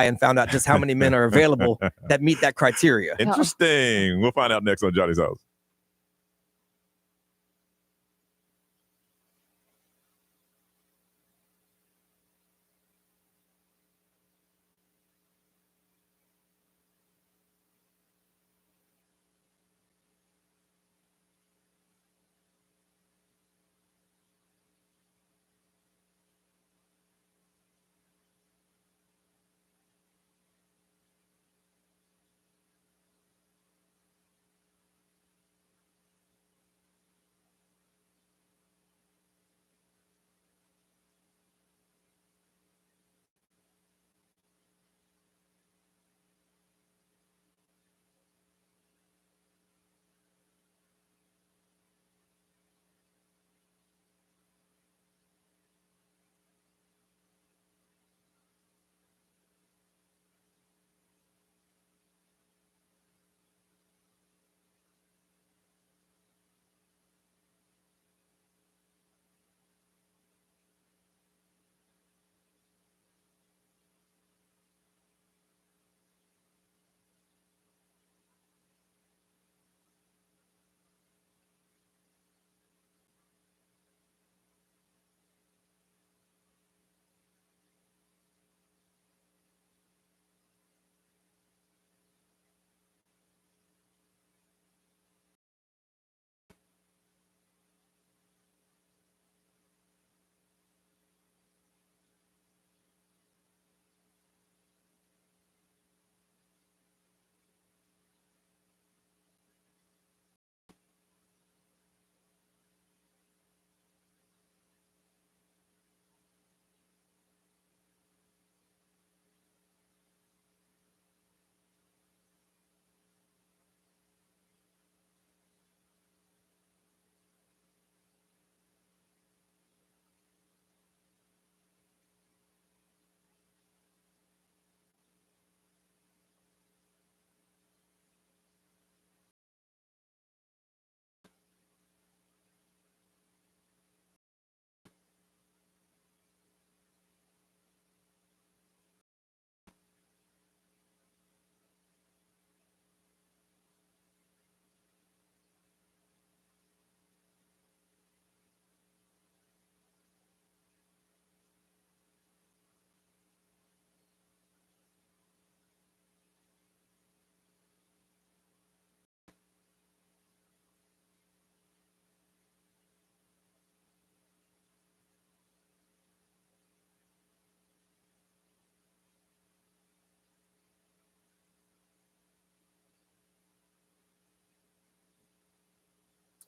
and found out just how many men are available that meet that criteria. Interesting. We'll find out next on Johnny's House.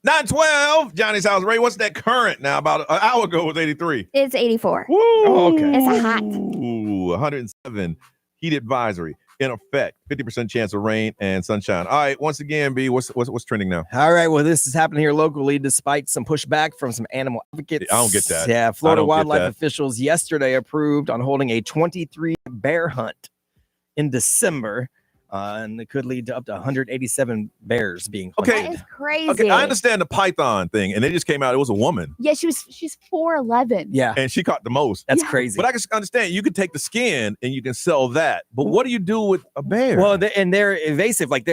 912, Johnny's house. Ray, what's that current now? About an hour ago it was 83. It's 84. Woo! Oh, okay. It's hot. Ooh, 107 heat advisory in effect. 50% chance of rain and sunshine. All right, once again, B, what's trending now? All right. Well, this is happening here locally despite some pushback from some animal advocates. I don't get that. Yeah, Florida I don't get wildlife that. officials yesterday approved on holding a 23 bear hunt in December. And it could lead to up to 187 bears being hunted. Okay. That is crazy. Okay, I understand the python thing, and they just came out. It was a woman. Yeah, she's 4'11". Yeah. And she caught the most. That's crazy. But I can understand you can take the skin and you can sell that. But what do you do with a bear? Well, and they're invasive. Like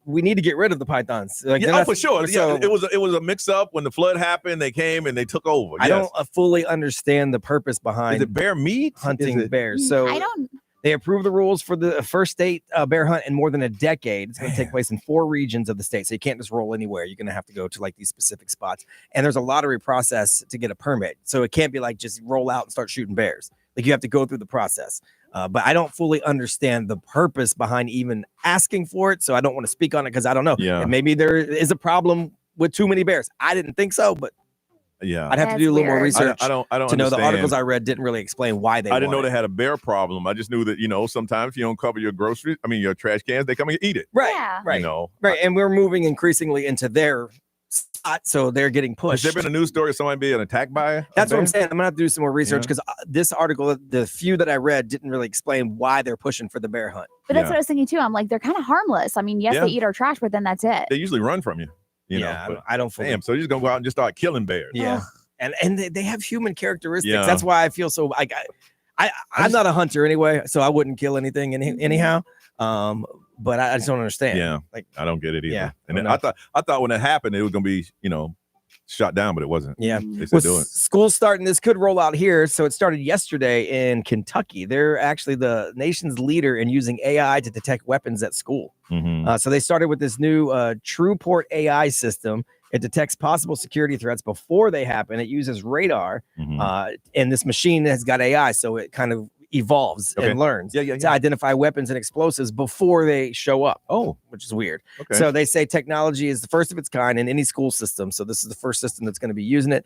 we need to get rid of the pythons. Like, yeah, they're not- for sure. so- Yeah, it was a mix up when the flood happened. They came and they took over. I Yes. don't fully understand the purpose behind Is it bear meat? hunting Is it- bears. So I don't. they approved the rules for the first state bear hunt in more than a decade. It's going to take place in 4 regions of the state. So you can't just roll anywhere. You're going to have to go to like these specific spots. And there's a lottery process to get a permit. So it can't be like just roll out and start shooting bears. Like you have to go through the process. But I don't fully understand the purpose behind even asking for it. So I don't want to speak on it because I don't know. Yeah. And maybe there is a problem with too many bears. I didn't think so, but Yeah. I'd have to That's do a little more weird. research I don't to know the understand. articles I read didn't really explain why they I didn't know want they it. had a bear problem. I just knew that, sometimes if you don't cover your groceries, your trash cans, they come and eat it. Right, Yeah. right. You know. Right, and we're moving increasingly into their spot, so they're getting Has pushed. there been a news story of somebody being attacked by a That's what bear? I'm saying. I'm gonna have to do some more research Yeah. because this article, the few that I read, didn't really explain why they're pushing for the bear hunt. But that's Yeah. what I was thinking too. I'm like, they're kind of harmless. I mean, yes, Yeah. they eat our trash, but then that's it. They usually run from you. Yeah, But, I don't fully. damn, so you're just going to go out and just start killing bears. Yeah, and they have human characteristics. Yeah. That's why I feel so. I'm not a hunter anyway, so I wouldn't kill anything anyhow. But I just don't understand. Yeah. like I don't get it either. Yeah, And then I I thought when it happened, it was going to be, shot down, but it wasn't. yeah. They Well, said do it. school's starting. This could roll out here. So it started yesterday in Kentucky. They're actually the nation's leader in using AI to detect weapons at school. Mhm. So they started with this new TruePort AI system. It detects possible security threats before they happen. It uses radar, Mhm. and this machine has got AI, so it kind of evolves Okay. and learns Yeah. to identify weapons and explosives before they show up. Oh, which is weird. okay. So they say technology is the first of its kind in any school system. So this is the first system that's going to be using it.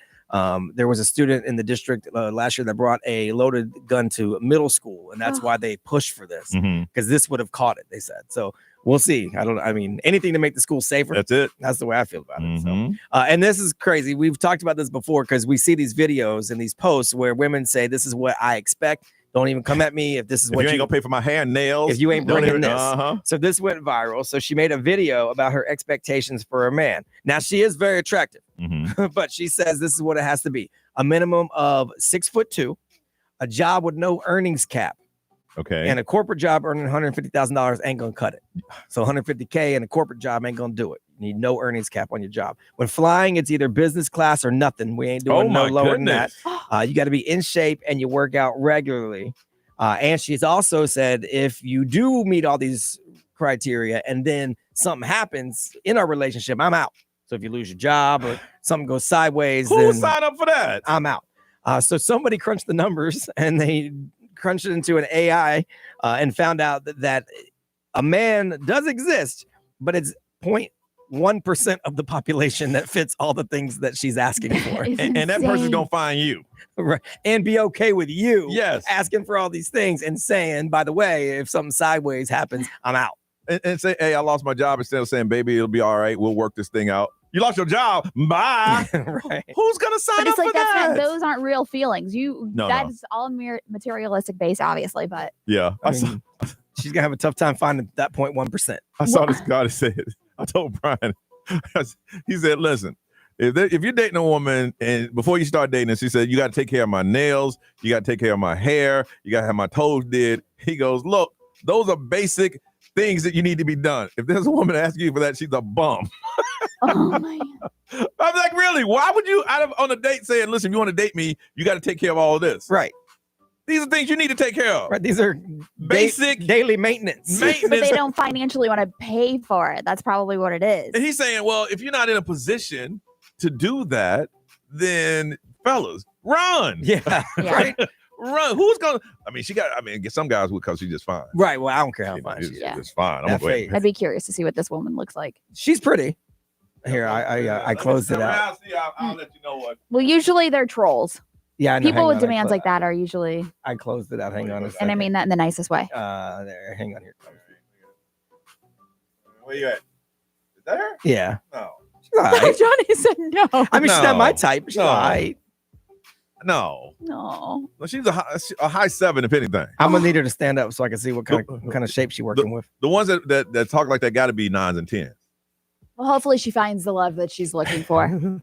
There was a student in the district last year that brought a loaded gun to middle school, and that's why they pushed for this Mhm. because this would have caught it. They said so. We'll see. I mean, anything to make the school safer. That's it. That's the way I feel about it. So, Mhm. and this is crazy. We've talked about this before because we see these videos and these posts where women say, "This is what I expect. Don't even come at me if this is If what you ain't going to pay for my hair and nails. if you ain't don't bringing even- this." Uh-huh. So this went viral. So she made a video about her expectations for a man. Now she is very attractive, Mhm. but she says this is what it has to be: a minimum of 6'2", a job with no earnings cap, Okay. and a corporate job earning $150,000 ain't gonna cut it. So 150K and a corporate job ain't gonna do it. You need no earnings cap on your job. When flying, it's either business class or nothing. We ain't doing Oh no my lower than that. goodness. You got to be in shape and you work out regularly. And she's also said if you do meet all these criteria and then something happens in our relationship, I'm out. So if you lose your job or something goes sideways, Who then signed up for that? I'm out. So somebody crunched the numbers and they crunched it into an AI and found out that a man does exist, but it's 0.1% of the population that fits all the things that she's asking for. It's And that person's insane. going to find you. Right. And be okay with you Yes. asking for all these things and saying, by the way, if something sideways happens, I'm out. And say, hey, I lost my job, instead of saying, baby, it'll be all right. We'll work this thing out. You lost your job. Bye. Right. Who's going to sign But up it's like for that? those aren't real feelings. No. That's all materialistic based, obviously. But Yeah. I mean, she's gonna have a tough time finding that 0.1%. I saw this guy that said, I told Brian, he said, listen, if you're dating a woman and before you start dating her, she said, you got to take care of my nails, you got to take care of my hair, you got to have my toes did. He goes, look, those are basic things that you need to be done. If there's a woman asking you for that, she's a bum. oh my, I'm like, really? Why would you on a date saying, listen, if you want to date me, you got to take care of all of this? Right. These are things you need to take care of. Right. These are Basic daily maintenance. but they don't financially want to pay for it. That's probably what it is. And he's saying, well, if you're not in a position to do that, then fellas, run. Yeah. Yeah. Right. Run. Who's gonna? I mean, some guys would because she's just fine. Right. Well, I don't care how fine She's she is. Yeah. just fine. I'm That gonna go ahead. face. I'd be curious to see what this woman looks like. She's pretty. Here, I closed it out. I'll let you know what. Well, usually they're trolls. Yeah, I know, People hang with on, demands like that are usually, I closed it out. Hang on a second. and I mean that in the nicest way. There, hang on here. Where you at? Is that her? Yeah. No. She's all right. Johnny said no. I mean, she's not my type. But she's all right. No. No. Well, she's a high 7, if anything. I'm gonna need her to stand up so I can see what kind of shape she's working with. The ones that talk like that got to be 9s and 10s. Well, hopefully she finds the love that she's looking for.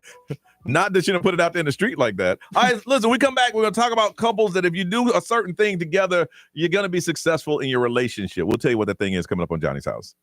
Not that she don't put it out there in the street like that. All right, listen, we come back. We're going to talk about couples that if you do a certain thing together, you're going to be successful in your relationship. We'll tell you what that thing is coming up on Johnny's House.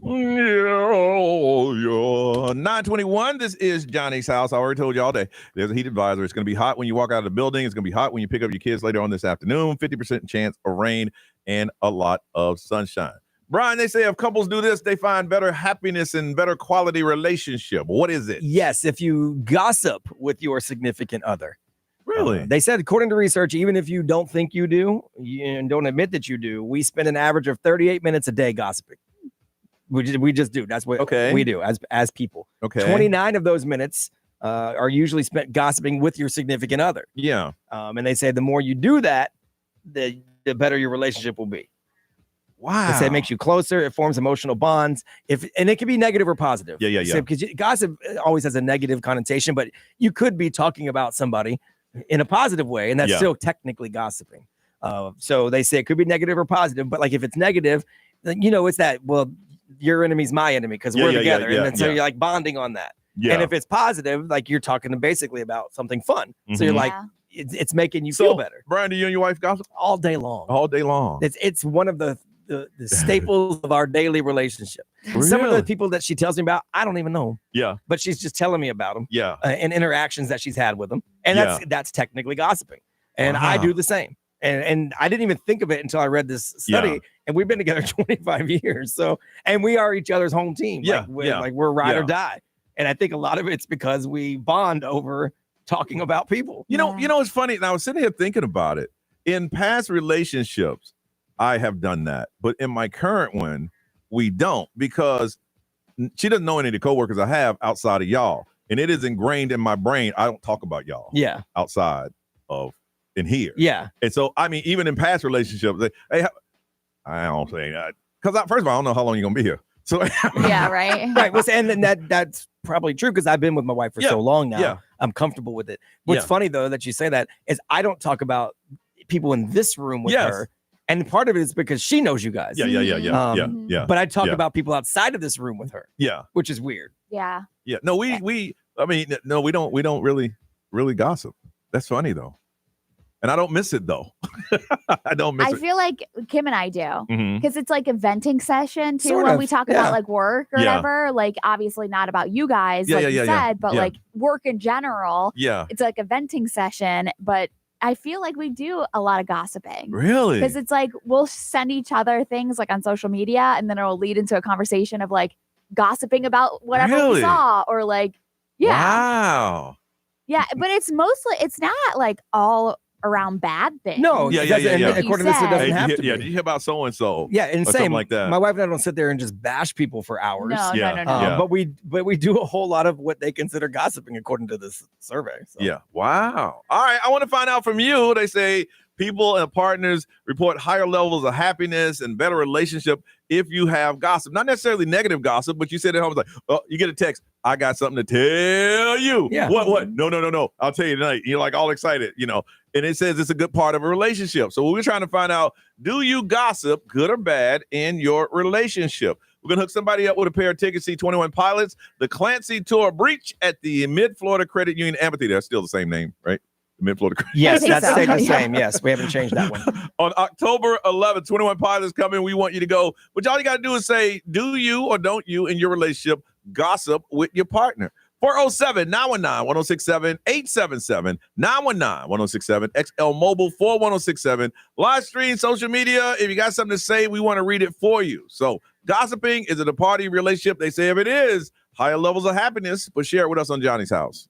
Yeah. 921. This is Johnny's House. I already told you all day. There's a heat advisor. It's going to be hot when you walk out of the building. It's going to be hot when you pick up your kids later on this afternoon. 50% chance of rain and a lot of sunshine. Brian, they say if couples do this, they find better happiness and better quality relationship. What is it? Yes, if you gossip with your significant other. Really? They said, according to research, even if you don't think you do and don't admit that you do, we spend an average of 38 minutes a day gossiping. We just do. That's what we do as people. Okay. 29 of those minutes are usually spent gossiping with your significant other. Yeah. And they say the more you do that, the better your relationship will be. Wow. They say it makes you closer. It forms emotional bonds. And it can be negative or positive. Yeah. Because gossip always has a negative connotation, but you could be talking about somebody in a positive way, and that's still technically gossiping. So they say it could be negative or positive, but like if it's negative, then it's that, well, your enemy's my enemy because we're together. And then so you're like bonding on that. Yeah. And if it's positive, like you're talking basically about something fun. Mm-hmm. So you're like, it's making you feel better. Brian, do you and your wife gossip? All day long. All day long. It's one of the staples of our daily relationship. Really? Some of the people that she tells me about, I don't even know. Yeah. But she's just telling me about them. Yeah. And interactions that she's had with them. And that's technically gossiping. And I do the same. And I didn't even think of it until I read this study. And we've been together 25 years. So, and we are each other's home team. Like we're ride or die. And I think a lot of it's because we bond over talking about people. You know, it's funny. And I was sitting here thinking about it. In past relationships, I have done that. But in my current one, we don't, because she doesn't know any of the coworkers I have outside of y'all. And it is ingrained in my brain. I don't talk about y'all. Yeah. Outside of in here. Yeah. And so, I mean, even in past relationships, hey, I don't say that. Because first of all, I don't know how long you're going to be here. So yeah, right. Right. Well, and that's probably true because I've been with my wife for so long now. Yeah. I'm comfortable with it. What's funny, though, that you say that is I don't talk about people in this room with her. And part of it is because she knows you guys. Yeah. But I talk about people outside of this room with her. Yeah. Which is weird. Yeah. Yeah. No, we don't really gossip. That's funny, though. And I don't miss it, though. I don't miss it. I feel like Kim and I do, Mhm. because it's like a venting session too. Sort when of, we talk yeah. about like work or Yeah. whatever, like obviously not about you guys, Yeah, like yeah, you yeah, said, but yeah. like work in general. Yeah. It's like a venting session, but I feel like we do a lot of gossiping. Really? Because it's like we'll send each other things like on social media, and then it'll lead into a conversation of like gossiping about whatever Really? we saw, or like, yeah. Wow. Yeah, but it's not like all around bad things. No, Yeah. and according to this, it doesn't have to be. Yeah. Did you hear about so and so? Yeah, and or same something like that. My wife and I don't sit there and just bash people for hours. No. Yeah. But we do a whole lot of what they consider gossiping according to this survey. So. Yeah. Wow. All right. I want to find out from you. They say people and partners report higher levels of happiness and better relationship if you have gossip. Not necessarily negative gossip, but you sit at home like, oh, you get a text. I got something to tell you. Yeah. What? No. I'll tell you tonight. You're like all excited, and it says it's a good part of a relationship. So we're trying to find out, do you gossip, good or bad, in your relationship? We're going to hook somebody up with a pair of tickets, see 21 Pilots, the Clancy Tour Breach at the Mid-Florida Credit Union Amphitheater. That's still the same name, right? The Mid-Florida Credit Yes, I think that's so. stayed the same. Yes, we haven't changed that one. On October 11th, 21 Pilots coming. We want you to go. But all you got to do is say, do you or don't you in your relationship gossip with your partner? 407-919-1067, 877-919-1067, XL Mobile 41067. Live stream, social media. If you got something to say, we want to read it for you. So gossiping, is it a part of your relationship? They say if it is, higher levels of happiness, but share it with us on Johnny's House.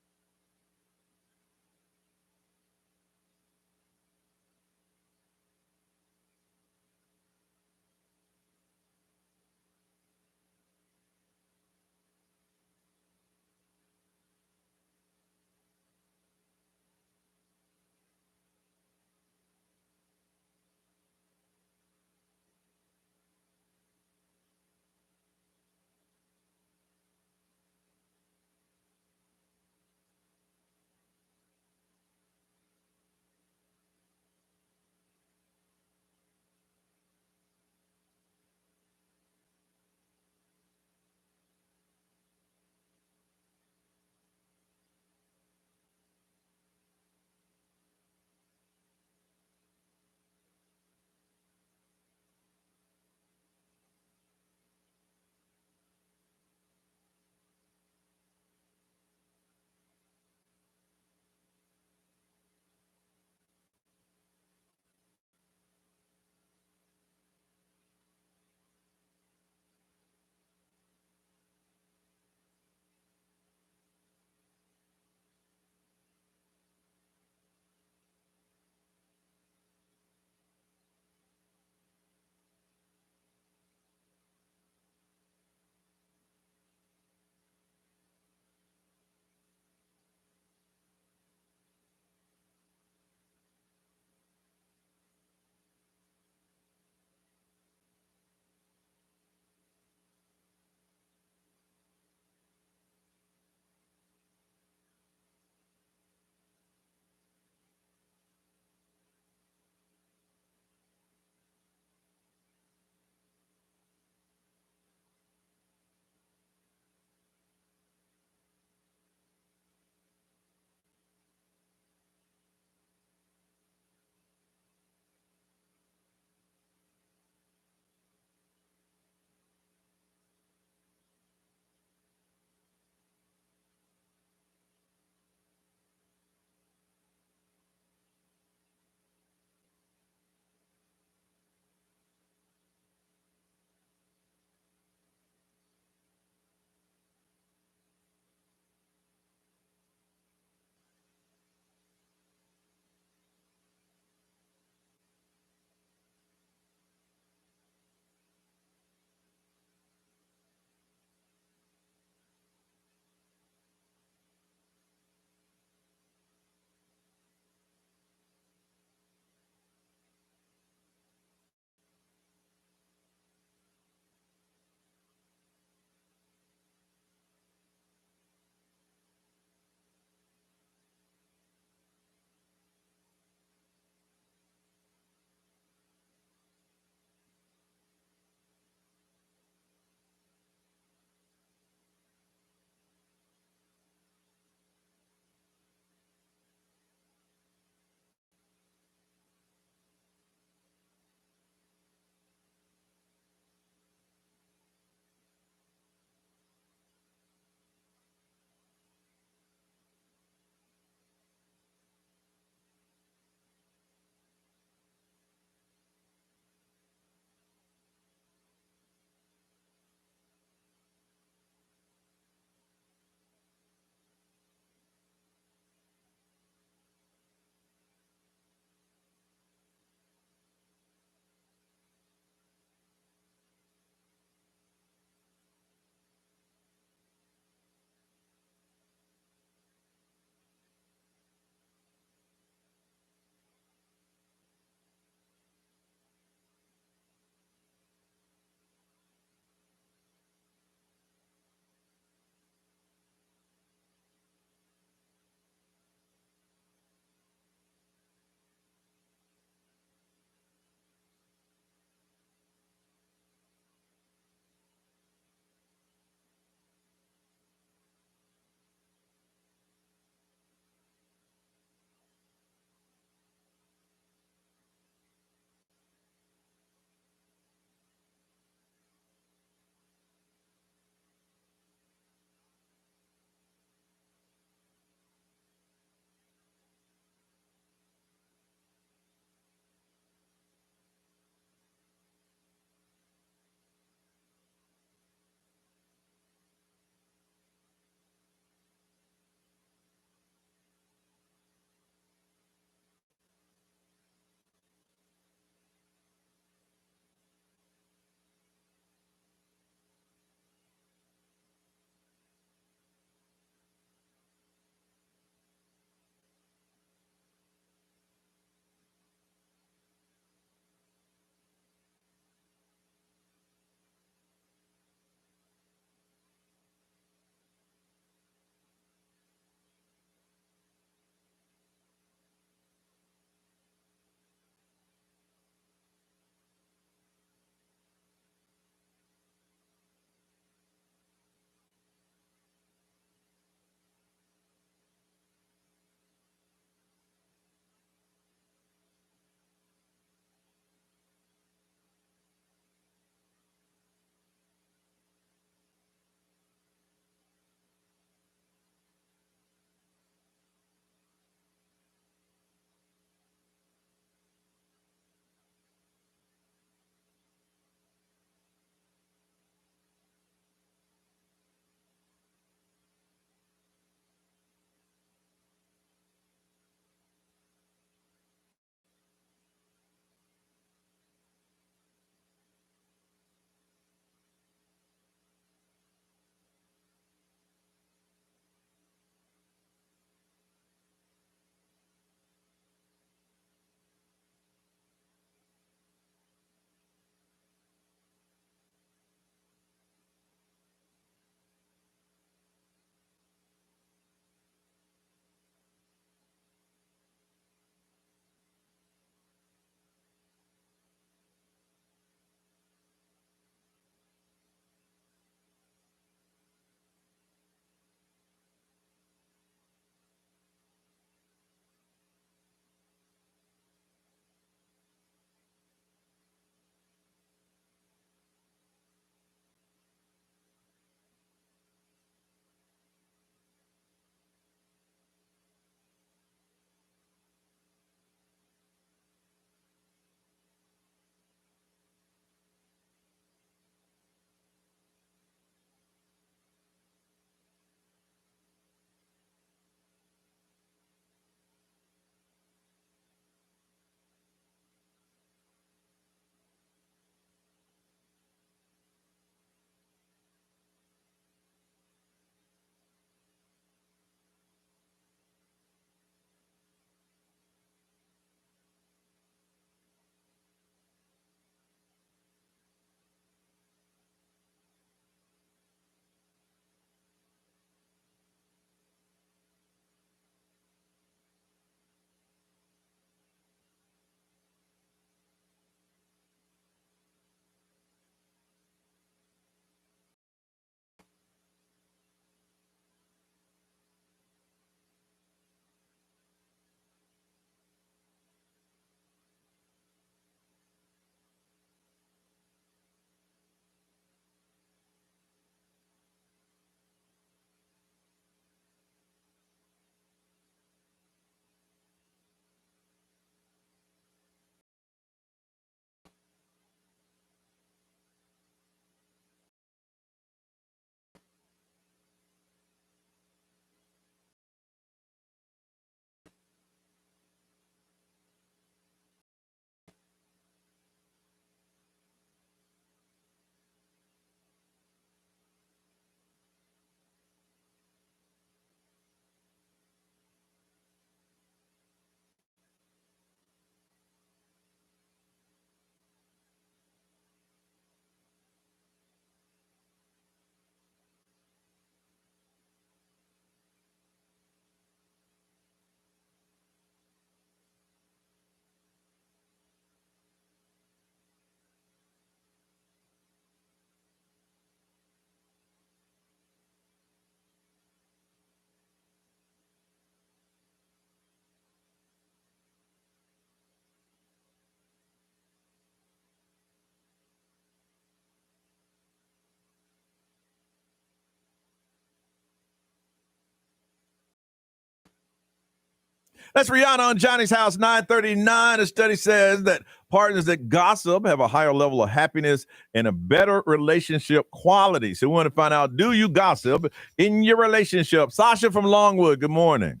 That's Rihanna on Johnny's House, 939. A study says that partners that gossip have a higher level of happiness and a better relationship quality. So we want to find out, do you gossip in your relationship? Sasha from Longwood, good morning.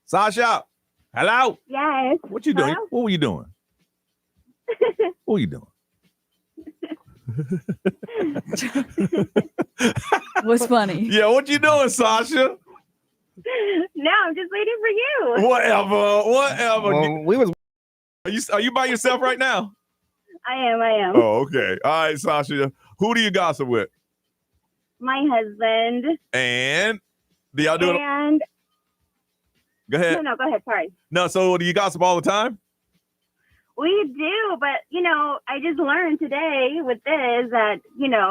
Sasha, hello? Yes. What you doing? Hello? What were you doing? What were you doing? What's funny? Yeah, what you doing, Sasha? No, I'm just waiting for you. Whatever. Well, we was. Are you by yourself right now? I am. Oh, okay. All right, Sasha. Who do you gossip with? My husband. And do y'all do it? And Go ahead. no, go ahead. Sorry. No, so do you gossip all the time? We do, but I just learned today with this that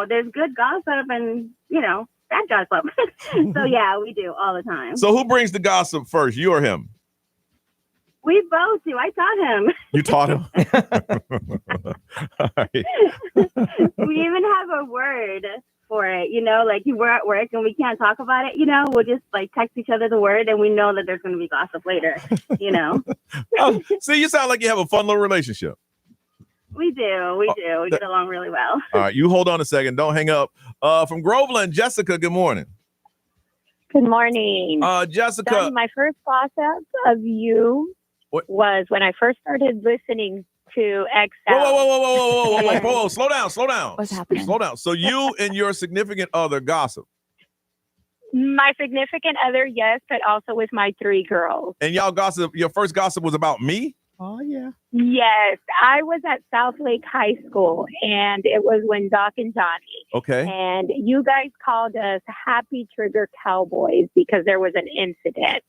there's good gossip and bad gossip. So yeah, we do all the time. So who brings the gossip first, you or him? We both do. I taught him. You taught him? All right. We even have a word for it, like we're at work and we can't talk about it, we'll just like text each other the word and we know that there's going to be gossip later, Oh, see, you sound like you have a fun little relationship. We do. We get along really well. All right, you hold on a second. Don't hang up. From Groveland, Jessica, good morning. Good morning. Jessica. Donnie, my first gossip of you was when I first started listening to XL. Whoa. Slow down. What's happening? Slow down. So you and your significant other gossip. My significant other, yes, but also with my 3 girls. And y'all gossip, your first gossip was about me? Oh, yeah. Yes, I was at South Lake High School, and it was when Doc and Johnny. Okay. And you guys called us Happy Trigger Cowboys because there was an incident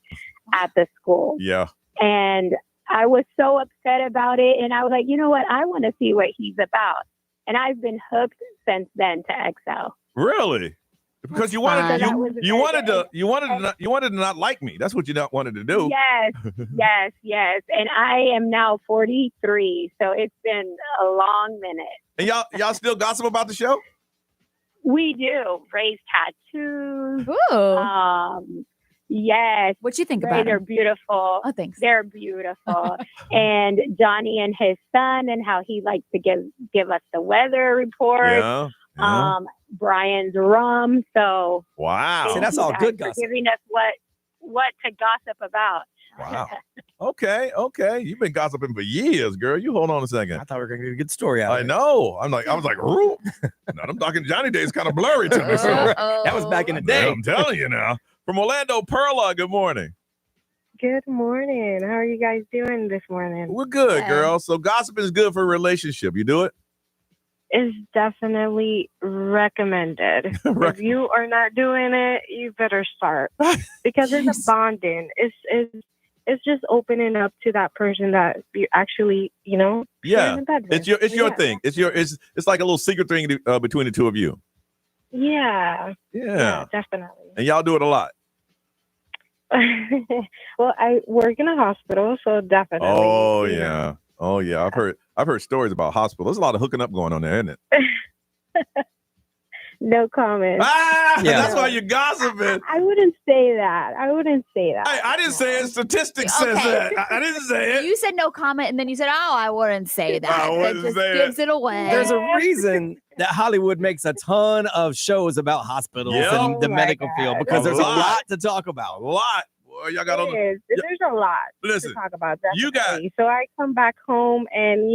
at the school. Yeah. And I was so upset about it. And I was like, you know what? I want to see what he's about. And I've been hooked since then to XL. Really? Because you wanted to not like me. That's what you not wanted to do. Yes. And I am now 43, so it's been a long minute. And y'all still gossip about the show? We do. Ray's tattoos. Ooh. Yes. What you think Ray, about they're them? beautiful. Oh, thanks. They're beautiful. And Johnny and his son and how he likes to give us the weather report. Yeah. Brian's rum. So wow. See, that's all good gossip. For giving us what to gossip about. Wow. Okay. You've been gossiping for years, girl. You hold on a second. I thought we were gonna get a good story out. I know. I was like, Roo. Now I'm talking Johnny days kind of blurry to me. So that was back in the day. I'm telling you now. From Orlando, Perla, good morning. Good morning. How are you guys doing this morning? We're good, girl. So gossiping is good for a relationship. You do it? It's definitely recommended. If you are not doing it, you better start because it's a bonding. It's just opening up to that person that you actually, share in the bedroom. It's your thing. It's like a little secret thing between the two of you. Yeah, definitely. And y'all do it a lot. Well, I work in a hospital, so definitely. Oh yeah. I've heard stories about hospitals. There's a lot of hooking up going on there, isn't it? No comment. That's why you're gossiping. I wouldn't say that. Hey, I didn't say it. Statistics says that. I didn't say it. You said no comment, and then you said, "Oh, I wouldn't say that." I wouldn't that just say gives it away. There's a reason that Hollywood makes a ton of shows about hospitals and the medical field because there's a lot to talk about. A lot. Boy, y'all got There's a lot Listen, to talk about. Definitely. you got. So I come back home and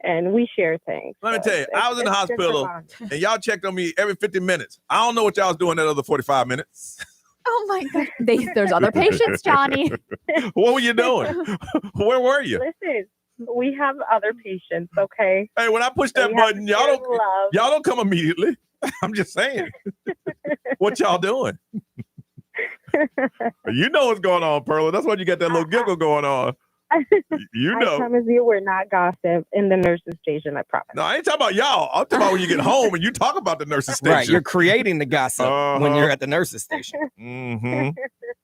and we share things. Let me tell you, I was in the hospital and y'all checked on me every 50 minutes. I don't know what y'all was doing that other 45 minutes. Oh my God. There's other patients, Johnny. What were you doing? Where were you? Listen, we have other patients, okay? Hey, when I push that button, y'all don't come immediately. I'm just saying. What y'all doing? You know what's going on, Perla. That's why you got that little giggle going on. You know. I promise you we're not gossip in the nurse's station, I promise. No, I ain't talking about y'all. I'm talking about when you get home and you talk about the nurse's station. Right, you're creating the gossip when you're at the nurse's station. Mm-hmm.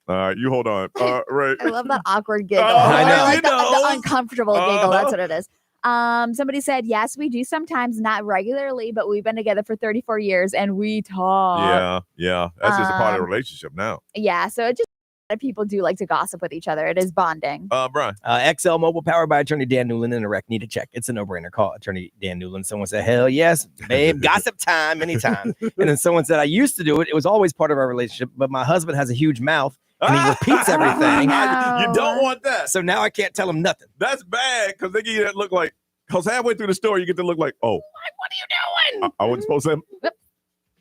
All right, you hold on. Right. I love that awkward giggle. I know. Like the uncomfortable giggle. That's what it is. Somebody said, yes, we do sometimes, not regularly, but we've been together for 34 years and we talk. Yeah. That's just a part of the relationship now. Yeah. So it just of people do like to gossip with each other. It is bonding. Brian. XL Mobile, powered by attorney Dan Newland, and a wreck need a check. It's a no-brainer. Call attorney Dan Newland. Someone said, hell yes, babe, gossip time anytime. And then someone said, I used to do it. It was always part of our relationship, but my husband has a huge mouth and he repeats everything. You don't want that. So now I can't tell him nothing. That's bad because they give you that look like, because halfway through the story, you get to look like, oh. What are you doing? I wasn't supposed to.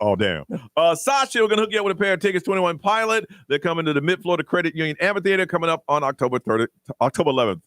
Oh, damn. Sasha, we're going to hook you up with a pair of tickets, 21 Pilot. They're coming to the Mid-Florida Credit Union Amphitheater coming up on October 11th.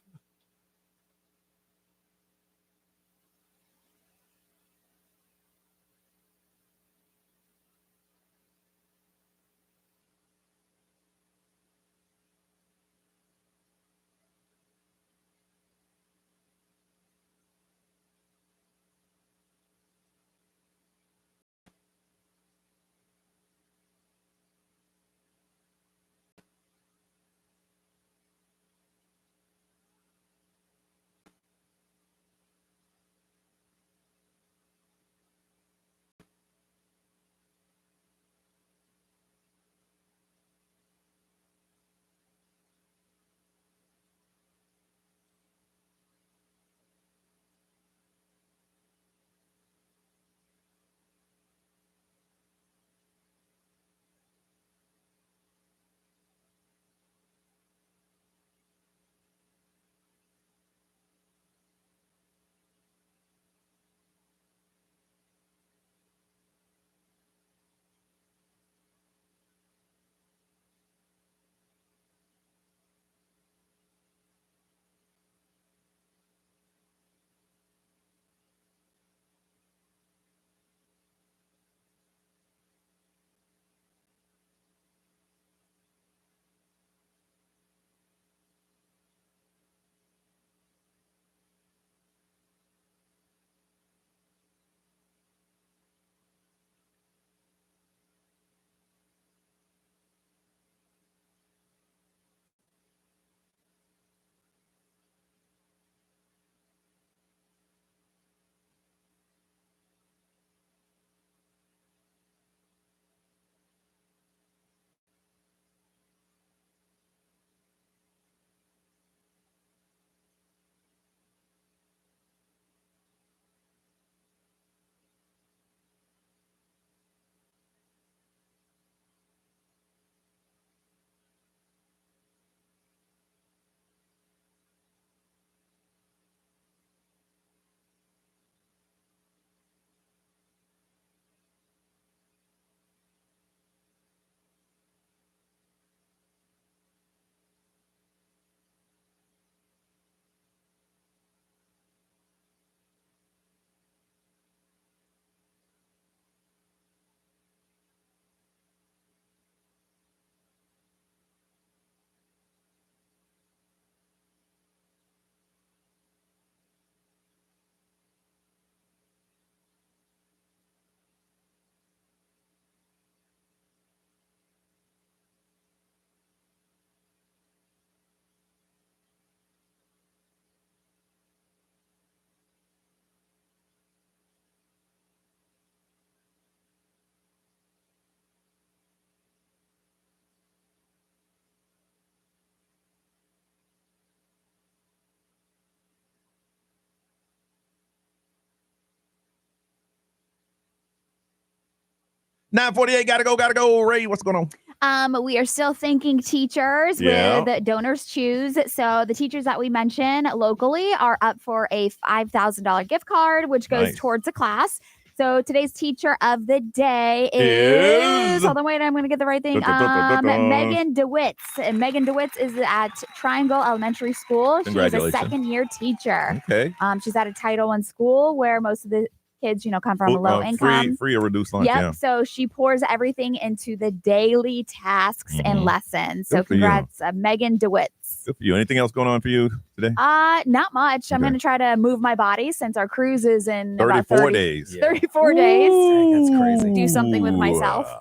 $9:48, gotta go. Ray, what's going on? We are still thanking teachers with Donors Choose. So the teachers that we mention locally are up for a $5,000 gift card, which goes towards a class. So today's teacher of the day is hold on, wait, I'm going to get the right thing. Megan DeWitts. And Megan DeWitts is at Triangle Elementary School. She's a second-year teacher. Okay. She's at a Title I school where most of the kids, come from a low income. Free or reduced lunch. Yep. Yeah. So she pours everything into the daily tasks and lessons. So congrats, Megan DeWitts. Good for you. Anything else going on for you today? Not much. I'm going to try to move my body since our cruise is in 34 days. 34 days. That's crazy. Do something with myself.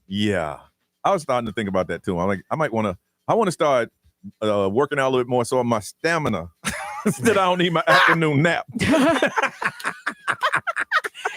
Yeah. I was starting to think about that too. I want to start working out a little bit more so my stamina that I don't need my afternoon nap.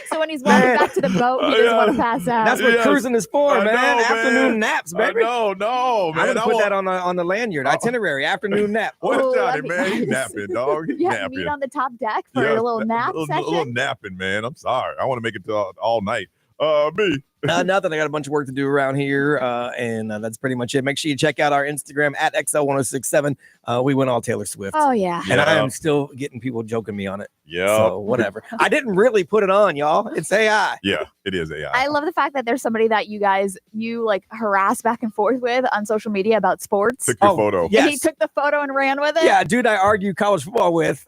So especially when he's walking back to the boat. He doesn't want to pass out. That's what cruising is for, I man. know, Afternoon man. naps, baby. No, man. I'm gonna put that on the lanyard itinerary. Afternoon nap. What's Oh, Johnny, that'd be man? He nice. napping, dog. He Yeah, napping. meet on the top deck for a little nap a session. little napping, man. I'm sorry. I want to make it to all night. Me. Nothing. I got a bunch of work to do around here, and that's pretty much it. Make sure you check out our Instagram at XL1067. We went all Taylor Swift. Oh, yeah. And I am still getting people joking me on it. Yeah. So whatever. I didn't really put it on, y'all. It's AI. Yeah, it is AI. I love the fact that there's somebody that you like harass back and forth with on social media about sports. Took your photo. And Yes. he took the photo and ran with it. Yeah, dude, I argued college football with.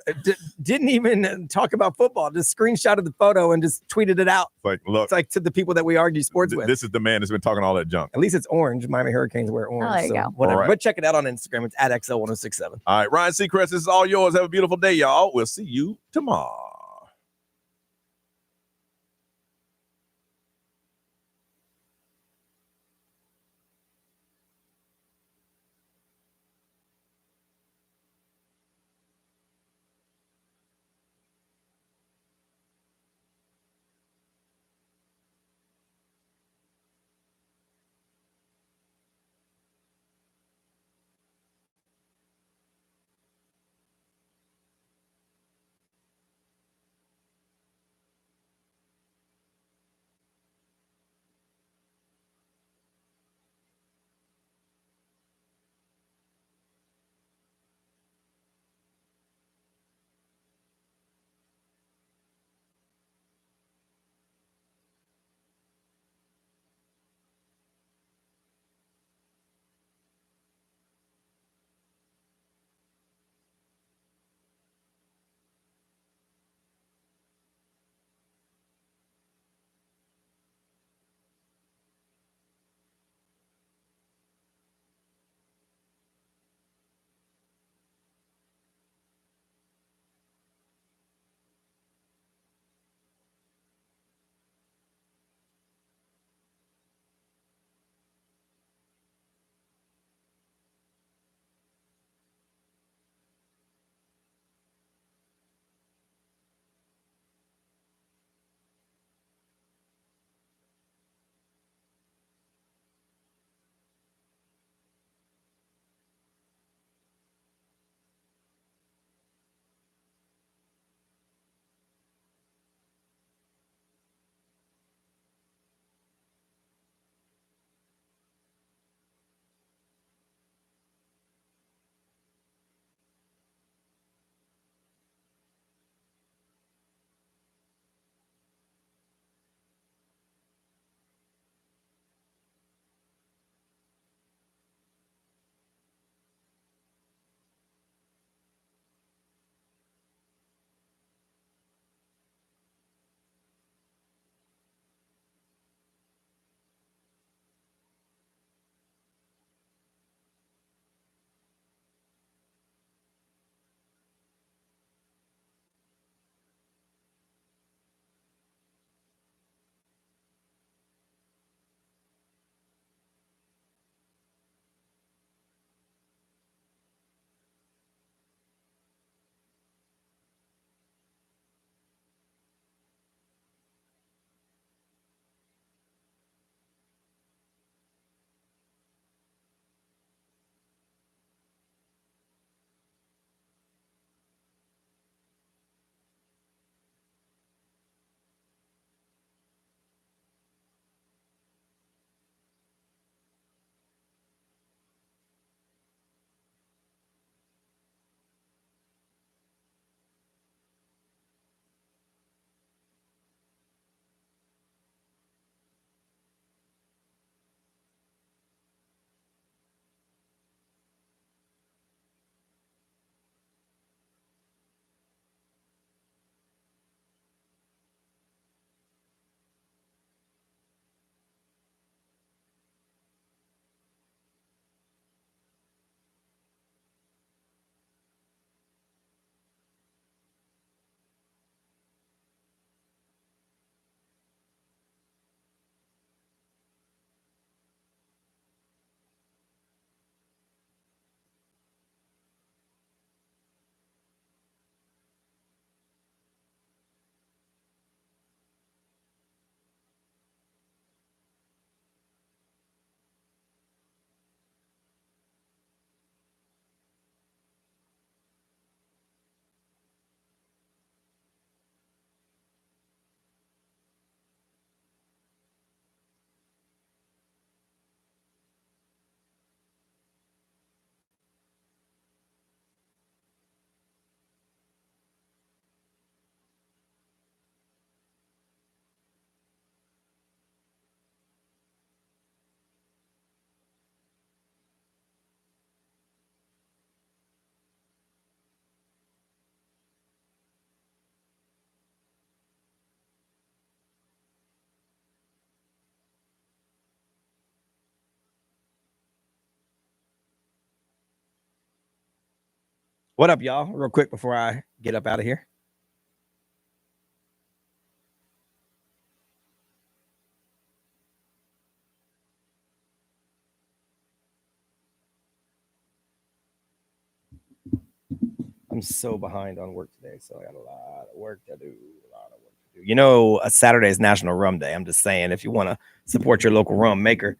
Didn't even talk about football. Just screenshotted the photo and just tweeted it out. Like, look. It's like to the people that we argue sports with. This is the man that's been talking all that junk. At least it's orange. Miami Hurricanes wear orange. there you so go. Whatever. All right. But check it out on Instagram. It's at XL1067. All right, Ryan Seacrest, this is all yours. Have a beautiful day, y'all. We'll see you tomorrow. What up, y'all? Real quick before I get up out of here. I'm so behind on work today, so I got a lot of work to do. You know, a Saturday is National Rum Day. I'm just saying, if you want to support your local rum maker,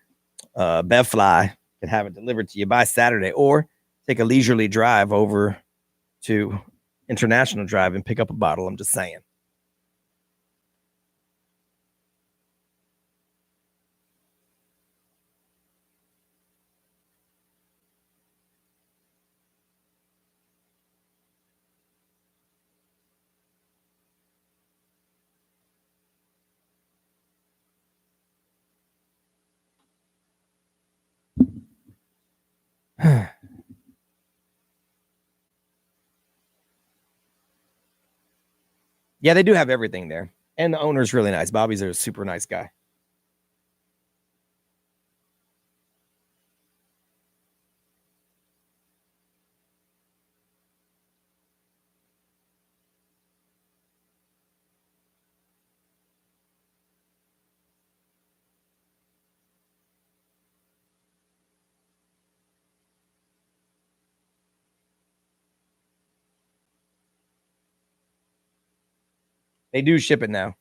Bevfly can have it delivered to you by Saturday, or take a leisurely drive over to International Drive and pick up a bottle. I'm just saying. Yeah, they do have everything there. And the owner's really nice. Bobby's a super nice guy. They do ship it now.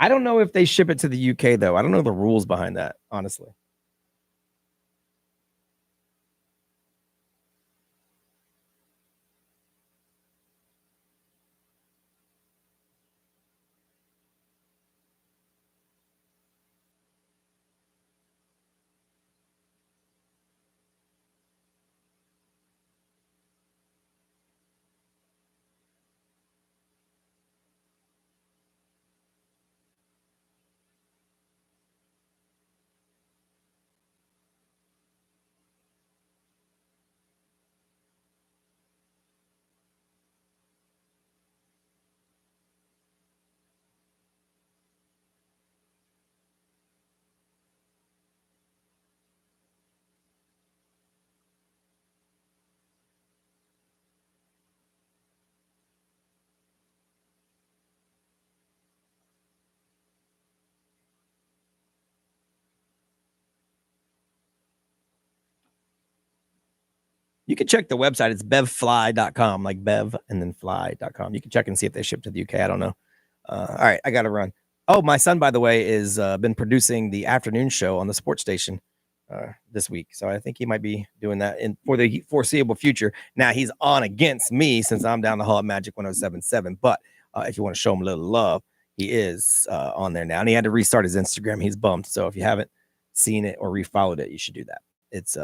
I don't know if they ship it to the UK, though. I don't know the rules behind that, honestly. You can check the website. It's bevfly.com, like bev and then fly.com. You can check and see if they ship to the UK. I don't know. All right, I got to run. Oh, my son, by the way, is been producing the afternoon show on the sports station this week. So I think he might be doing that for the foreseeable future. Now, he's on against me since I'm down the hall at Magic 107.7. But if you want to show him a little love, he is on there now. And he had to restart his Instagram. He's bummed. So if you haven't seen it or refollowed it, you should do that. It's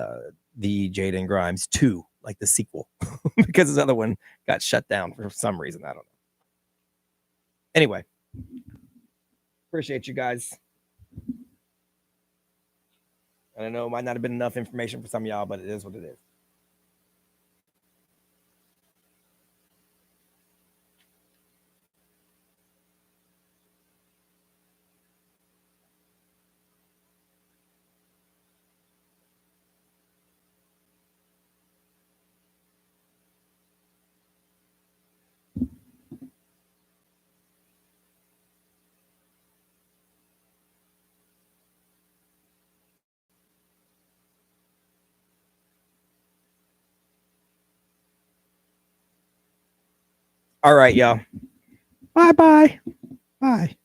the Jaden Grimes 2, like the sequel, because his other one got shut down for some reason. I don't know. Anyway, appreciate you guys. I know it might not have been enough information for some of y'all, but it is what it is. All right, y'all. Bye-bye. Bye.